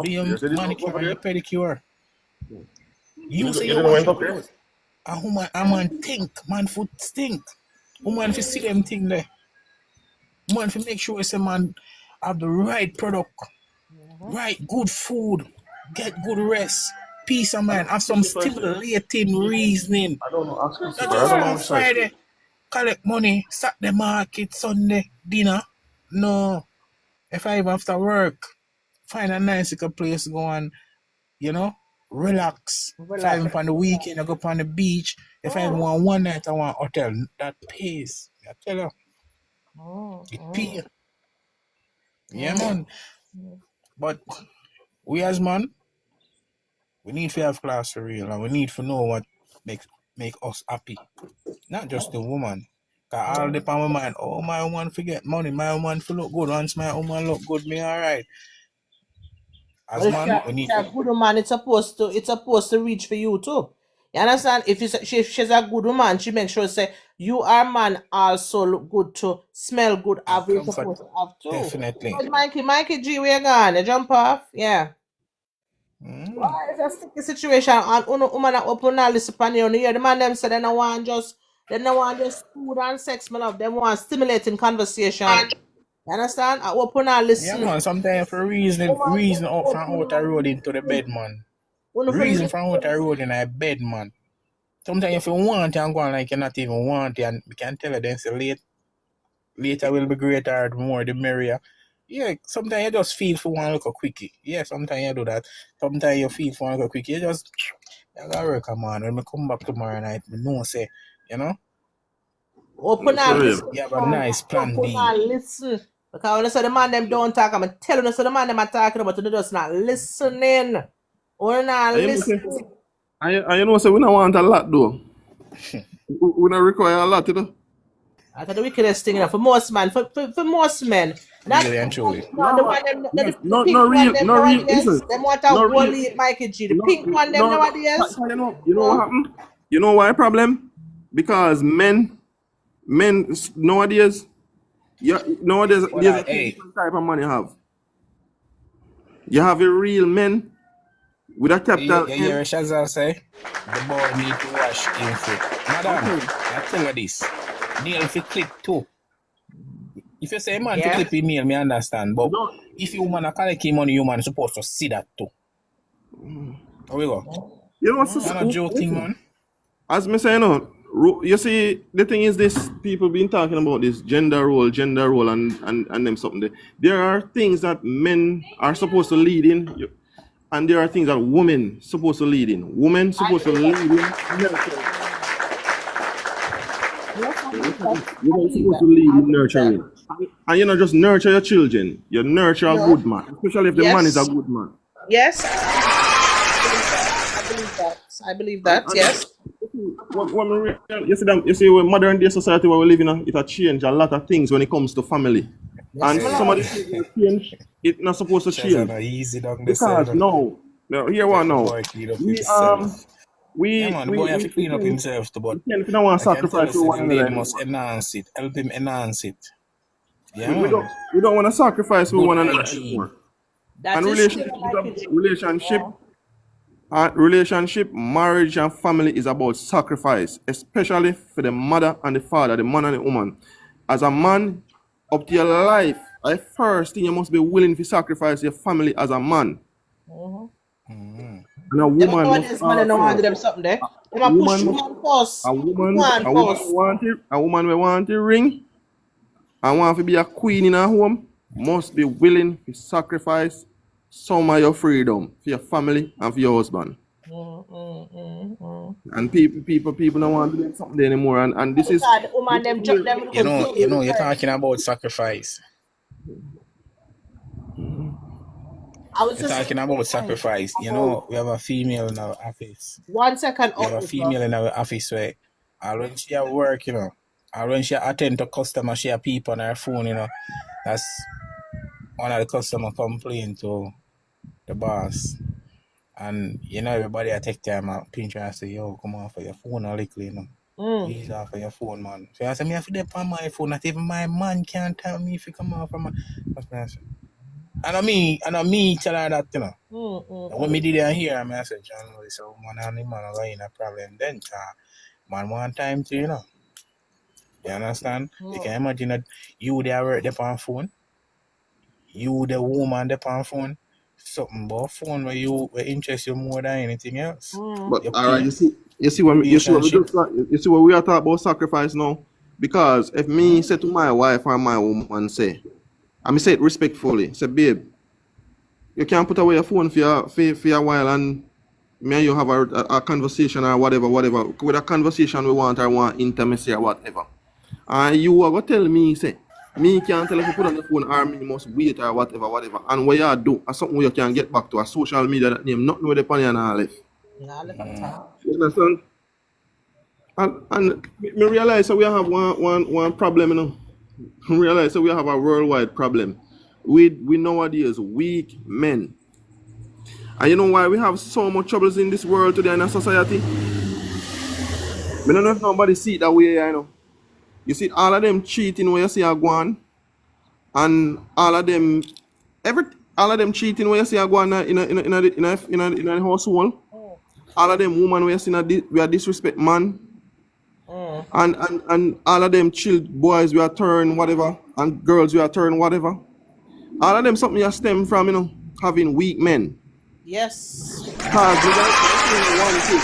Do your
You see this
manicure
over
and your
there?
pedicure. You
You
say you
didn't
wash
went
your
up there?
clothes. A man think, man foot stink. Woman fi see them thing there. Man fi make sure say man have the right product, right good food, get good rest, peace of mind, have some stimulating reasoning.
I don't know. Ask
Not
Christopher. I
just
don't know
on
which side.
Friday, collect money, Saturday market, Sunday, dinner. No. If I even after work, find a nice little place to go and, you know, relax. If I even on the weekend, I go on the beach. If I even want one night, I want hotel. That pays. I tell you, it pay. Yeah, man. But we as man, we need to have class for real, and we need to know what make us happy. Not just the woman. Cause all the time my mind, oh, my woman forget money, my woman for look good. Once my woman look good, me alright. As
But if
man, we need
you're a
to.
good woman, it's supposed to reach for you too. You understand? If she's a good woman, she makes sure say you are man also look good to smell good, have you supposed to have too.
Definitely.
But Mikey G, where you gone? You jump off? Yeah. Why is a sticky situation and woman that open all this upon you? The man them say they don't want just food and sex, my love. They want stimulating conversation. You understand? I open all listen.
Yeah, man. Sometimes for reason up from outer road into the bed, man. Reason from outer road in a bed, man. Sometimes if you want it and go on like you not even want it, and we can tell you then say later will be greater, the more the merrier. Yeah, sometimes you just feel for one look a quickie. Yeah, sometimes you do that. Sometimes you feel for one look a quickie. You gotta work, man. When we come back tomorrow night, we know say, you know.
Open and listen.
You have a nice plan B.
Open and listen. Because when I say the man them don't talk, I'm telling you, so the man them are talking about, they're just not listening. Or not listening.
And you know, so we don't want a lot though. We don't require a lot, you know.
That's the wickedest thing, you know, for most men. For most men.
Really and truly.
No real. Listen.
Them want to go lead Mikey G. The pink one them nowadays.
You know what happened? You know why problem? Because men nowadays, there's a different type of money you have. You have a real men with a capital.
You hear Shazal say? The boy need to wash him foot. Madam, I tell you this. Nail fi clip too. If you say man to clip his nail, me understand. But if you woman a collect him money, you man supposed to see that too. How we go?
You know what's
I'm not joking, man.
As me say, you see, the thing is this, people been talking about this gender role and them something. There are things that men are supposed to lead in, and there are things that women supposed to lead in. Women supposed to lead in nurturing. You're supposed to lead in nurturing. And you not just nurture your children, you nurture a good man, especially if the man is a good man.
Yes. I believe that, yes.
You see, when modern day society where we live in, it has changed a lot of things when it comes to family. And some of the things change, it's not supposed to change. Because no, here one now. We
have to clean up himself, but
if you don't want to sacrifice to one another,
must enhance it. Help him enhance it.
Yeah, we don't want to sacrifice with one another anymore. And relationship, marriage, and family is about sacrifice, especially for the mother and the father, the man and the woman. As a man, up to your life, the first thing you must be willing to sacrifice your family as a man. And a woman must a woman will want a ring and want to be a queen in her home, must be willing to sacrifice some of your freedom for your family and for your husband. And people don't want to do something anymore. And this is
you're talking about sacrifice. You're talking about sacrifice. You know, we have a female in our office.
1 second.
We have a female in our office where when she at work, or when she attend to customer, she have people on her phone, that's one of the customer complain to the boss. And everybody I take time out, pinch her and say, yo, come on for your phone or little, Please off for your phone, man. So I say, me have to dip on my phone, not even my man can't tell me if you come off from my. That's what I say. And I me tell her that, And when me did it here, I said, John, so man and the man are in a problem then, man one time to, You understand? You can imagine that you there work the on phone, you the woman the on phone, something about phone where interest you more than anything else.
But all right, you see what we are talking about sacrifice now? Because if me say to my wife or my woman say say it respectfully, say babe, you can't put away your phone for a while and Me and you have a conversation or whatever. With a conversation we want intimacy or whatever. And you are gonna tell me, say, me can't tell if you put on the phone or me must wait or whatever. And what you do, is something you can get back to a social media that name, nothing with the money and all left.
Nah, look at that.
You understand? And me realize that we have one problem, you know. Me realize that we have a worldwide problem. We nowadays weak men. And you know why we have so much troubles in this world today in our society? I don't know if nobody see it that way, you know. You see all of them cheating where you see a go on, and all of them cheating where you see a go on in a household. All of them women where you see we are disrespect man. And all of them chill boys we are turn whatever, and girls we are turn whatever. All of them something you stem from, you know, having weak men.
Yes.
Because one thing.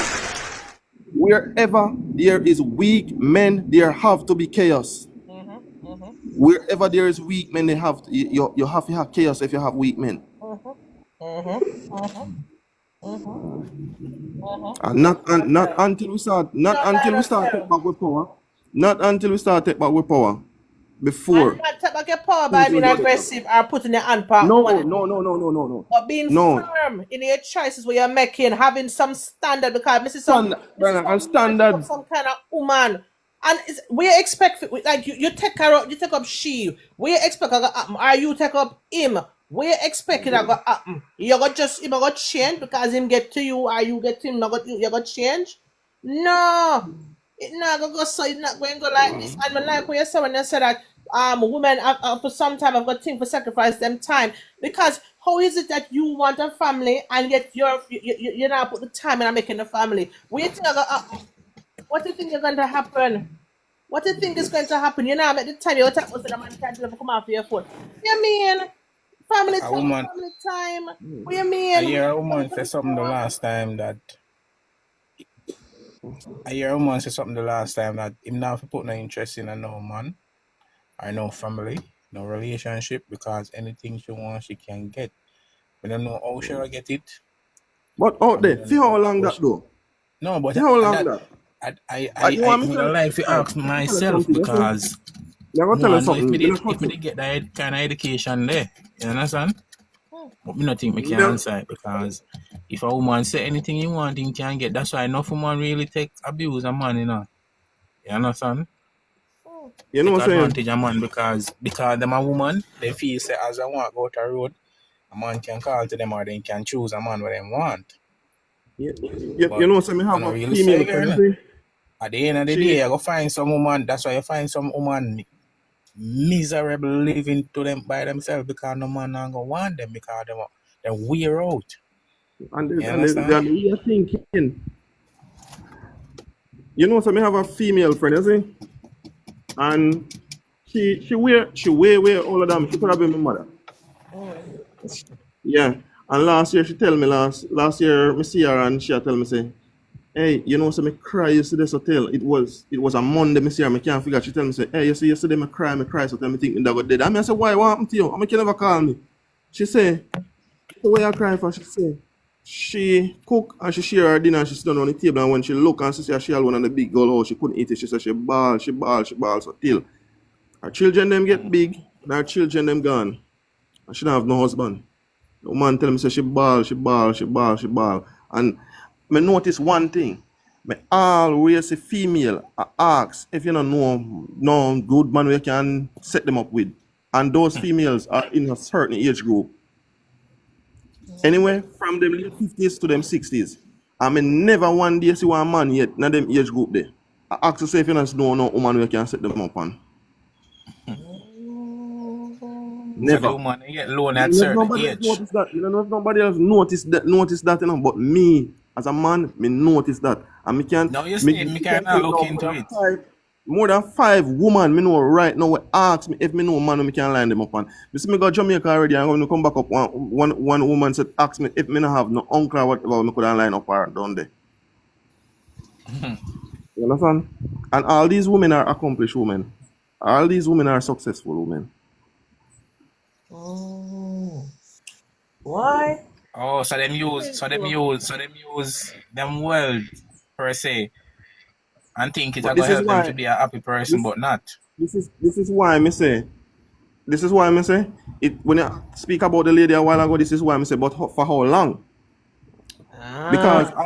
Wherever there is weak men, there have to be chaos. Wherever there is weak men, you have to have chaos if you have weak men. And not until we start take back with power. Not until we start take back with power. Before.
And not take back your power by being aggressive or putting your hand part.
No.
But being firm in your choices where you're making, having some standard, because Mrs.
Standard.
Some kind of woman. And we expect, like you take her up, you take up she. We expect her to happen, or you take up him. We expect it to happen. You got just him got change because him get to you, or you get to him, you got change. No, it not gonna go so. It's not going to go like this. And I like when you say that women for some time have got to think for sacrifice them time, because how is it that you want a family and yet you're not put the time in making a family? What do you think is going to happen? What do you think is going to happen? You know, at the time you talk about the man can't come off your phone. You mean family time? What you mean?
I hear a woman say something the last time that him not put no interest in a no man or no family, no relationship, because anything she wants she can get. We don't know how she'll get it.
But out there, see how long that though?
No, but
see how long that?
I would like to ask myself, because if we get that kind of education there, you understand? But me not think we can answer it, because if a woman say anything you want, he can get. That's why enough woman really take abuse a man, you know. You understand?
You know what I'm saying?
Advantage a man because them a woman, they feel say as I want go out the road, a man can call to them or they can choose a man what they want.
You know what I'm saying? Have a female friend.
At the end of the day, you go find some woman. That's why you find some woman miserable living to them by themselves, because no man not gonna want them, because they wear out.
And they're thinking. You know, so me have a female friend, you see? And she way older than me. She could have been my mother. Yeah. And last year she tell me last year me see her and she tell me say, hey, you know, so me cry yesterday so tell. It was a Monday me see her, me can't figure. She tell me say, hey, you see yesterday me cry so tell me think me that got dead. I mean I say, why what happened to you? I mean, can never call me. She say, the way I cry for, she say, she cook and she share her dinner and she sit down on the table, and when she look and she see she had one of the big girl house, she couldn't eat it. She said she bawl so till her children them get big and her children them gone. And she don't have no husband. The woman tell me say she bawl. And me notice one thing. Me always a female I ask if you don't know no good man we can set them up with. And those females are in a certain age group. Anyway, from them late 50s to them 60s. I mean, never one day see one man yet, not them age group there. I ask to say if you don't know no woman we can set them up on. Never.
So the woman get loan at certain age.
You don't know if nobody else notice that, you know, but me, as a man, me notice that. And me can't.
No, you see, me can't look into it.
More than 5 women me know right now will ask me if me know man me can line them up on. You see me go Jamaica already and when me come back up one woman said ask me if me not have no uncle or whatever me could line up her down there. You understand? And all these women are accomplished women. All these women are successful women.
Why?
Oh, so them use them world per se and think it's
But
gonna help them to be a happy person,
this
but not.
this is why I say this is why I say it when I speak about the lady a while ago. This is why I say, but for how long? Because
Ah,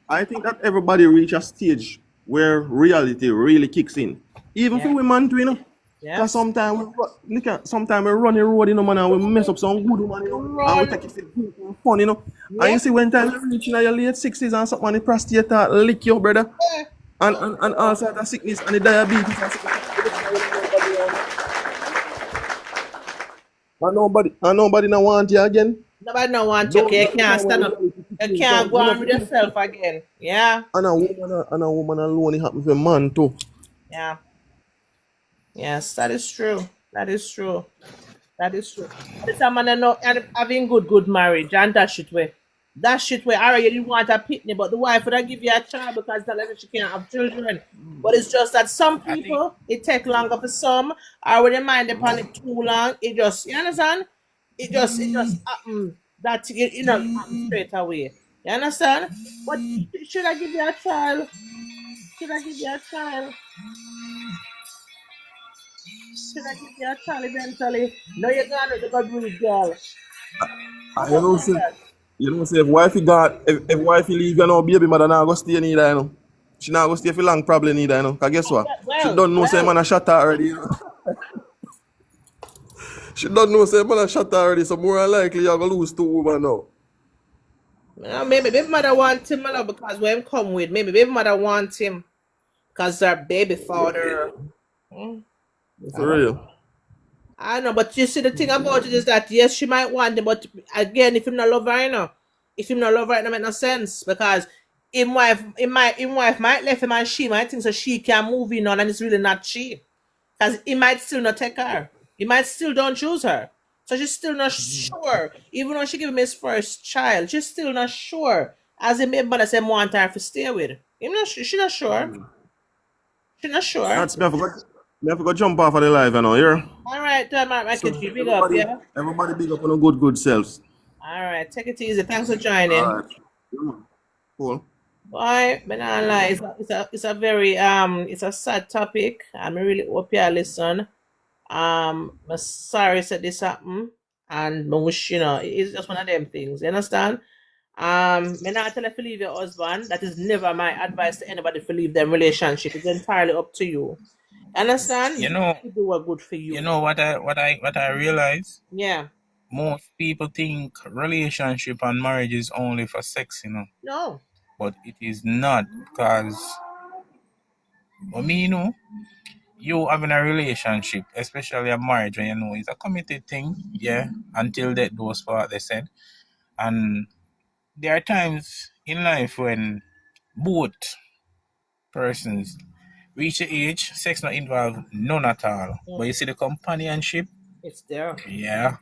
I think that everybody reach a stage where reality really kicks in. Even for
yeah,
women too, you know. Because
yes.
sometimes we run the road, you know, man, and we mess up some good man, you know, and we
Run.
take it for fun, you know. And you
Yep.
see when time you reach in your late 60s and something, and the prostate lick you, brother. And all sorts of sickness and the diabetes and nobody no want you again.
Nobody no want you. Okay, you can't stand up. You can't go on with yourself again. Yeah,
And a woman alone, it happens with man too.
yeah. Yes, that is true. That is true. That is true. But some man know and having good marriage and that shit way. That shit way. Alright, you didn't want a pitney, but the wife would give you a child because that like she can't have children. But it's just that some
I think
people it take longer for some. I would mind upon it too long. It just you understand? It just happen that you know happen straight away. You understand? But should I give you a child? Should I give you a child? Should I give you a child eventually? No, you're gonna the good breed girl.
And
Something like that.
you know, say if wifey leave, you know, baby mother not go stay neither, you know. She not go stay for long probably neither, you know. Cause guess what? She
Well,
don't know say man a shot her already, you know. She don't know say man a shot her already, so more than likely you're gonna lose two women now.
maybe baby mother want him because when him come with maybe baby mother want him because her baby father. Hmm, I
For
don't know.
real.
I know, but you see the thing about it is that yes, she might want him, but again, if him not love her, you know, if him not love her, it don't make no sense because him wife might left him and she might think so she can move in on and it's really not she. Because he might still not take her. He might still don't choose her. So she's still not sure. Even though she gave him his first child, she's still not sure. As a mother say want her to stay with. She not sure. She not sure.
That's me have to go jump off of the live, you know, here.
Alright, Michael
So
G, big up, yeah?
everybody big up on a good selves.
Alright, take it easy. Thanks for joining.
Alright. Cool.
Boy, but not lie, it's a very it's a sad topic. I really hope you listen. I'm sorry said this happened, and I wish it's just one of them things. You understand? Me not tell you to leave your husband. That is never my advice to anybody to leave them relationship. It's entirely up to you. Understand?
you
You
know
do what good for
you
you.
know what I realize?
Yeah.
Most people think relationship and marriage is only for sex, you know.
No.
But it is not because for me, you know, you having a relationship, especially a marriage when you know it's a committed thing, yeah, until that do us part they said. And there are times in life when both persons reach the age, sex not involved, none at all. But you see the companionship,
It's there.
yeah.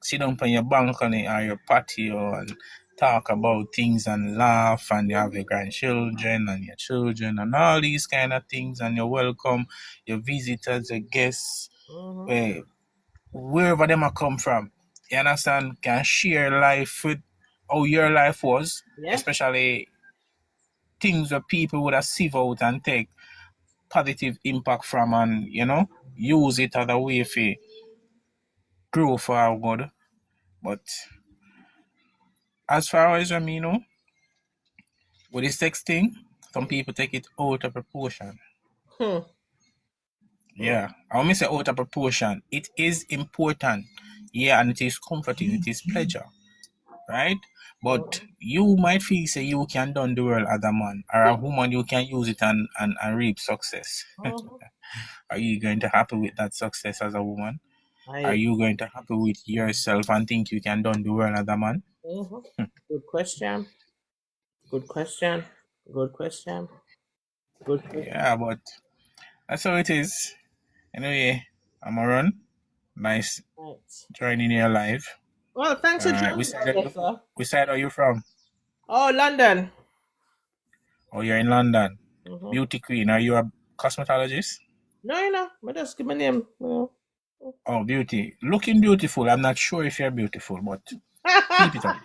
Sit down on your balcony or your patio and talk about things and laugh, and you have your grandchildren and your children and all these kind of things, and you welcome your visitors, your guests,
Mm-hmm.
wherever them are come from. You understand? Can share life with how your life was,
Yeah.
especially things that people would have sieve out and take positive impact from, and use it as a way for grow forward. But as far as with this sex thing, some people take it out of proportion.
Hmm.
Yeah, I want to say out of proportion. It is important, yeah, and it is comforting, it is pleasure, right? But you might feel say you can done the world as a man, or a woman you can use it and reap success.
Mhm.
Are you going to happy with that success as a woman? Are
I.
you going to happy with yourself and think you can done the world as a man?
Mhm. Good question. Good question. Good question. Good question.
Yeah, but that's how it is. Anyway, I'm a run. Nice
Right.
joining your live.
Well, thanks for
Alright,
joining, I guess, sir.
which side are you from?
Oh, London.
Oh, you're in London.
Mm-hmm.
Beauty queen. Are you a cosmetologist?
No, but just give my name.
Oh, beauty. Looking beautiful. I'm not sure if you're beautiful, but Keep it up.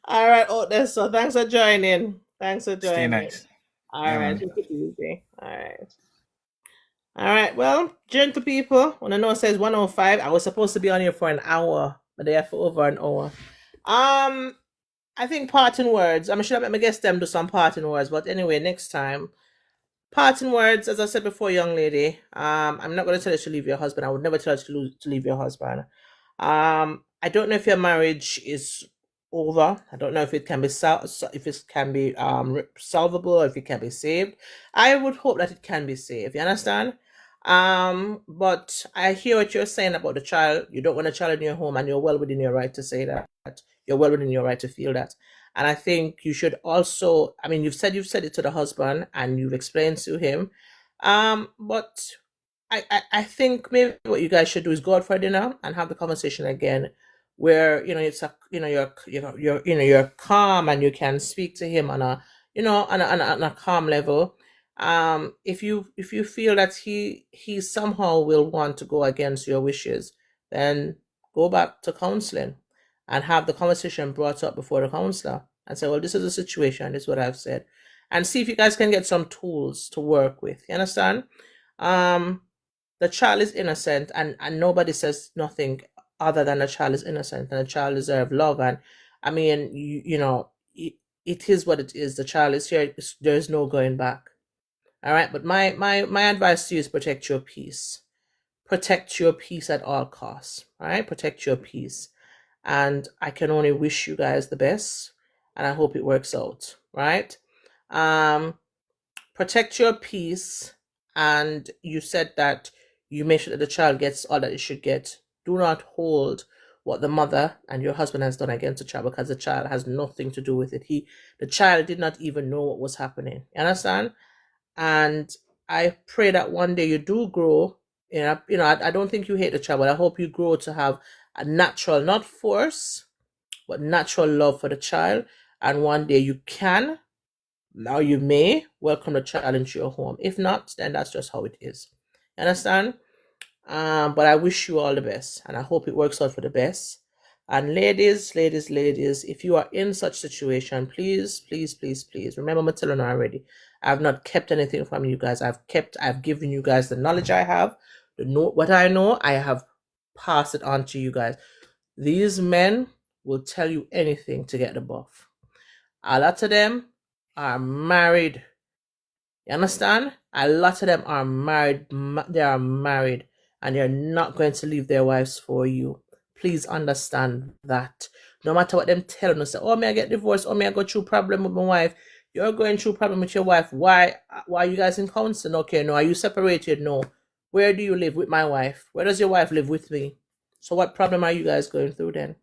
All right, Otis. So thanks for joining. Thanks for
Stay
joining.
nice.
All
Yeah,
right,
man.
take it easy. All right. All right. Well, gentle people, when I know it says 105, I was supposed to be on here for an hour, but they are for over an hour. I think parting words. I'm sure let me guess them do some parting words, but anyway, next time. Parting words, as I said before, young lady. I'm not going to tell you to leave your husband. I would never tell you to leave your husband. I don't know if your marriage is over. I don't know if it can be solvable, or if it can be saved. I would hope that it can be saved. You understand? But I hear what you're saying about the child. You don't want a child in your home, and you're well within your right to say that. You're well within your right to feel that. And I think you should also, I mean, you've said it to the husband and you've explained to him. But I think maybe what you guys should do is go out for dinner and have the conversation again, where it's you're calm and you can speak to him on a on a calm level. If you feel that he somehow will want to go against your wishes, then go back to counseling and have the conversation brought up before the counselor and say, well, this is the situation, this is what I've said, and see if you guys can get some tools to work with. You understand? The child is innocent, and nobody says nothing other than the child is innocent and the child deserves love. And I mean, it is what it is. The child is here. There's no going back. All right. But my advice to you is protect your peace. Protect your peace at all costs. All right. Protect your peace. And I can only wish you guys the best, and I hope it works out. Right. Protect your peace. And you said that you make sure that the child gets all that it should get. Do not hold what the mother and your husband has done against the child, because the child has nothing to do with it. The child did not even know what was happening. You understand? And I pray that one day you do grow. I don't think you hate the child, but I hope you grow to have a natural, not force, but natural love for the child. And one day you can, now you may, welcome the child into your home. If not, then that's just how it is. You understand? But I wish you all the best, and I hope it works out for the best. And ladies, if you are in such situation, please, remember, I'm telling you already, I have not kept anything from you guys. I've given you guys the knowledge I have, what I know, I have passed it on to you guys. These men will tell you anything to get the buff. A lot of them are married. You understand? A lot of them are married. They are married, and they're not going to leave their wives for you. Please understand that. No matter what them tell you, say, oh, may I get divorced? Oh, may I go through problem with my wife? You're going through problem with your wife. Why are you guys in counseling? Okay, no. Are you separated? No. Where do you live? With my wife. Where does your wife live? With me. So what problem are you guys going through then?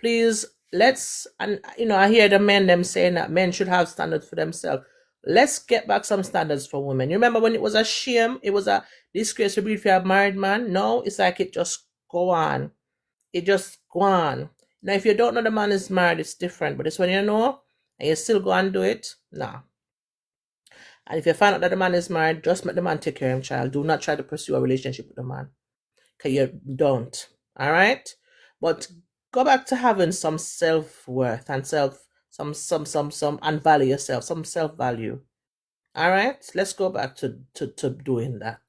Please, let's, and I hear the men them saying that men should have standards for themselves. Let's get back some standards for women. You remember when it was a shame, it was a disgrace to be if you're a married man? No, it's like it just go on. It just go on. Now, if you don't know the man is married, it's different. But it's when you know and you still go and do it, nah. And if you find out that the man is married, just let the man take care of him, child. Do not try to pursue a relationship with the man. Okay, you don't. All right? But go back to having some self-worth and and value yourself, some self-value. All right? Let's go back to doing that.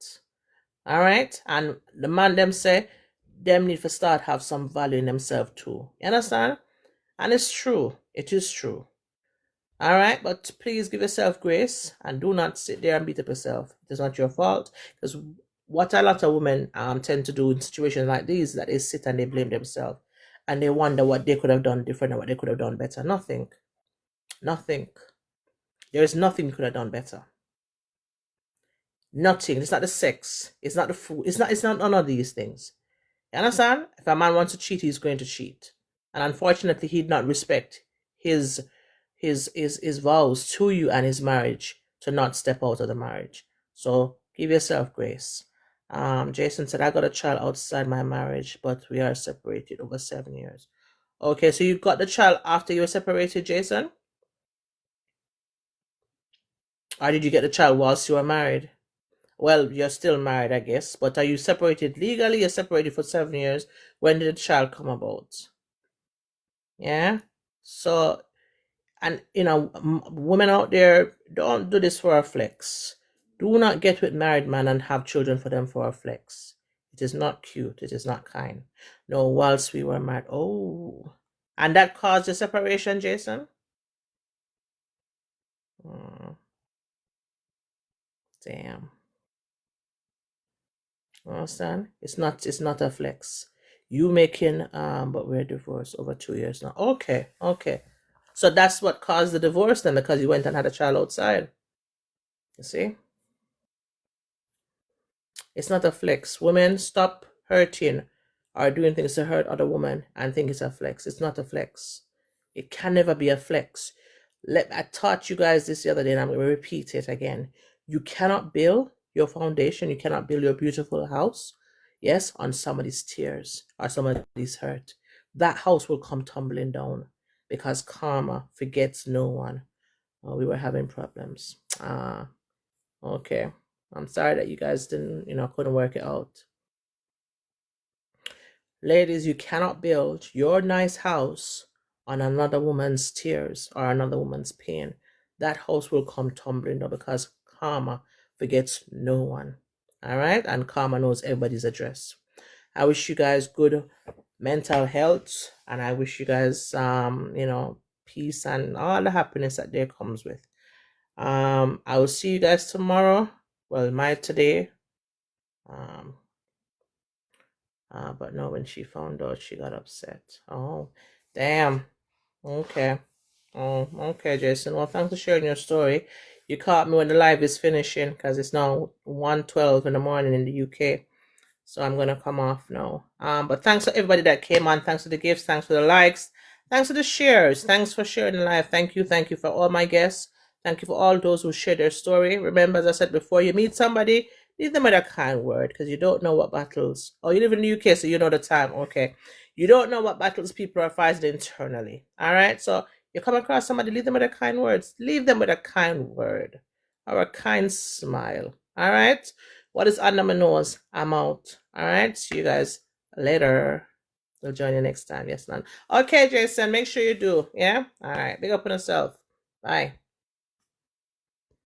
All right? And the man them say, them need to start have some value in themselves too. You understand? And it's true. It is true. All right? But please give yourself grace and do not sit there and beat up yourself. It is not your fault. Because what a lot of women tend to do in situations like these is that they sit and they blame themselves. And they wonder what they could have done different and what they could have done better. Nothing. There is nothing you could have done better. Nothing. It's not the sex. It's not the food. It's not none of these things. You understand? If a man wants to cheat, he's going to cheat. And unfortunately, he'd not respect his vows to you and his marriage to not step out of the marriage. So give yourself grace. Jason said, I got a child outside my marriage, but we are separated over 7 years. Okay, so you got the child after you were separated, Jason? Or did you get the child whilst you were married? Well, you're still married, I guess, but are you separated legally? You're separated for 7 years. When did the child come about? Yeah. So, and women out there, don't do this for a flex. Do not get with married man and have children for them for a flex. It is not cute. It is not kind. No, whilst we were married. Oh. And that caused the separation, Jason? Damn. Understand? It's not a flex. You making but we're divorced over 2 years now. Okay. So that's what caused the divorce then, because you went and had a child outside. You see? It's not a flex. Women, stop hurting or doing things to hurt other women and think it's a flex. It's not a flex. It can never be a flex. I taught you guys this the other day, and I'm going to repeat it again. You cannot build your foundation. You cannot build your beautiful house, yes, on somebody's tears or somebody's hurt. That house will come tumbling down because karma forgets no one. We were having problems. Okay. I'm sorry that you guys didn't, couldn't work it out. Ladies, you cannot build your nice house on another woman's tears or another woman's pain. That house will come tumbling down because karma forgets no one. All right? And karma knows everybody's address. I wish you guys good mental health, and I wish you guys, peace and all the happiness that there comes with. I will see you guys tomorrow. Well, today. But no, when she found out, she got upset. Oh, damn. Okay. Oh, okay, Jason. Well, thanks for sharing your story. You caught me when the live is finishing because it's now 1:12 in the morning in the UK. So I'm going to come off now. But thanks to everybody that came on. Thanks for the gifts. Thanks for the likes. Thanks for the shares. Thanks for sharing the live. Thank you. Thank you for all my guests. Thank you for all those who shared their story. Remember, as I said before, you meet somebody, leave them with a kind word because you don't know what battles. Oh, you live in the UK, so you know the time. Okay. You don't know what battles people are fighting internally. All right. So you come across somebody, leave them with a kind word. Leave them with a kind word or a kind smile. All right. What is under my nose? I'm out. All right. See you guys later. We'll join you next time. Yes, none. Okay, Jason, make sure you do. Yeah. All right. Big up on yourself. Bye.